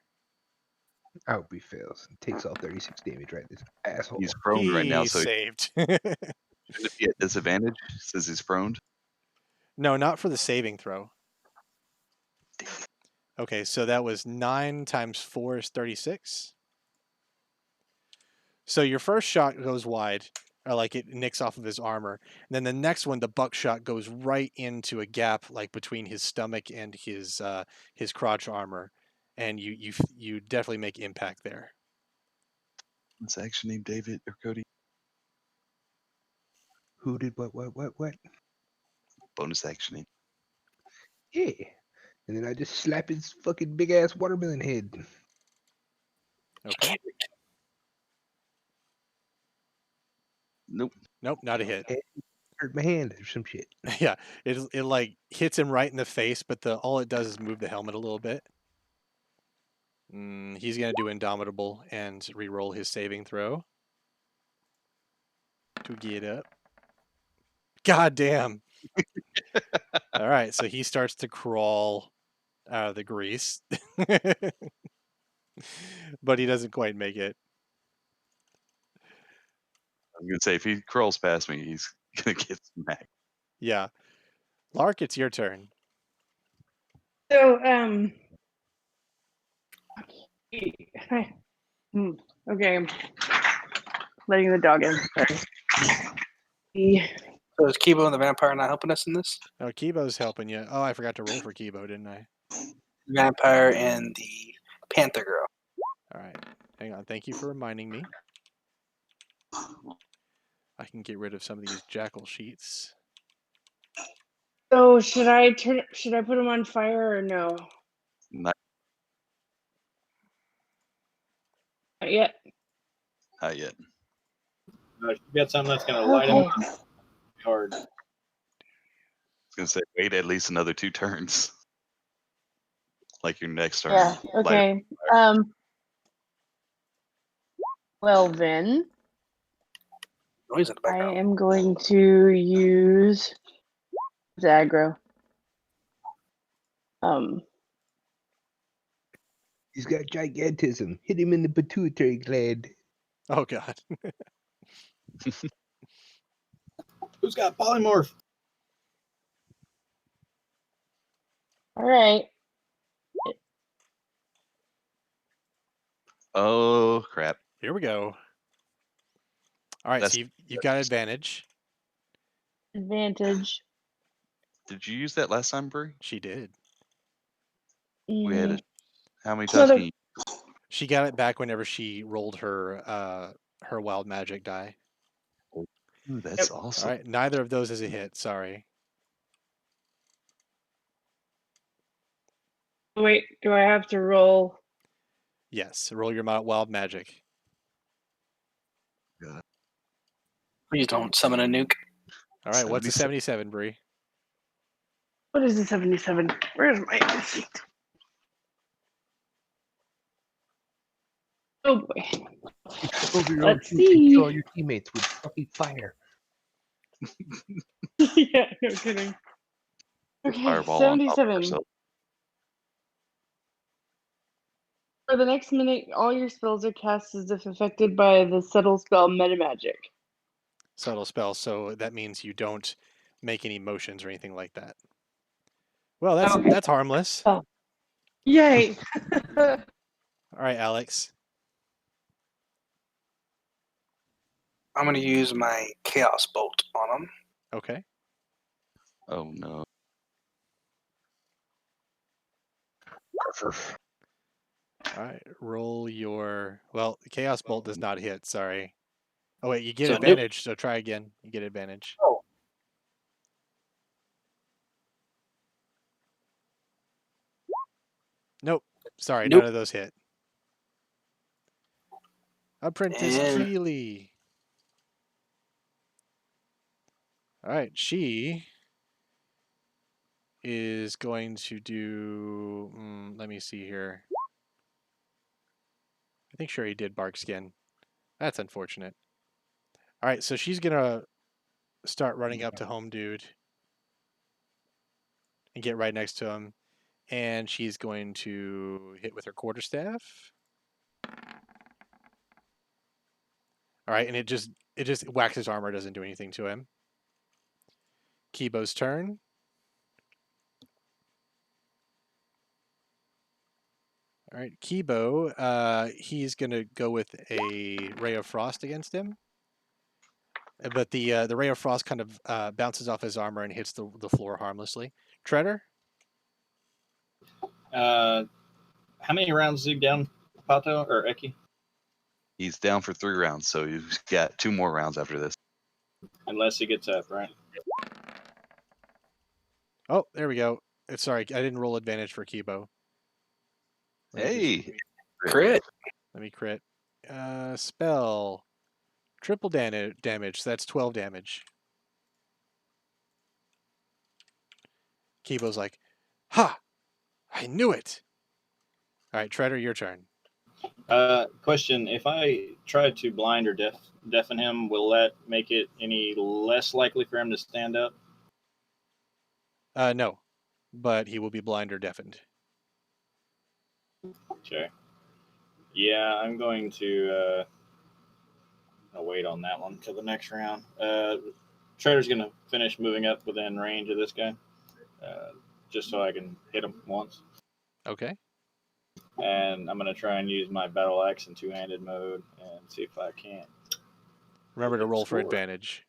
I hope he fails. Takes all 36 damage, right? This asshole. He's prone right now, He so saved. shouldn't it be at disadvantage since he's prone? No, not for the saving throw. Okay, so that was 9 times 4 is 36. So your first shot goes wide, or like it nicks off of his armor. And then the next one, the buckshot goes right into a gap like between his stomach and his crotch armor, and you definitely make impact there. What's action name, David or Cody? Who did what? Bonus action name. Yeah. And then I just slap his fucking big ass watermelon head. Okay. Nope. Nope, not a hit. Hurt my hand or some shit. Yeah, it like hits him right in the face, but all it does is move the helmet a little bit. He's gonna do Indomitable and re-roll his saving throw to get up. God damn. All right, so he starts to crawl out of the grease, but he doesn't quite make it. I'm gonna say if he crawls past me, he's gonna get smacked. Yeah, Lark, it's your turn. So, okay, letting the dog in. Sorry. So is Kibo and the vampire not helping us in this? Oh, Kibo's helping you. Oh, I forgot to roll for Kibo, didn't I? Vampire and the panther girl. All right, hang on. Thank you for reminding me. I can get rid of some of these jackal sheets. So should I put him on fire or no? Not Not yet. yet. If you got something that's going to light him hard. I was gonna say wait at least another 2 turns. Like your next turn. Yeah. light Okay. Well then, Noise in the I background. am going to use Zagro. He's got gigantism. Hit him in the pituitary gland. Oh God. Who's got polymorph? All right. Oh crap! Here we go. All right, so you've got advantage. Advantage. Did you use that last time, Brie? She did. We had how many Well, times can you? She got it back whenever she rolled her wild magic die. Ooh, that's All awesome. right, neither of those is a hit. Sorry. Wait, do I have to roll? Yes, roll your wild magic. Please don't summon a nuke. All right, what's a 77, Bree? What is the 77? Where's my receipt? Oh boy. You took over your Let's own team and see. kill all your teammates with fucking fire. Yeah, no kidding. Okay, Fireball on top of 77. herself. For the next minute, all your spells are cast as if affected by the subtle spell Metamagic. Subtle spell, so that means you don't make any motions or anything like that. Well, that's harmless. Oh. Yay! All right, Alex. I'm going to use my Chaos Bolt on him. Okay. Oh no! All right, roll your. Well, the Chaos Bolt does not hit. Sorry. Oh wait, you get So nuke. advantage. So try again. You get advantage. Oh. Nope. Sorry, Nope. none of those hit. Apprentice And- Keeley. All right, she is going to do. Let me see here. I think sure he did bark skin. That's unfortunate. All right, so she's gonna start running up to Home Dude and get right next to him, and she's going to hit with her quarterstaff. All right, and it just whacks his armor, doesn't do anything to him. Kibo's turn. All right, Kibo, he's going to go with a Ray of Frost against him. But the Ray of Frost kind of bounces off his armor and hits the floor harmlessly. Treader? How many rounds is he down, Pato or Eki? He's down for 3 rounds, so he's got 2 more rounds after this. Unless he gets up, right? Oh, there we go. Sorry, I didn't roll advantage for Kibo. Hey, Crit. Let me crit. Spell. Triple damage. So that's 12 damage. Kibo's like, ha! I knew it! All right, Treader, your turn. Question: if I try to blind or deafen him, will that make it any less likely for him to stand up? No, but he will be blind or deafened. Okay. Yeah, I'm going to wait on that one till the next round. Trader's going to finish moving up within range of this guy, just so I can hit him once. Okay. And I'm going to try and use my battle axe in two-handed mode and see if I can't. Remember to roll for Score. advantage.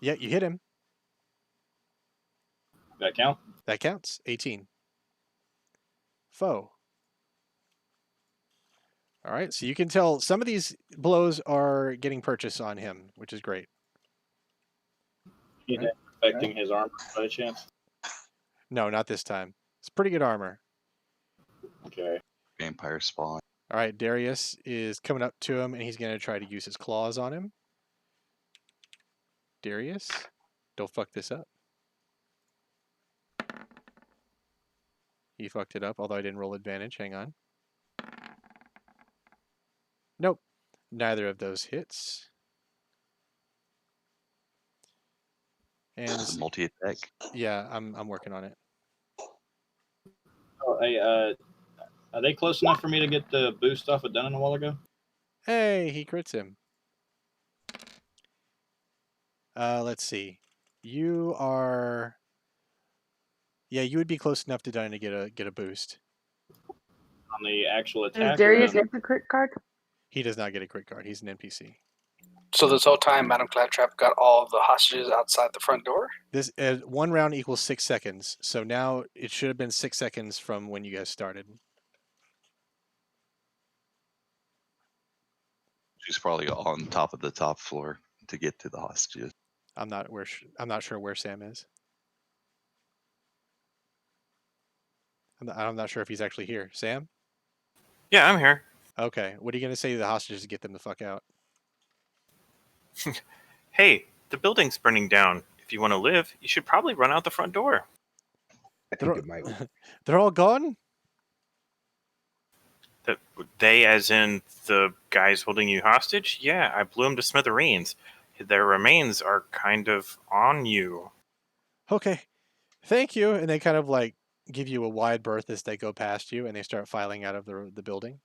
Yeah, you hit him. That count? That counts. 18. Foe. All right, so you can tell some of these blows are getting purchase on him, which is great. He's Right. affecting his armor by chance. No, not this time. It's pretty good armor. Okay. vampire spawn. All right, Darius is coming up to him, and he's going to try to use his claws on him. Darius, don't fuck this up. He fucked it up, although I didn't roll advantage. Hang on. Nope. Neither of those hits. And Multi attack. yeah, I'm working on it. Oh, hey, are they close enough for me to get the boost off of Dunn a while ago? Hey, he crits him. Let's see. You are. Yeah, you would be close enough to Dunnan to get a boost. On the actual Does attack. Darius or get the crit card? He does not get a crit card. He's an NPC. So this whole time, Madam Claptrap got all of the hostages outside the front door? This 1 round equals 6 seconds. So now it should have been 6 seconds from when you guys started. She's probably on top of the top floor to get to the hostages. I'm not sure where Sam is. I'm not sure if he's actually here. Sam? Yeah, I'm here. Okay. What are you going to say to the hostages to get them the fuck out? Hey, the building's burning down. If you want to live, you should probably run out the front door. I think it might. They're all gone? They, as in the guys holding you hostage? Yeah, I blew them to smithereens. Their remains are kind of on you. Okay. Thank you. And they kind of like give you a wide berth as they go past you and they start filing out of the building.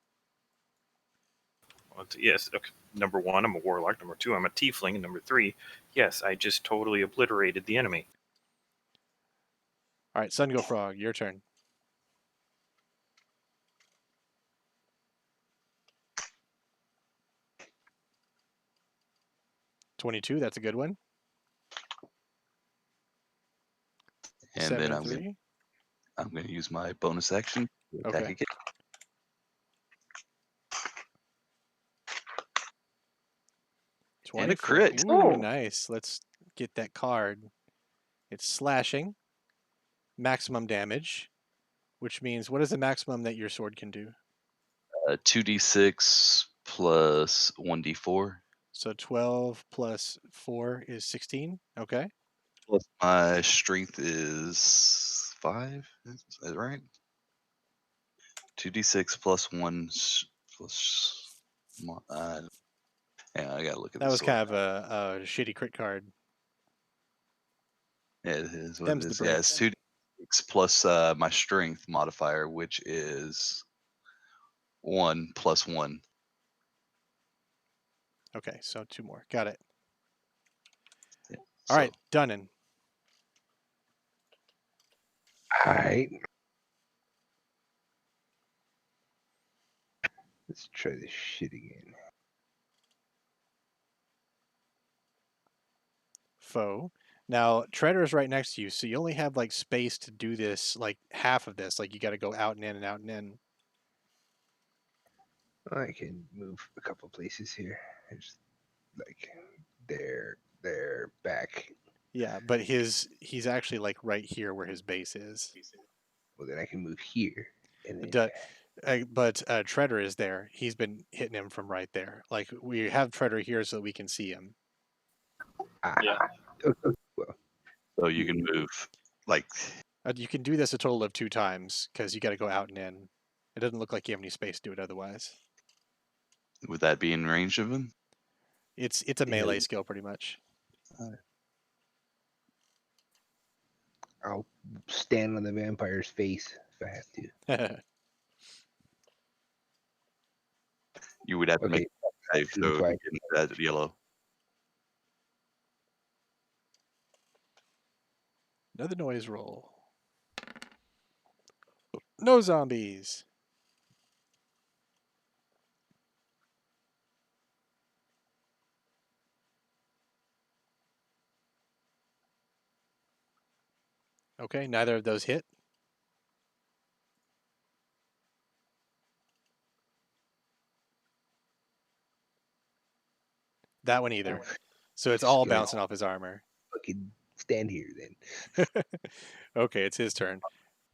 Well, yes, okay. Number 1, I'm a warlock. Number 2, I'm a tiefling. And number 3, yes, I just totally obliterated the enemy. All right, Sun Go Frog, your turn. $22, that's a good one. And then 73. I'm gonna use my bonus action to attack Okay. again. And a 24. crit. Ooh, Oh. nice. Let's get that card. It's slashing. Maximum damage, which means what is the maximum that your sword can do? 2d6 plus 1d4 So 12 plus 4 is 16. Okay. plus my strength is 5. Is that right? 2d6 plus 1 plus. Yeah, I gotta look at That the was sword. kind of a shitty crit card. Yeah, it is what Them's it the is. Yeah, it's breaks. 2d6 plus my strength modifier, which is 1 plus 1. Okay, so 2 more. Got it. Yeah, All right, Dunnan. All right. Let's try this shit again. Foe. Now, Treader is right next to you, so you only have like space to do this, like half of this. Like you got to go out and in and out and in. I can move a couple places here. There's like there, back. Yeah, but he's actually like right here where his base is. Well, then I can move here. And then But Treader is there. He's been hitting him from right there. Like we have Treader here so that we can see him. Yeah. Okay, well, So you can move like You can do this a total of 2 times because you got to go out and in. It doesn't look like you have any space to do it otherwise. would that be in range of him? It's a melee skill pretty much. I'll stand on the vampire's face if I have to. You would have to make Okay. a save so Fine. you get that yellow. Another noise roll. No zombies. Okay, neither of those hit. That one either. So it's all Scary. bouncing off his armor. Fucking stand here then. Okay, it's his turn.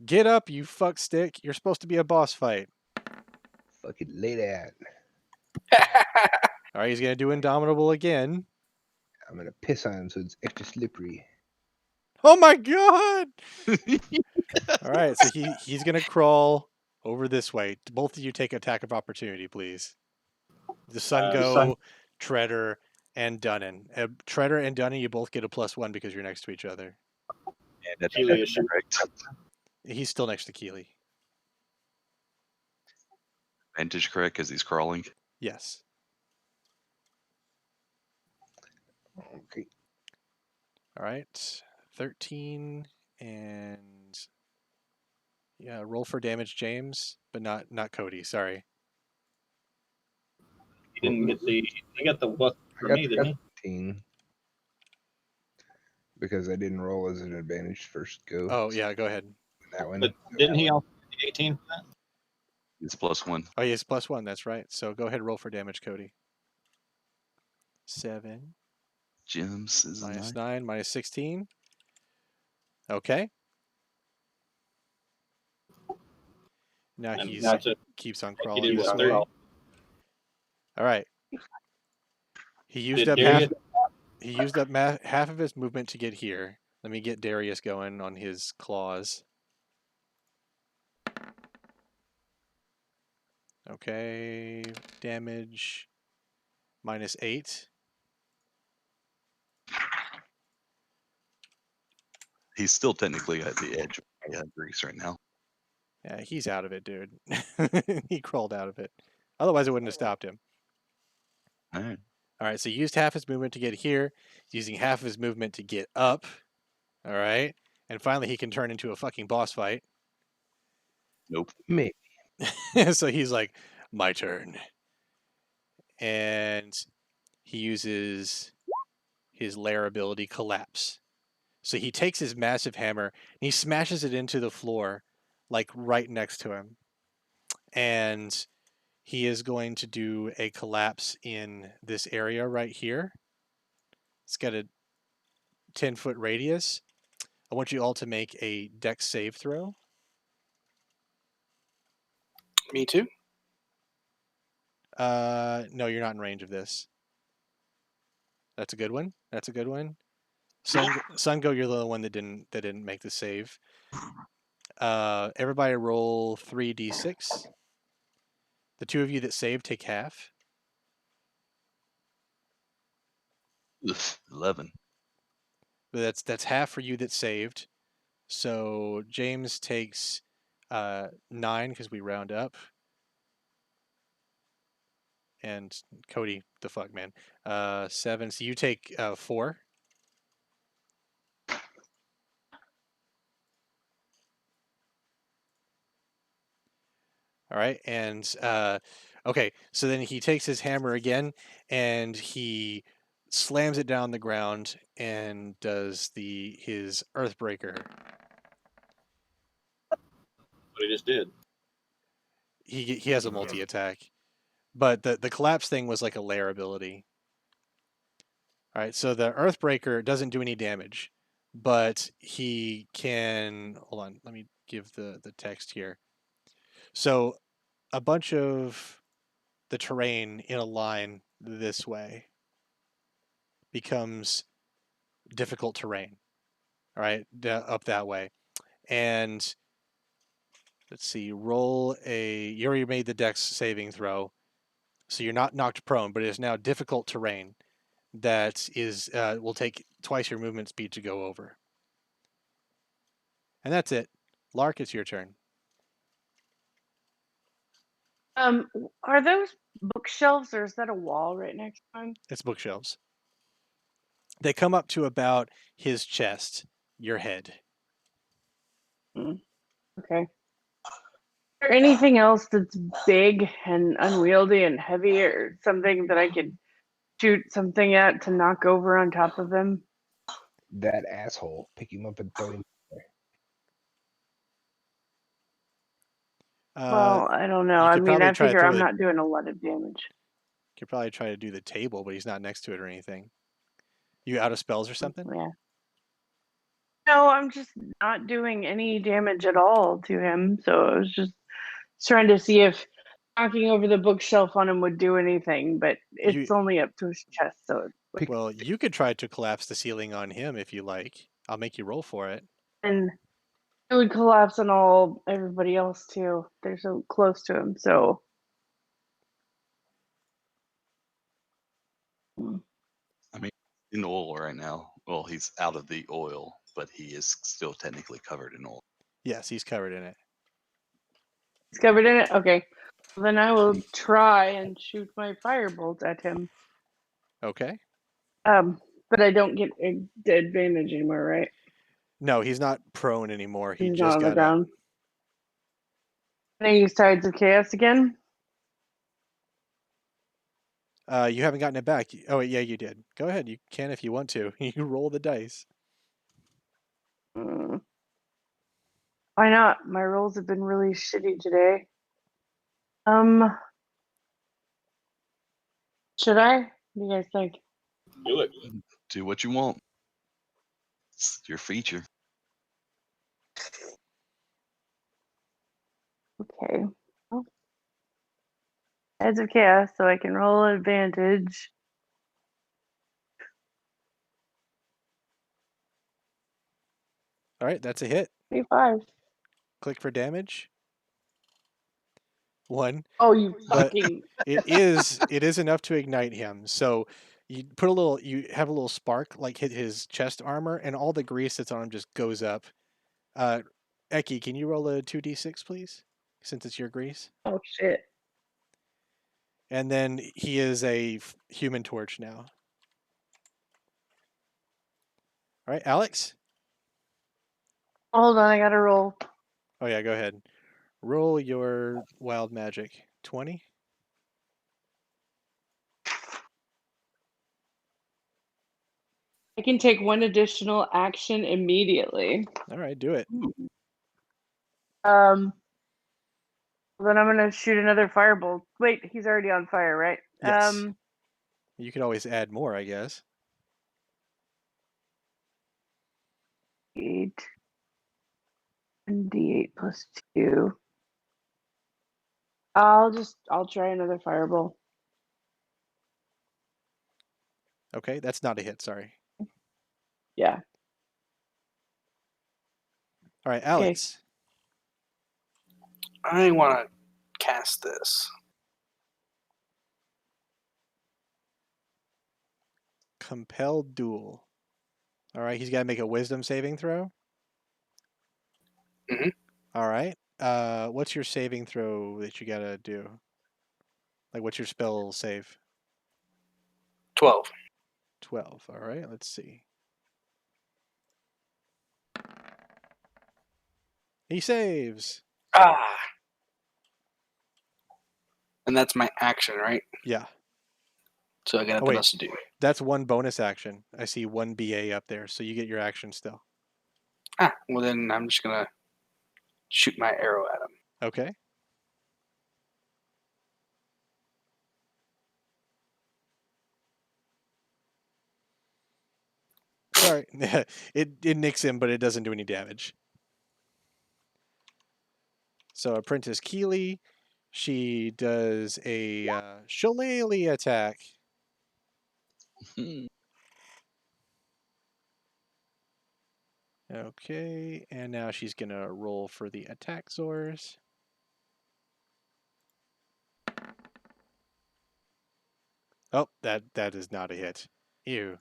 Get up, you fuck stick. You're supposed to be a boss fight. Fucking lay down. All right, he's going to do Indomitable again. I'm gonna piss on him so it's extra slippery. Oh my god! All right, so he's going to crawl over this way. Both of you take attack of opportunity, please. The Sun Go, Treader, and Dunnan. Treader and Dunnan, you both get a +1 because you're next to each other. And that's Keely is correct. He's still next to Keely. Vantage correct because he's crawling. Yes. Okay. All right, 13 and yeah, roll for damage, James, but not Cody. Sorry. He didn't get the. He got the plus I for got me, the didn't he? 15 because I didn't roll as an advantage first go. Oh yeah, go ahead. That one. But didn't he also get the 18 for that? It's +1. Oh yes, +1. That's right. So go ahead, and roll for damage, Cody. 7 Gems is a minus 9. 9 minus 16. Okay. Now And he's that's it. keeps on He crawling did this what, way. 30? All right. He used Did up Darius? half of his movement to get here. Let me get Darius going on his claws. Okay, damage -8. He's still technically at the edge of Greece right now. Yeah, he's out of it, dude. He crawled out of it. Otherwise, it wouldn't have stopped him. All right. All right, so he used half his movement to get here. He's using half of his movement to get up. All right, and finally he can turn into a fucking boss fight. Nope. Me. So he's like, my turn. And he uses his lair ability, Collapse. So he takes his massive hammer and he smashes it into the floor, like right next to him. And he is going to do a collapse in this area right here. It's got a 10-foot radius. I want you all to make a dex save throw. Me too. No, you're not in range of this. That's a good one. That's a good one. Sungo, you're the one that didn't make the save. Everybody roll 3d6. The two of you that saved take half. Ugh, 11. But that's half for you that saved. So James takes 9 because we round up. And Cody, the fuck, man. 7. So you take 4. All right. And okay. So then he takes his hammer again and he slams it down the ground and does his Earthbreaker. What he just did. He has a multi attack. But the collapse thing was like a lair ability. All right, so the Earthbreaker doesn't do any damage, but he can. Hold on, let me give the text here. So a bunch of the terrain in a line this way becomes difficult terrain. All right, up that way, and let's see. Roll a. You already made the Dex saving throw, so you're not knocked prone, but it is now difficult terrain that is will take twice your movement speed to go over. And that's it. Lark, it's your turn. Are those bookshelves or is that a wall right next to him? It's bookshelves. They come up to about his chest, your head. Okay. Is there anything else that's big and unwieldy and heavy or something that I could shoot something at to knock over on top of him? That asshole. Pick him up and throw him. Well, I don't know. you I could mean, probably I try to figure throw I'm it- not doing a lot of damage. Could probably try to do the table, but he's not next to it or anything. You out of spells or something? Yeah. No, I'm just not doing any damage at all to him. So I was just trying to see if knocking over the bookshelf on him would do anything, but it's only up to his chest. So Well, you could try to collapse the ceiling on him if you like. I'll make you roll for it. and it would collapse on everybody else too. They're so close to him. So I mean, in oil right now. Well, he's out of the oil, but he is still technically covered in oil. Yes, he's covered in it. he's covered in it. Okay, well, then I will try and shoot my firebolt at him. Okay. But I don't get advantage anymore, right? No, he's not prone anymore. He He's just not on the got up. ground. Can I use Tides of Chaos again? You haven't gotten it back. Oh, yeah, you did. Go ahead. You can if you want to. You roll the dice. Why not? My rolls have been really shitty today. Should I? What do you guys think? Do it. Do what you want. It's your feature. Okay. Well, Tides of Chaos, so I can roll advantage. All right, that's a hit. 25. Click for damage. 1. Oh, you But fucking. it is enough to ignite him. So you have a little spark like hit his chest armor, and all the grease that's on him just goes up. Eki, can you roll a 2d6, please? Since it's your grease. Oh, shit. And then he is a human torch now. All right, Alex? Hold on, I gotta roll. Oh, yeah, go ahead. Roll your wild magic. 20? I can take one additional action immediately. All right, do it. Then I'm gonna shoot another firebolt. Wait, he's already on fire, right? Yes. You could always add more, I guess. 8. And D8 plus 2. I'll try another fireball. Okay, that's not a hit, sorry. Yeah. All right, Alex. I want to cast this. Compelled duel. All right, he's got to make a wisdom saving throw. Mhm. All right. What's your saving throw that you got to do? Like, what's your spell save? 12. 12. All right, let's see. He saves. Ah. And that's my action, right? Yeah. So I got Oh, nothing wait. else to do. That's one bonus action. I see one BA up there, so you get your action still. Ah, well then I'm just gonna shoot my arrow at him. Okay. Sorry. it nicks him, but it doesn't do any damage. So Apprentice Keeley, she does a shillelagh attack. Okay, and now she's gonna roll for the attack Zors. Oh, that is not a hit. Ew.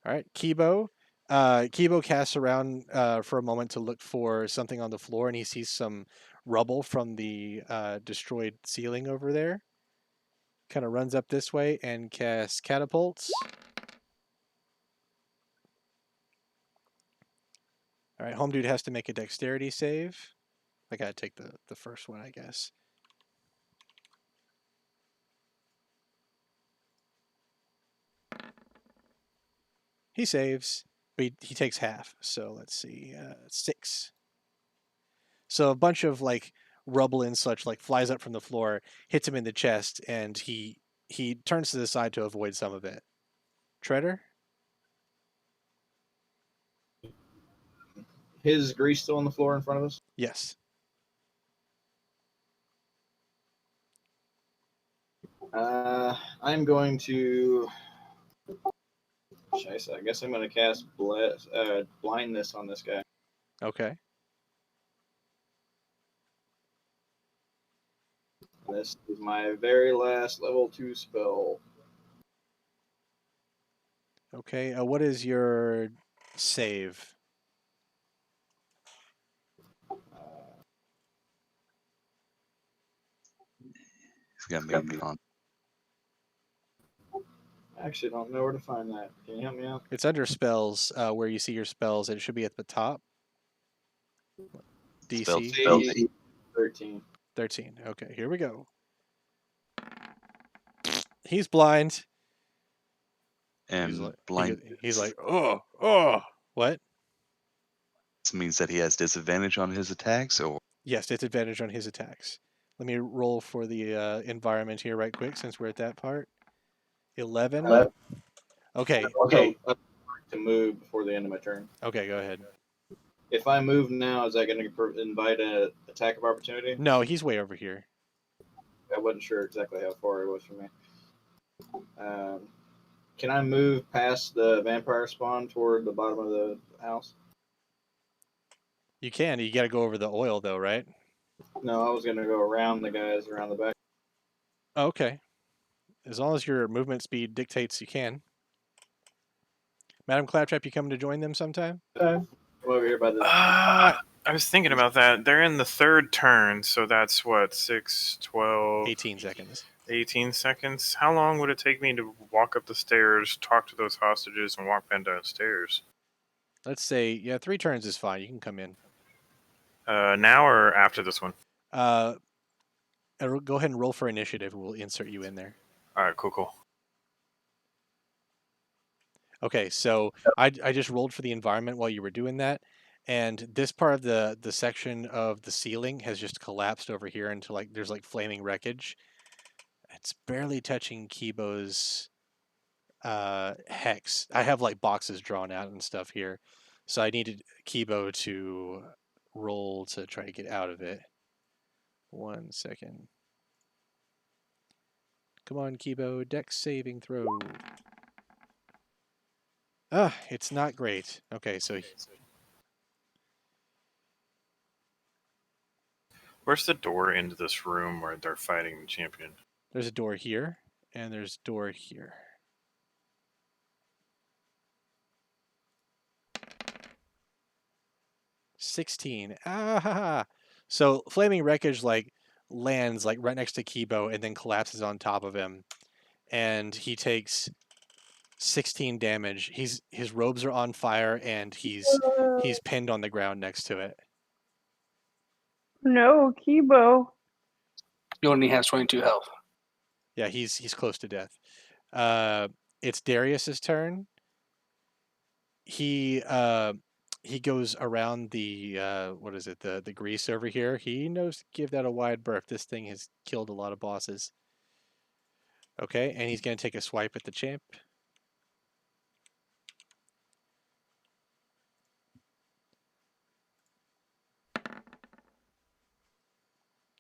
All right, Kibo. Kibo casts around for a moment to look for something on the floor, and he sees some rubble from the destroyed ceiling over there. Kind of runs up this way and casts catapults. All right, Home Dude has to make a dexterity save. I gotta take the first one, I guess. He saves, but he takes half. So let's see, 6. So a bunch of like rubble and such like flies up from the floor, hits him in the chest, and he turns to the side to avoid some of it. Treader? His grease still on the floor in front of us? Yes. I'm going to. I guess I'm going to cast blindness on this guy. Okay. This is my very last level 2 spell. Okay. What is your save? He's got me on. actually don't know where to find that. Can you help me out? It's under spells, where you see your spells. It should be at the top. Spell DC DC 13. 13. Okay, here we go. He's blind. and He's like, blind. he's like, oh. What? This means that he has disadvantage on his attacks, or Yes, disadvantage on his attacks. Let me roll for the environment here right quick since we're at that part. 11. Okay. Okay. To move before the end of my turn. Okay, go ahead. If I move now, is that going to invite an attack of opportunity? No, he's way over here. I wasn't sure exactly how far it was from me. Can I move past the vampire spawn toward the bottom of the house? You can. You got to go over the oil, though, right? No, I was going to go around the guys around the back. Okay. As long as your movement speed dictates, you can. Madam Claptrap, you coming to join them sometime? I'm over here by the. I was thinking about that. They're in the third turn, so that's what, 6, 12, 18 seconds. 18 seconds. How long would it take me to walk up the stairs, talk to those hostages, and walk back downstairs? Let's say, yeah, 3 turns is fine. You can come in. Now or after this one? Go ahead and roll for initiative. We'll insert you in there. All right, cool. Okay, so I just rolled for the environment while you were doing that, and this part of the section of the ceiling has just collapsed over here into there's flaming wreckage. It's barely touching Kibo's hex. I have boxes drawn out and stuff here, so I needed Kibo to roll to try to get out of it. 1 second. Come on, Kibo, dex saving throw. It's not great. Okay, so Where's the door into this room where they're fighting the champion? there's a door here, and there's a door here. $16. So flaming wreckage lands right next to Kibo and then collapses on top of him, and he takes 16 damage. His robes are on fire, and he's pinned on the ground next to it. No, Kibo. He only has 22 health. Yeah, he's close to death. It's Darius's turn. He goes around the the grease over here. He knows to give that a wide berth. This thing has killed a lot of bosses. Okay, and he's gonna take a swipe at the champ.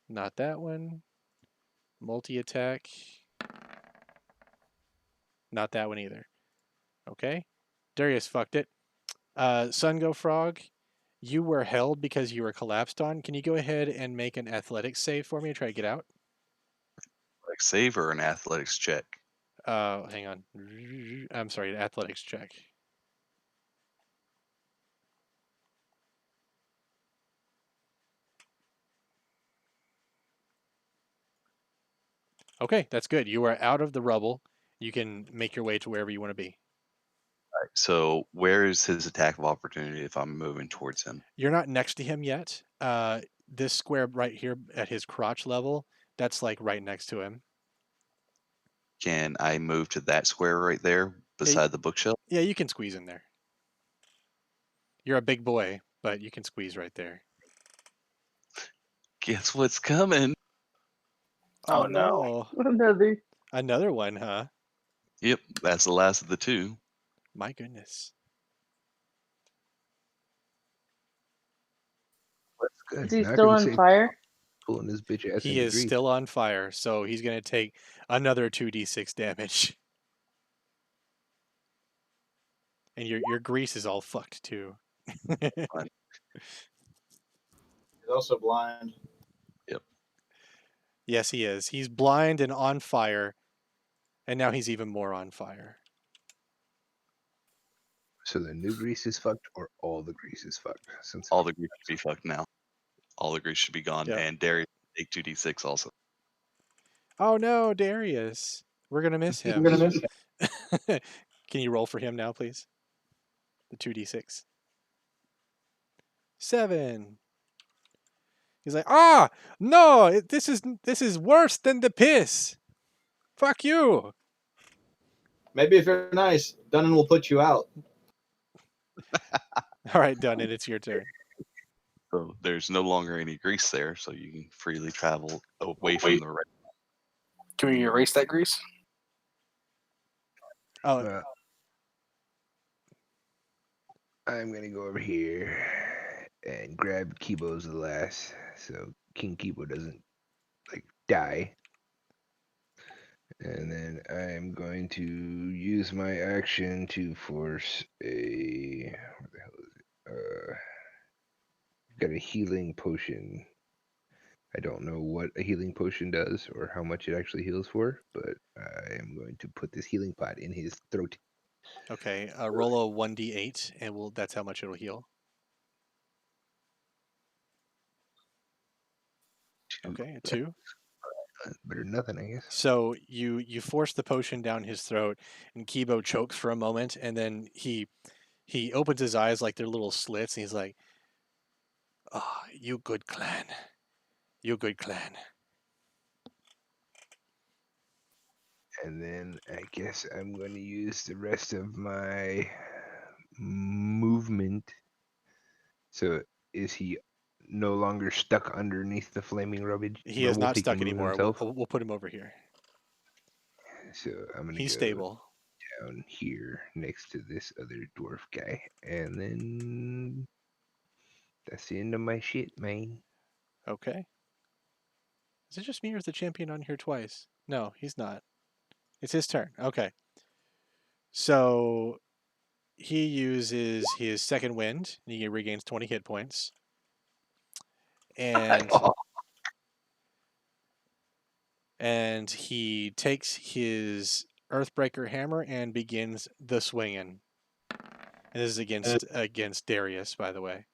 Not that one. Multi-attack. Not that one either. Okay. Darius fucked it. Sungo Frog, you were held because you were collapsed on. Can you go ahead and make an athletics save for me and try to get out? save or an athletics check? Hang on. I'm sorry, an athletics check. Okay, that's good. You are out of the rubble. You can make your way to wherever you want to be. All right, so where is his attack of opportunity if I'm moving towards him? You're not next to him yet. This square right here at his crotch level, that's right next to him. Can I move to that square right there beside the bookshelf? Yeah, you can squeeze in there. You're a big boy, but you can squeeze right there. Guess what's coming? Oh, no. Another one, huh? Yep, that's the last of the 2. My goodness. That's good. Is he Now I still can on say fire? pulling this bitch ass He into is grease. still on fire, so he's going to take another 2d6 damage. And your grease is all fucked too. He's also blind. Yes, he is. He's blind and on fire, and now he's even more on fire. So the new grease is fucked, or all the grease is fucked? Since All the grease should be fucked now. All the grease should be gone, Yep. and Darius take 2d6 also. Oh no, Darius. We're going to miss him. Can you roll for him now, please? The 2d6. 7. He's like, no, this is worse than the piss. Fuck you. Maybe if you're nice, Dunnan will put you out. All right, Dunnan, it's your turn. So there's no longer any grease there, so you can freely travel away from the red. Can we erase that grease? Oh, Well, I'm gonna go over here and grab Kibo's last, so King Kibo doesn't die. And then I'm going to use my action to force a what the hell is it? Got a healing potion. I don't know what a healing potion does or how much it actually heals for, but I am going to put this healing pot in his throat. okay. Roll a 1d8, and that's how much it'll heal. Okay, a 2. Better than nothing, I guess. So you force the potion down his throat, and Kibo chokes for a moment, and then he opens his eyes like they're little slits, and he's like, "Ah, you good clan, you good clan." And then I guess I'm going to use the rest of my movement. So is he no longer stuck underneath the flaming rubbish? He is not stuck He can move anymore. himself? We'll put him over here. So I'm going to He's go stable. down here next to this other dwarf guy. And then that's the end of my shit, man. Okay. Is it just me or is the champion on here twice? No, he's not. It's his turn. Okay. So he uses his second wind, and he regains 20 hit points. And he takes his Earthbreaker hammer and begins the swinging. And this is against Darius, by the way.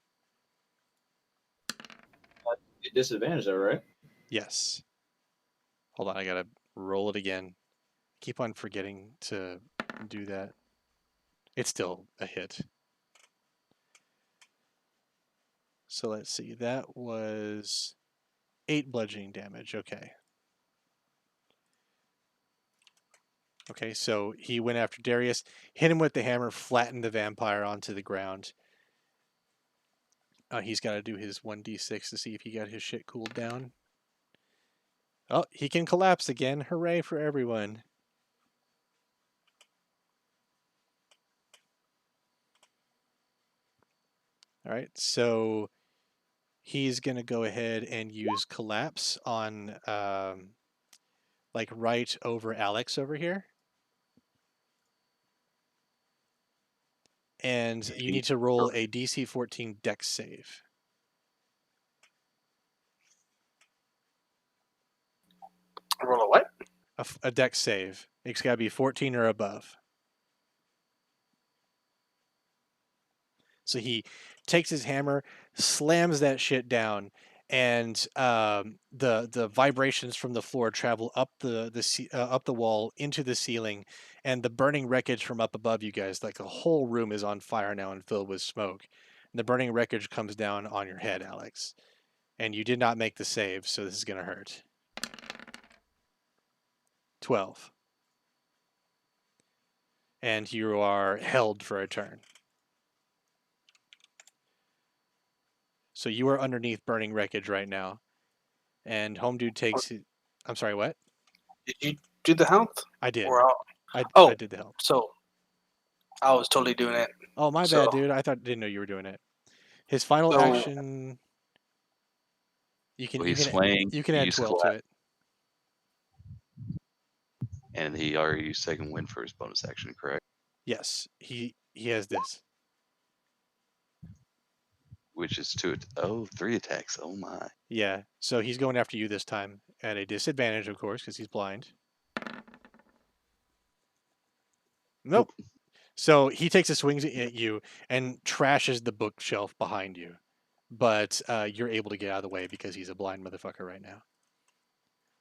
Disadvantage, though, right? Yes. Hold on, I gotta roll it again. Keep on forgetting to do that. It's still a hit. So let's see. That was 8 bludgeoning damage. Okay. Okay, so he went after Darius, hit him with the hammer, flattened the vampire onto the ground. He's got to do his 1d6 to see if he got his shit cooled down. Oh, he can collapse again. Hooray for everyone. All right, so he's going to go ahead and use collapse on like right over Alex over here. And you need to roll a DC 14 dex save. Roll a what? A dex save. It's got to be 14 or above. So he takes his hammer, slams that shit down, and the vibrations from the floor travel up up the wall into the ceiling, and the burning wreckage from up above you guys, like the whole room is on fire now and filled with smoke. And the burning wreckage comes down on your head, Alex. And you did not make the save, so this is going to hurt. 12. And you are held for a turn. So you are underneath burning wreckage right now. And Home Dude takes it. I'm sorry, what? Did you do the health? I did. Or I did the help. So I was totally doing it. Oh, my bad, dude. Didn't know you were doing it. His final action. You can add 12 to it. And he already used second wind for his bonus action, correct? Yes, he has this. Which is 3 attacks. Oh my. Yeah, so he's going after you this time at a disadvantage, of course, because he's blind. Nope. So he takes a swing at you and trashes the bookshelf behind you. But you're able to get out of the way because he's a blind motherfucker right now.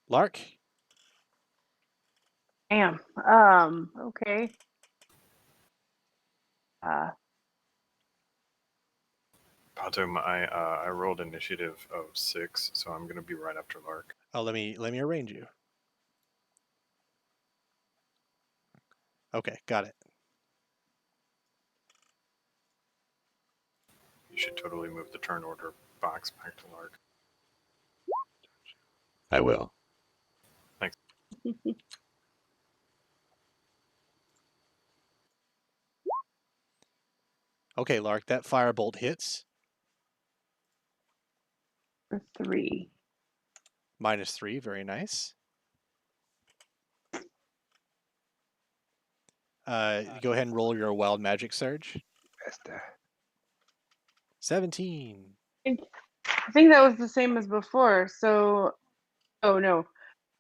Lark? Damn. Okay. Patum, I rolled initiative of 6, so I'm gonna be right after Lark. Oh, let me arrange you. Okay, got it. You should totally move the turn order box back to Lark. I will. Okay, Lark, that firebolt hits. For 3. -3, very nice. Go ahead and roll your wild magic surge. Basta. 17. I think that was the same as before. So, oh no,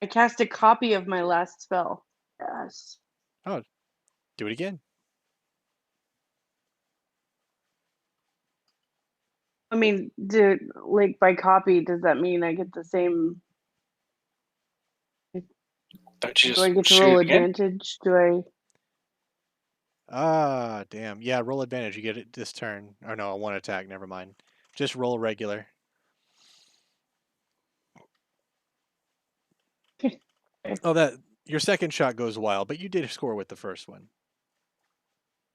I cast a copy of my last spell. Yes. Oh, do it again. I mean, by copy, does that mean I get the same? Don't you Do I just get to shoot roll again? advantage? Do I? Ah, damn. Yeah, roll advantage. You get it this turn. Or no, one attack. Never mind. Just roll regular. Oh, that your second shot goes wild, but you did score with the first one.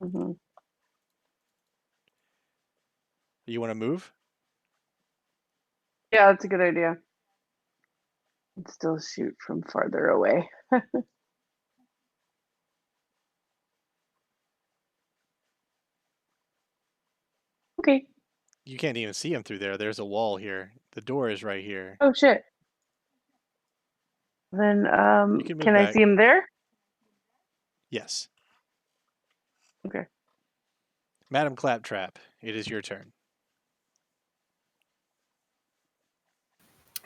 Mm-hmm. You want to move? Yeah, that's a good idea. I'd still shoot from farther away. Okay. You can't even see him through there. There's a wall here. The door is right here. Oh shit. Then You can move can I back. see him there? Yes. Okay. Madam Claptrap, it is your turn.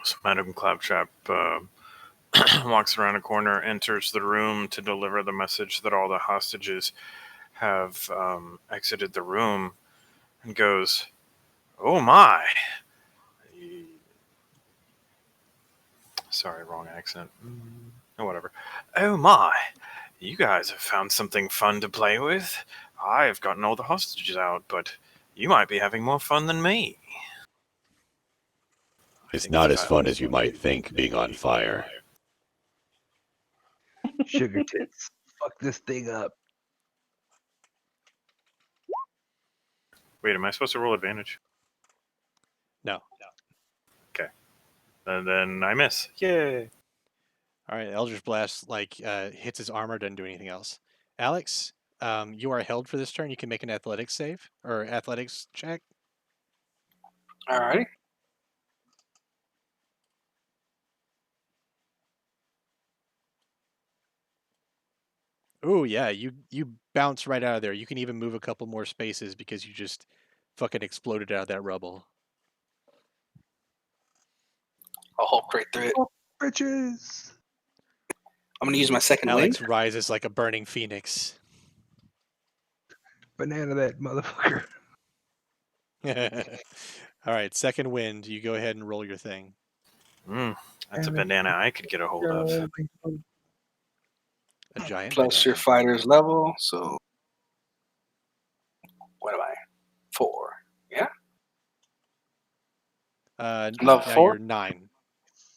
So Madam Claptrap walks around a corner, enters the room to deliver the message that all the hostages have exited the room, and goes, "Oh my!" Sorry, wrong accent. Oh, whatever. "Oh my! You guys have found something fun to play with. I have gotten all the hostages out, but you might be having more fun than me." It's not as fun as you might think being on fire. Sugar tits. Fuck this thing up. Wait, am I supposed to roll advantage? No. Okay. And then I miss. Yay! All right, Eldritch Blast hits his armor, doesn't do anything else. Alex, you are held for this turn. You can make an athletics save or athletics check. Alrighty. Oh yeah, you bounce right out of there. You can even move a couple more spaces because you just fucking exploded out of that rubble. I'll Hulk right through it. Bitches. I'm gonna use my second Alex wind. rises like a burning phoenix. Banana that motherfucker. All right, second wind. You go ahead and roll your thing. That's a banana I could get a hold of. A giant Plus your banana. fighter's level. So what am I? 4. Yeah. Level Yeah, 4. you're 9.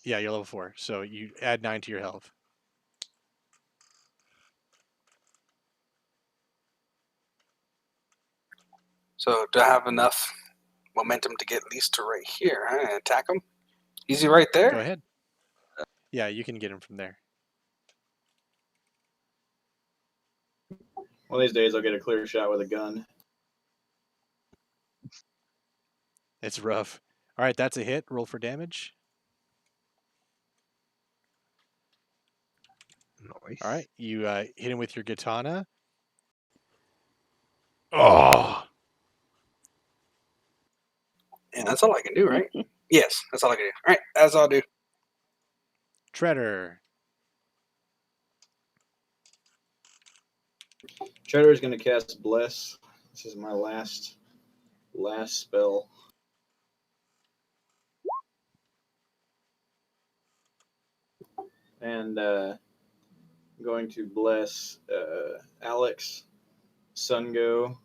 Yeah, you're level 4. So you add 9 to your health. So do I have enough momentum to get at least to right here, huh? And attack him? Easy right there. Go ahead. Yeah, you can get him from there. One of these days, I'll get a clear shot with a gun. It's rough. All right, that's a hit. Roll for damage. Nice. All right, you hit him with your katana. Oh, And that's all I can do, right? Yes, that's all I can do. All right, that's all I'll do. Treader. Treader is going to cast Bless. This is my last spell. And I'm going to bless Alex, Sungo,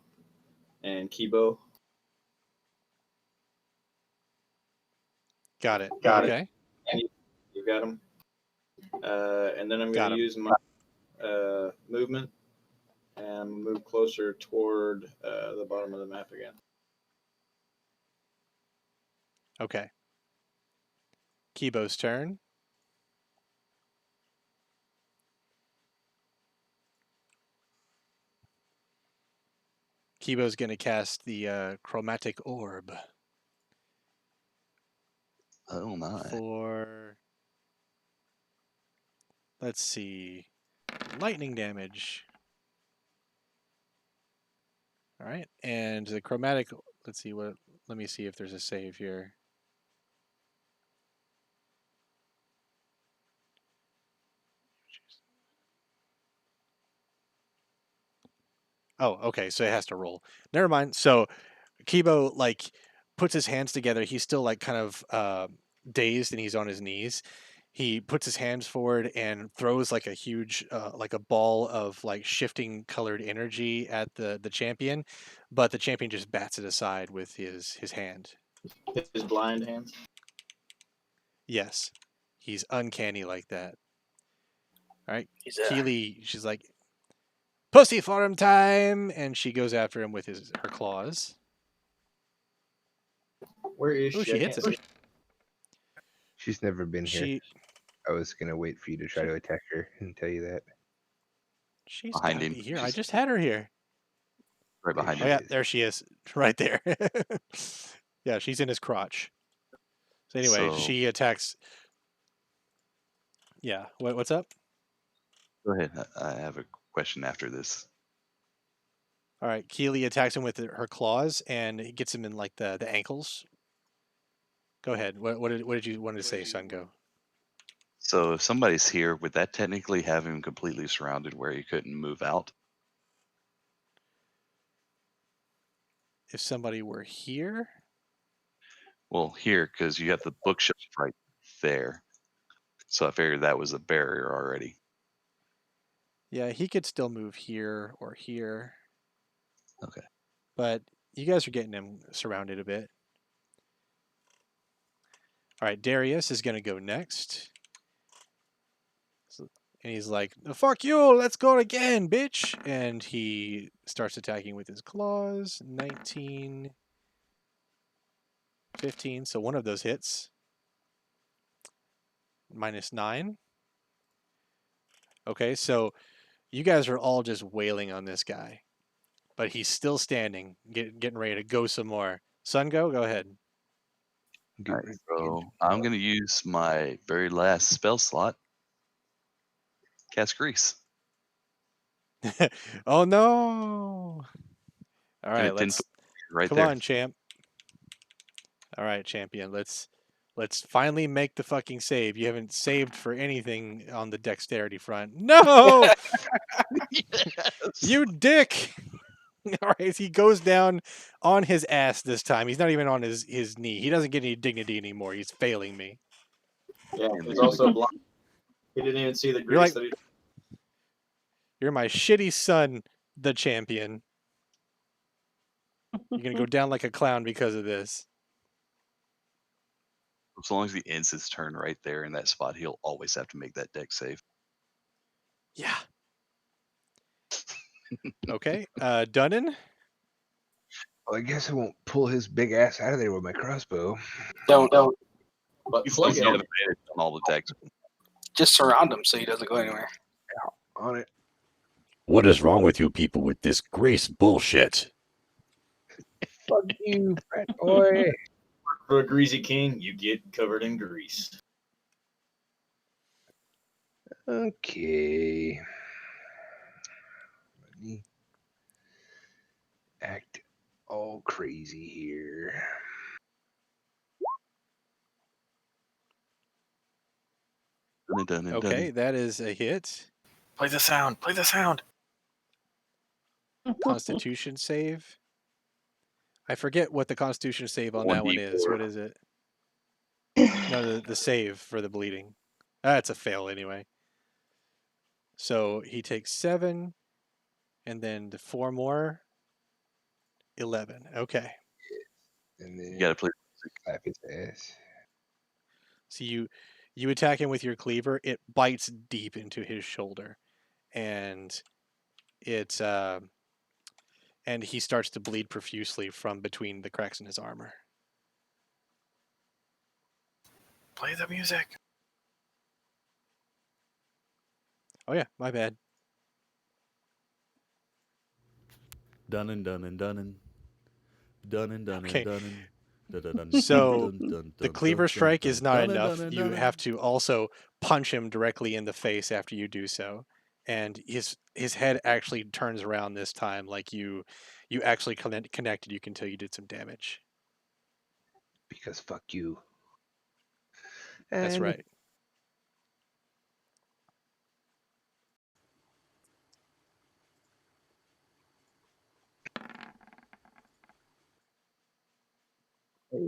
and Kibo. Got it. Got it. Okay. You got them. And then I'm Got going to 'em. use my movement and move closer toward the bottom of the map again. Okay. Kibo's turn. Kibo's going to cast the chromatic orb Oh my. for, let's see, lightning damage. All right. And the chromatic, let's see what, let me see if there's a save here. Oh, okay. So it has to roll. Never mind. So Kibo like puts his hands together. He's still like kind of dazed and he's on his knees. He puts his hands forward and throws like a huge like a ball of like shifting colored energy at the champion, but the champion just bats it aside with his hand. His blind hands. Yes. He's uncanny like that. All right. He's Keely, she's like, pussy farm time, and she goes after him with her claws. Where is Oh, she? she I hits can't him. see. She's never been here. She I was gonna wait for you to try to attack her and tell you that. she's Behind gotta him. be here. I She's just had her here. right behind Oh him. yeah, there she is, right there. Yeah, she's in his crotch. So anyway, So- she attacks. Yeah, what's up? Go ahead. I have a question after this. All right, Keely attacks him with her claws and it gets him in like the ankles. Go ahead. What did you want to say, Sungo? So if somebody's here, would that technically have him completely surrounded where he couldn't move out? If somebody were here, Well, here, because you have the bookshelf right there. So I figured that was a barrier already. yeah, he could still move here or here. Okay. But you guys are getting him surrounded a bit. All right, Darius is going to go next. And he's like, fuck you, let's go again, bitch. And he starts attacking with his claws. 19, 15. So one of those hits. -9. Okay, so you guys are all just wailing on this guy. But he's still standing, getting ready to go some more. Sungo, go ahead. Get All right, rid- so I'm going to use my very last spell slot, Cast Grease. Oh no! All right, And a 10 let's foot right come there. on, champ. All right, champion. Let's finally make the fucking save. You haven't saved for anything on the dexterity front. No, Yes. you dick! All right, he goes down on his ass this time. He's not even on his knee. He doesn't get any dignity anymore. He's failing me. Yeah, he's also blind. He didn't even see the You're grease like, that he. you're my shitty son, the champion. You're gonna go down like a clown because of this. As long as he ends his turn right there in that spot, he'll always have to make that deck save. Yeah. Okay, Dunnan. Well, I guess I won't pull his big ass out of there with my crossbow. don't But He's plug still it. got advantage on all attacks. just surround him so he doesn't go anywhere. On it. What is wrong with you people with this grace bullshit? Fuck you, fat boy. For a greasy king, you get covered in grease. Okay. Let me act all crazy here. Done. Okay, that is a hit. Play the sound. Play the sound. Constitution save. I forget what the Constitution save on that one is. 1d4. What is it? No, the save for the bleeding. That's a fail anyway. So he takes 7, and then 4 more. 11. Okay. And then You got to play. clap his ass. So you attack him with your cleaver. It bites deep into his shoulder, and it and he starts to bleed profusely from between the cracks in his armor. Play the music. Oh yeah, my bad. Dunnin', dunnin', dunnin'. Dunnin', dunnin', Okay. dunnin'. Dun-dun-dun, So dun, dun, the dun, cleaver dun, strike dun, is not dunnin', enough. dunnin', You dunnin'. have to also punch him directly in the face after you do so, and his head actually turns around this time, like you actually connected. You can tell you did some damage. Because fuck you. That's And right.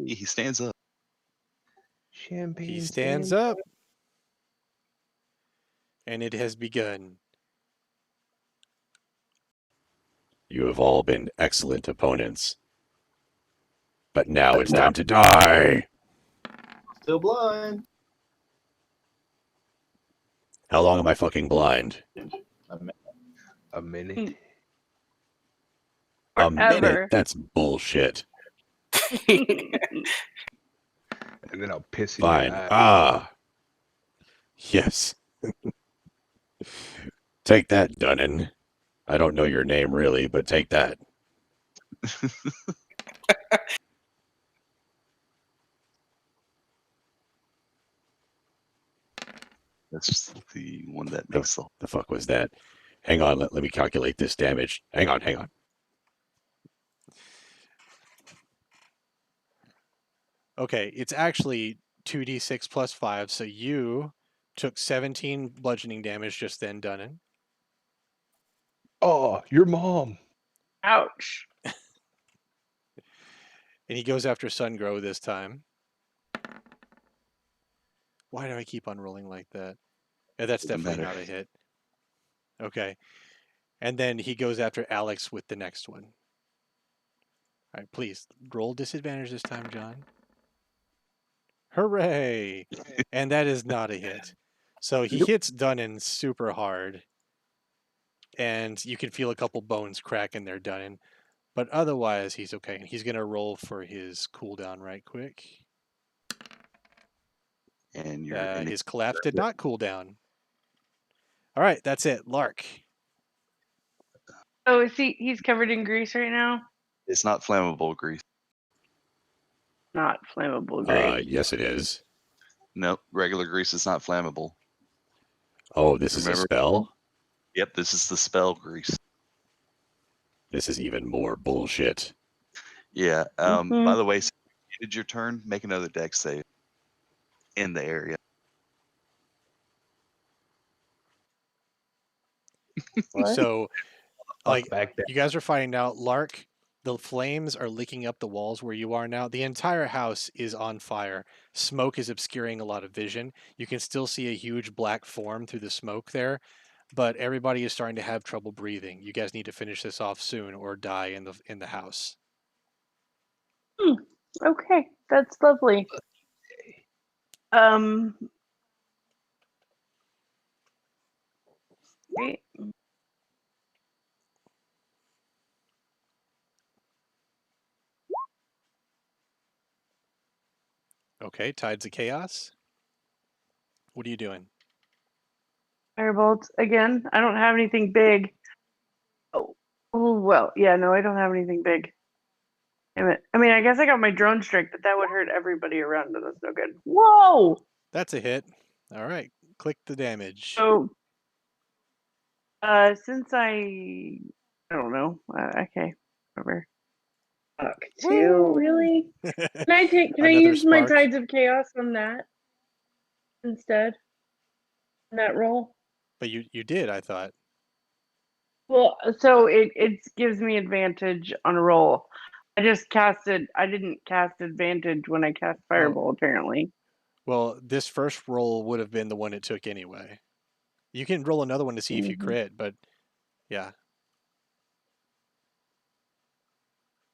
He stands up. Champagne He stands up, and it has begun. You have all been excellent opponents. But now it's time to die. Still blind. How long am I fucking blind? A minute. A minute? Forever. That's bullshit. And then I'll piss in your Fine. eye. Ah. Yes. Take that, Dunnan. I don't know your name really, but take that. That's the one that The, makes the. the fuck was that? Hang on, let me calculate this damage. Hang on. Okay, it's actually 2d6 plus 5, so you took 17 bludgeoning damage just then, Dunnan. Oh, your mom. Ouch. And he goes after Sungrow this time. Why do I keep on rolling like that? Yeah, that's Doesn't definitely matter. not a hit. Okay. And then he goes after Alex with the next one. All right, please roll disadvantage this time, John. Hooray! And that is not a hit. So he hits Dunnan super hard. And you can feel a couple bones crack in there, Dunnan. But otherwise, he's okay. And he's going to roll for his cooldown right quick. And you're His collapse did not cool down. All right, that's it. Lark. Oh, is he's covered in grease right now? it's not flammable grease. Not flammable grease. Yes it is. Nope, regular grease is not flammable. Oh, this is a Remember? spell? Yep, this is the spell grease. This is even more bullshit. Yeah. Mhm. By the way, since you ended your turn, make another dex save in the area. What? So, like, Back there. you guys are finding out, Lark, the flames are licking up the walls where you are now. The entire house is on fire. Smoke is obscuring a lot of vision. You can still see a huge black form through the smoke there, but everybody is starting to have trouble breathing. You guys need to finish this off soon or die in the house. Okay, that's lovely. Great. Okay, Tides of Chaos. What are you doing? Firebolt again. I don't have anything big. Oh, well, yeah, no, I don't have anything big. Damn it. I mean, I guess I got my drone strike, but that would hurt everybody around, and that's no good. Whoa! That's a hit. All right, click the damage. So, since I don't know. Okay, whatever. Fuck, two, really? Can I Another use my spark. Tides of Chaos on that instead? In that roll? But you did, I thought. Well, so it gives me advantage on a roll. I didn't cast advantage when I cast Fireball, apparently. Well, this first roll would have been the one it took anyway. You can roll another one to see if you Mhm. crit, but yeah.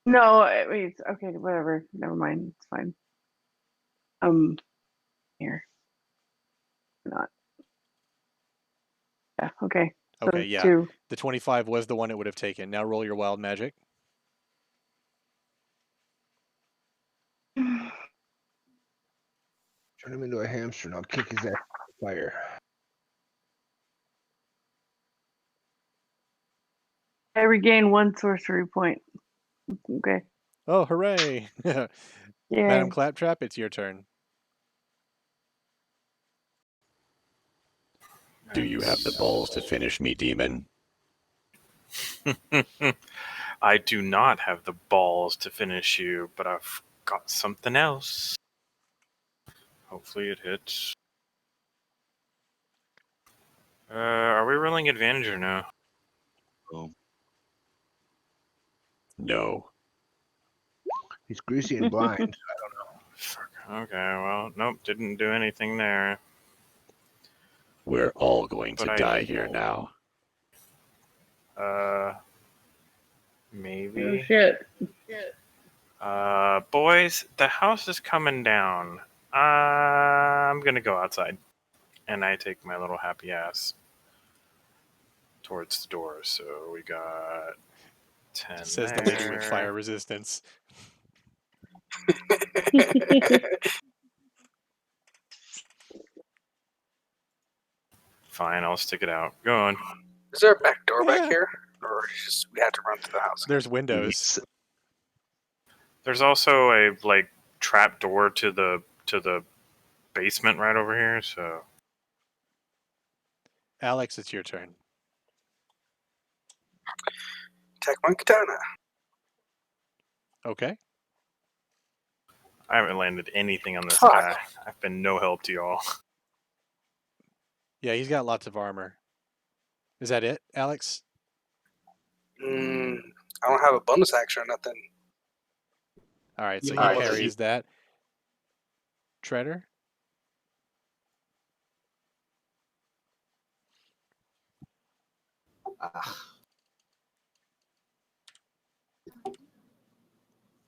No, wait. Okay, whatever. Never mind. It's fine. Here. Not. Yeah. Okay. So Okay, yeah. 2. The 25 was the one it would have taken. Now roll your wild magic. Turn him into a hamster and I'll kick his ass in the fire. I regain 1 sorcery point. Okay. Oh, hooray! Yeah. Madam Claptrap, it's your turn. Do you have the balls to finish me, demon? I do not have the balls to finish you, but I've got something else. Hopefully it hits. Are we rolling advantage or no? Oh, No. He's greasy and blind. Fuck. Okay, well, nope, didn't do anything there. We're all going But to I- die here now. Maybe. Oh shit. Boys, the house is coming down. I'm gonna go outside. And I take my little happy ass towards the door. So we got 10 Says the there. lady with fire resistance. Fine, I'll stick it out. Go on. Is there a back door back here, or just we have to run through the house? There's windows. There's also a like trap door to the basement right over here, so Alex, it's your turn. Attack my katana. Okay. I haven't landed anything on this Fuck. guy. I've been no help to y'all. Yeah, he's got lots of armor. Is that it, Alex? I don't have a bonus action or nothing. All right, so Yeah, he so parries that. Treader?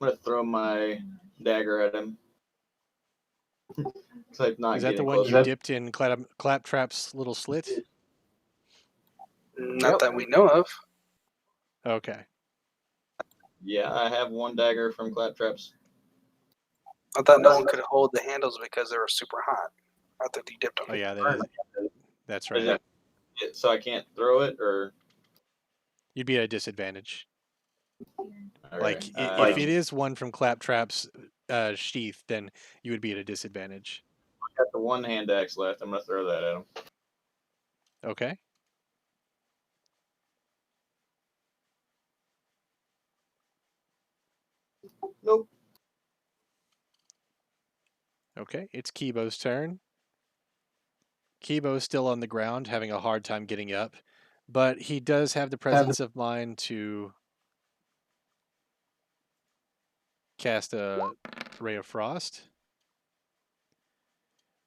I'm gonna throw my dagger at him. Like not Is that the getting one close. you dipped in Claptrap's little slit? Not Yep. that we know of. Okay. Yeah, I have one dagger from Claptrap's. I thought no one could hold the handles because they were super hot. I thought you dipped them. Oh yeah, that's Is right. it so I can't throw it, or You'd be at a disadvantage. all Like right, if it is one from Claptrap's sheath, then you would be at a disadvantage. I got the one hand axe left. I'm gonna throw that at him. Okay. Nope. Okay, it's Kibo's turn. Kibo's still on the ground, having a hard time getting up, but he does have the presence of mind to cast a ray of frost,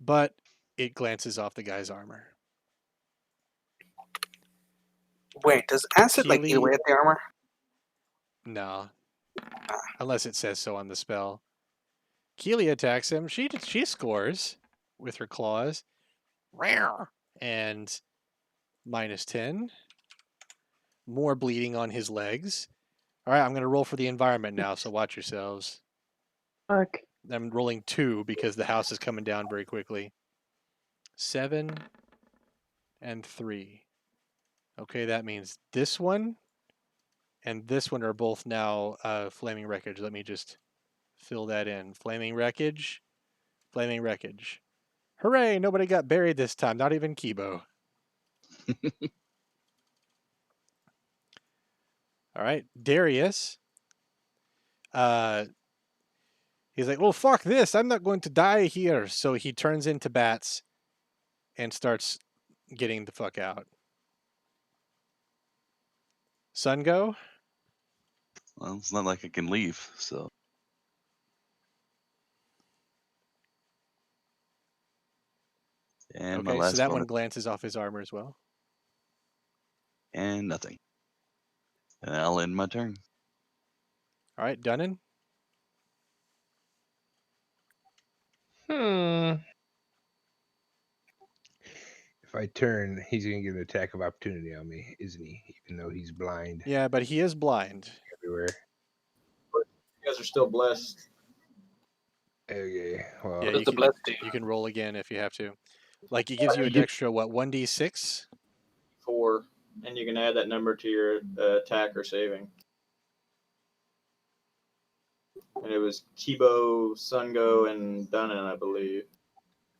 but it glances off the guy's armor. Wait, does acid like eat Keely- away at the armor? No, unless it says so on the spell. Keely attacks him. She scores with her claws. And -10. More bleeding on his legs. All right, I'm going to roll for the environment now, so watch yourselves. Fuck. I'm rolling 2 because the house is coming down very quickly. 7 and 3. Okay, that means this one and this one are both now flaming wreckage. Let me just fill that in. Flaming wreckage. Flaming wreckage. Hooray, nobody got buried this time, not even Kibo. All right, Darius. He's like, well, fuck this. I'm not going to die here. So he turns into bats and starts getting the fuck out. Sun go? Well, it's not like I can leave, so. And my Okay, last so that bonus, one glances off his armor as well. and nothing. And I'll end my turn. All right, Dunnan. If I turn, he's gonna get an attack of opportunity on me, isn't he? Even though he's blind Yeah, but he is blind. everywhere. You guys are still blessed. Okay, well, Yeah, What does the bless do? you can roll again if you have to. Like it gives you an extra what 1d6. 4, and you can add that number to your attack or saving. And it was Kibo, Sungo, and Dunnan, I believe.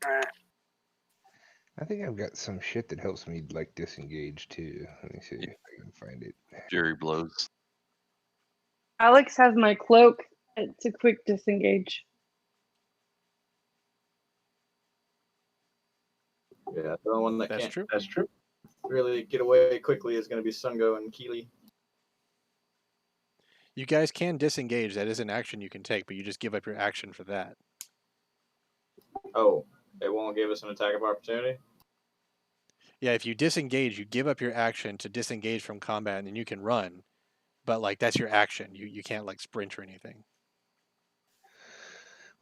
I think I've got some shit that helps me like disengage too. Let me see if I can find it. Fury blows. Alex has my cloak. It's a quick disengage. Yeah, the only one that That's can't true. really get away quickly is going to be Sungo and Keely. You guys can disengage. That is an action you can take, but you just give up your action for that. Oh, it won't give us an attack of opportunity? Yeah, if you disengage, you give up your action to disengage from combat, and then you can run. But like that's your action. You can't like sprint or anything.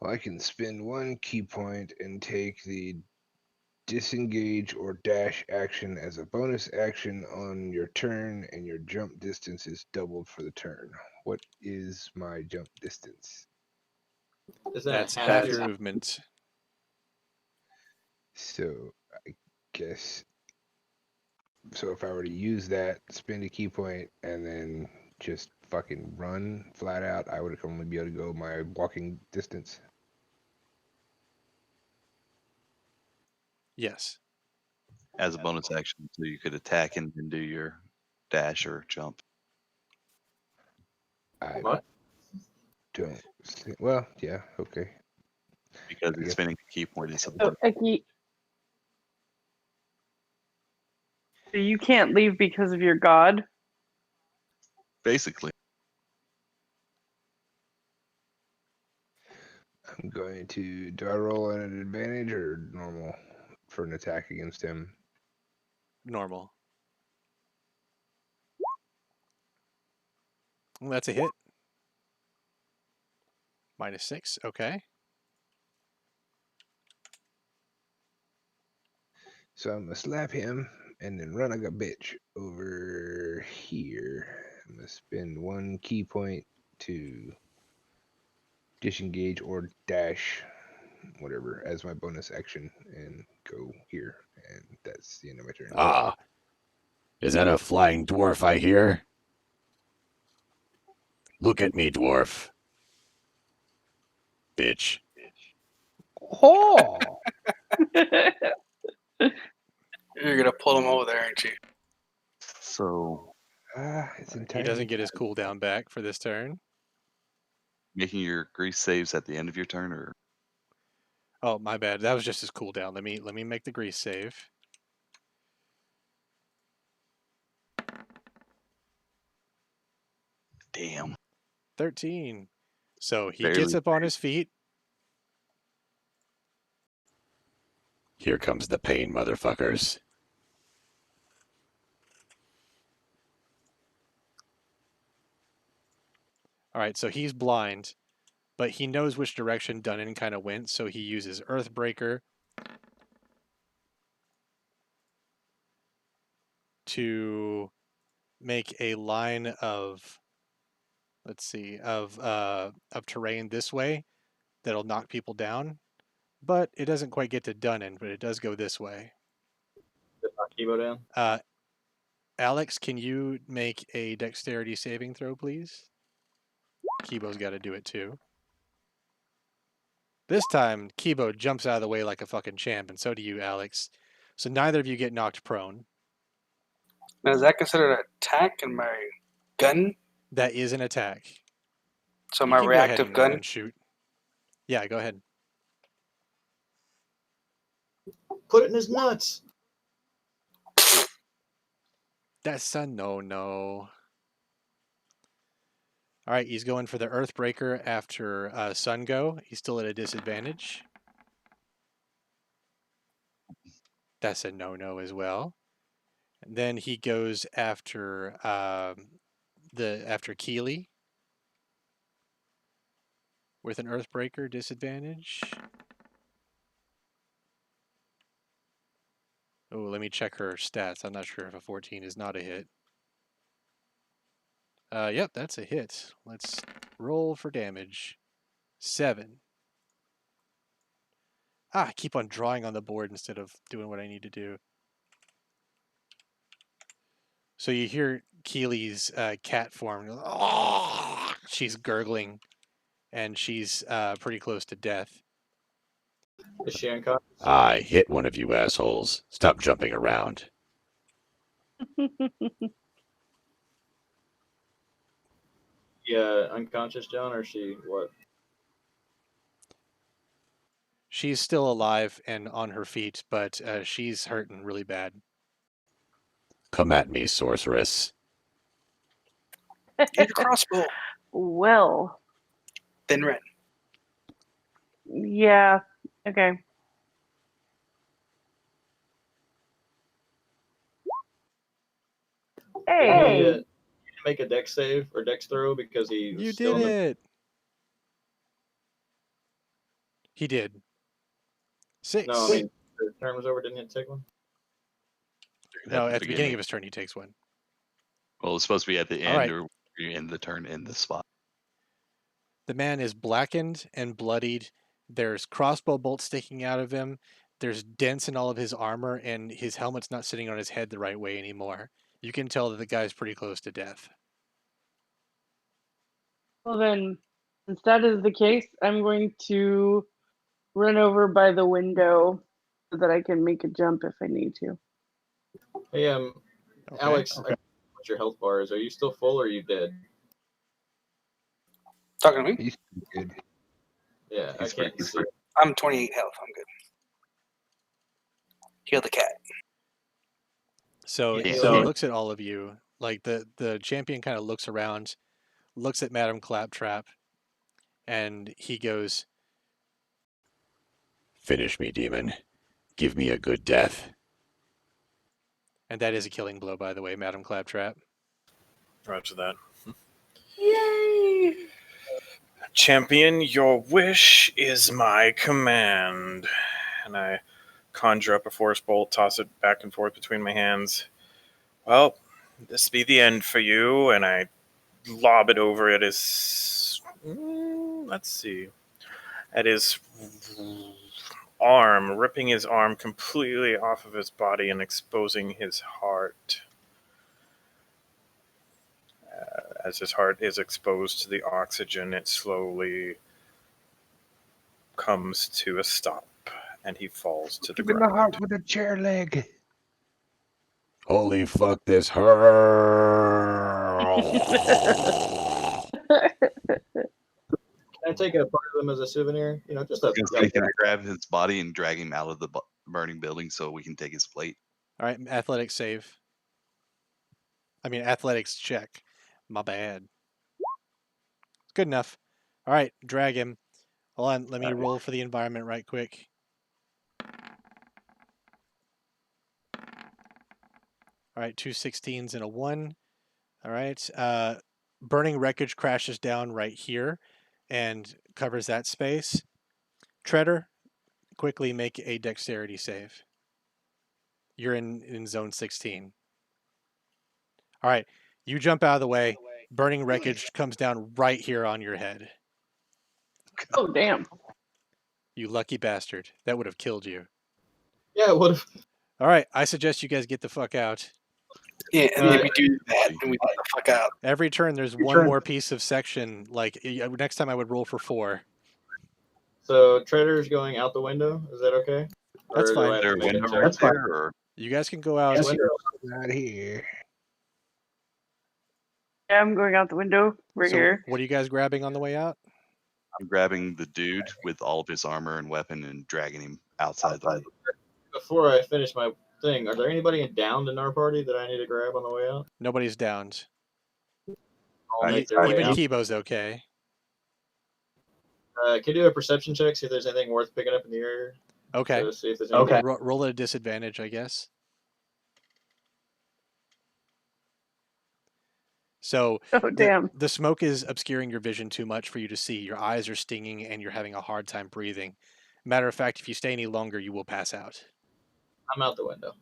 Well, I can spend 1 key point and take the disengage or dash action as a bonus action on your turn, and your jump distance is doubled for the turn. What is my jump distance? Isn't That's it half your your movement. So I guess so if I were to use that, spend a key point, and then just fucking run flat out, I would only be able to go my walking distance. Yes. As a bonus action, so you could attack and then do your dash or jump. I what? don't. Well, yeah, okay. Because I guess- spending a key point is a So, bonus. Eki, so you can't leave because of your god? Basically. I'm going to. Do I roll at an advantage or normal for an attack against him? Normal. Well, that's a hit. -6. Okay. So I'm gonna slap him and then run like a bitch over here. I'm gonna spend 1 key point to disengage or dash, whatever, as my bonus action and go here. And that's the end of my turn. Ah, is that a flying dwarf I hear? Look at me, dwarf. Bitch. Oh! You're gonna pull him over there, ain't you? So It's He entirely. doesn't get his cooldown back for this turn. making your grease saves at the end of your turn, or Oh, my bad. That was just his cooldown. Let me make the grease save. damn. 13. So he Barely. gets up on his feet. Here comes the pain, motherfuckers. All right, so he's blind, but he knows which direction Dunnan kind of went, so he uses Earthbreaker to make a line of, let's see, of terrain this way that'll knock people down. But it doesn't quite get to Dunnan, but it does go this way. Did knock Kibo down? Alex, can you make a dexterity saving throw, please? Kibo's got to do it too. This time, Kibo jumps out of the way like a fucking champ, and so do you, Alex. So neither of you get knocked prone. Now, is that considered an attack in my gun? That is an attack. So You my can go ahead reactive gun? and shoot. Yeah, go ahead. Put it in his nuts. That's a no-no. All right, he's going for the Earthbreaker after Sungo. He's still at a disadvantage. That's a no-no as well. And then he goes after after Keely. with an Earthbreaker disadvantage. Oh, let me check her stats. I'm not sure if a 14 is not a hit. Yep, that's a hit. Let's roll for damage. 7. I keep on drawing on the board instead of doing what I need to do. So you hear Keely's cat form. She's gurgling, and she's pretty close to death. Is she unconscious? I hit one of you assholes. Stop jumping around. Yeah, unconscious, John, or she what? She's still alive and on her feet, but she's hurting really bad. Come at me, sorceress. Get your crossbow. Well, Then Ren. yeah. Okay. Hey. You need to make a dex save or dex throw because he was You still did in the. it! He did. 6. No, I mean the turn was over. Didn't he take one? No, at the beginning of his turn, he takes one. Well, it's supposed to be at the All end, right. or you end the turn in the spot. The man is blackened and bloodied. There's crossbow bolts sticking out of him. There's dents in all of his armor, and his helmet's not sitting on his head the right way anymore. You can tell that the guy's pretty close to death. Well then, since that is the case, I'm going to run over by the window so that I can make a jump if I need to. Hey, Okay. Alex, what your health bar is? Are you still full or are you dead? Talking to me? He's good. Yeah, I He's can't pretty- see. I'm 28 health. I'm good. Heal the cat. So Yeah, he so- looks at all of you. Like the champion kind of looks around, looks at Madam Claptrap, and he goes, Finish me, demon. Give me a good death. and that is a killing blow, by the way, Madam Claptrap. Roger that. Yay! Champion, your wish is my command. And I conjure up a force bolt, toss it back and forth between my hands. Well, this be the end for you, and I lob it over at his. Let's see. At his arm, ripping his arm completely off of his body and exposing his heart. As his heart is exposed to the oxygen, it slowly comes to a stop, and he falls to the Give him the heart ground. with a chair leg. Holy fuck, this hurt. Can I take a part of them as a souvenir? You know, just a. Can I grab his body and drag him out of the burning building so we can take his plate? All right, athletics save. I mean, athletics check. My bad. Good enough. All right, drag him. Hold on, let me roll for the environment right quick. All right, 2 16s and a 1. All right. Burning wreckage crashes down right here and covers that space. Treader, quickly make a dexterity save. You're in zone 16. All right, you jump out of the way. Burning wreckage comes down right here on your head. Oh, damn. You lucky bastard. That would have killed you. Yeah, what if? All right, I suggest you guys get the fuck out. Yeah, and then we do that, and we get the fuck out. Every turn, there's one more piece of section. Like, next time I would roll for 4. So Trader's going out the window. Is that okay? That's Or do I fine. have There to a make a window check? right there, or You guys can go out. Yes, window. Not here. Yeah, I'm going out the window right So here. what are you guys grabbing on the way out? I'm grabbing the dude with all of his armor and weapon and dragging him outside the window. Before I finish my thing, are there anybody downed in our party that I need to grab on the way out? Nobody's downed. I'll make their way Even out. Kibo's okay. Can you do a perception check, see if there's anything worth picking up in the area? Okay. To see if there's anything. Roll at a disadvantage, I guess. So Oh damn. the smoke is obscuring your vision too much for you to see. Your eyes are stinging and you're having a hard time breathing. Matter of fact, if you stay any longer, you will pass out. I'm out the window.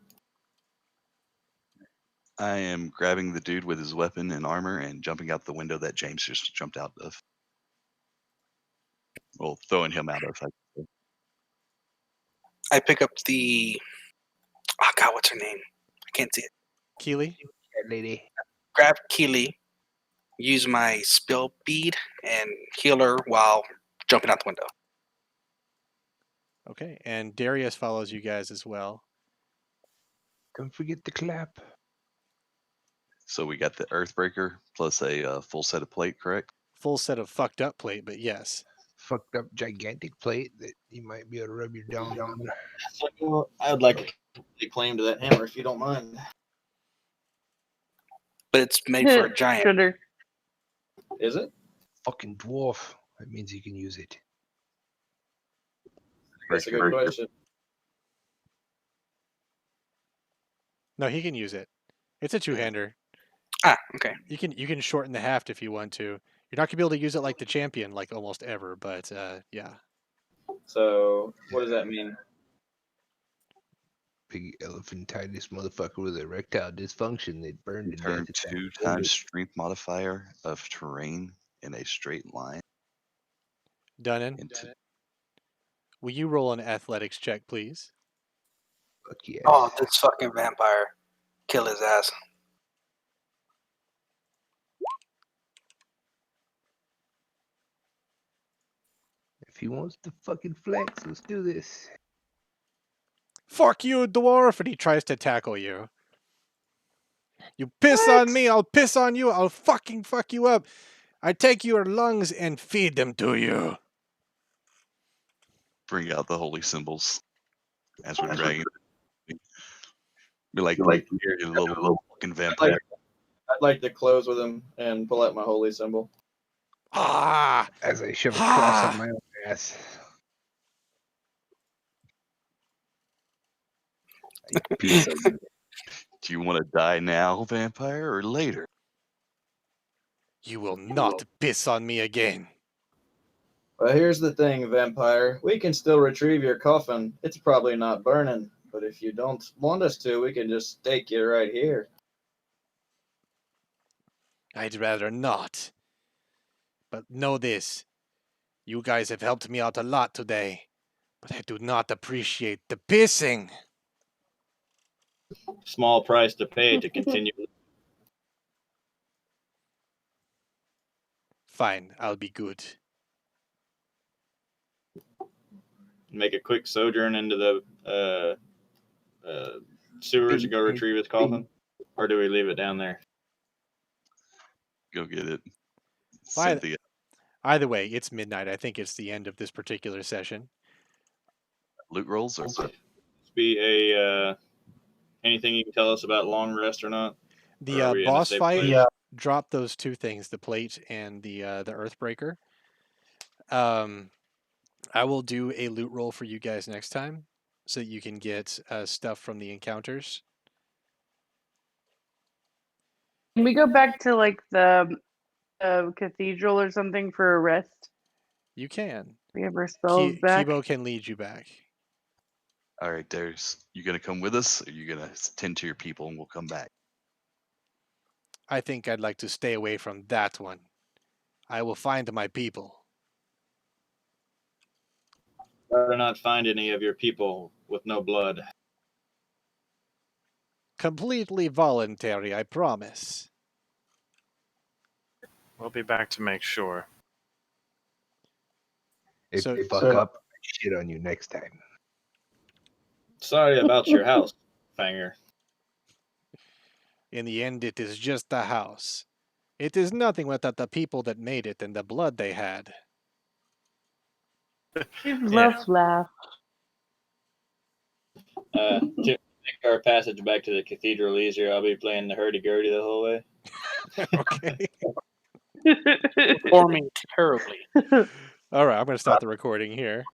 I am grabbing the dude with his weapon and armor and jumping out the window that James just jumped out of. Well, throwing him out of. I pick up the. Oh God, what's her name? I can't see it. Keely? That lady. Grab Keely, use my spill bead, and heal her while jumping out the window. Okay, and Darius follows you guys as well. Don't forget the clap. So we got the Earthbreaker plus a full set of plate, correct? Full set of fucked up plate, but yes. Fucked up gigantic plate that you might be able to rub your dong on. So I would like a claim to that hammer if you don't mind. But it's made for a giant. Shooter. Is it? Fucking dwarf. That means you can use it. That's a good question. No, he can use it. It's a two-hander. Ah, okay. You can shorten the haft if you want to. You're not gonna be able to use it like the champion, like almost ever, but yeah. So what does that mean? Big elephantitis motherfucker with erectile dysfunction. They'd burn to Turn death. at that 2 point. times strength modifier of terrain in a straight line. Dunnan, Into will you roll an athletics check, please? Fuck yeah. Oh, this fucking vampire. Kill his ass. If he wants to fucking flex, let's do this. Fuck you, dwarf! And he tries to tackle you. You piss on me, I'll piss on you, I'll fucking fuck you up. I take your lungs and feed them to you. bring out the holy symbols as we're dragging. Be like, here, you little fucking vampire. I'd like to close with him and pull out my holy symbol. Ah! As I shove a cross on my own ass. Piece of Do you want to die now, vampire, or later? You will not piss on me again. Well, here's the thing, vampire. We can still retrieve your coffin. It's probably not burning, but if you don't want us to, we can just stake you right here. I'd rather not. But know this. You guys have helped me out a lot today, but I do not appreciate the pissing. Small price to pay to continue. Fine, I'll be good. Make a quick sojourn into the sewers to go retrieve his coffin, or do we leave it down there? Go get it. Why- Cynthia. Either way, it's midnight. I think it's the end of this particular session. Loot rolls or Be a anything you can tell us about long rest or not? Or The are we in a boss safe fight place? dropped those two things, the plate and the Earthbreaker. I will do a loot roll for you guys next time so that you can get stuff from the encounters. Can we go back to like the cathedral or something for a rest? You can. We have our spells back. Kibo can lead you back. all right, Darius, you gonna come with us, or you gonna tend to your people and we'll come back? I think I'd like to stay away from that one. I will find my people. Better not find any of your people with no blood. Completely voluntary, I promise. We'll be back to make sure. If So- you fuck so- up, I shit on you next time. Sorry about your house, Fanger. In the end, it is just a house. It is nothing without the people that made it and the blood they had. Laugh. To make our passage back to the cathedral easier, I'll be playing the hurdy-gurdy the whole way. Okay. Performing terribly. All right, I'm going to stop the recording here.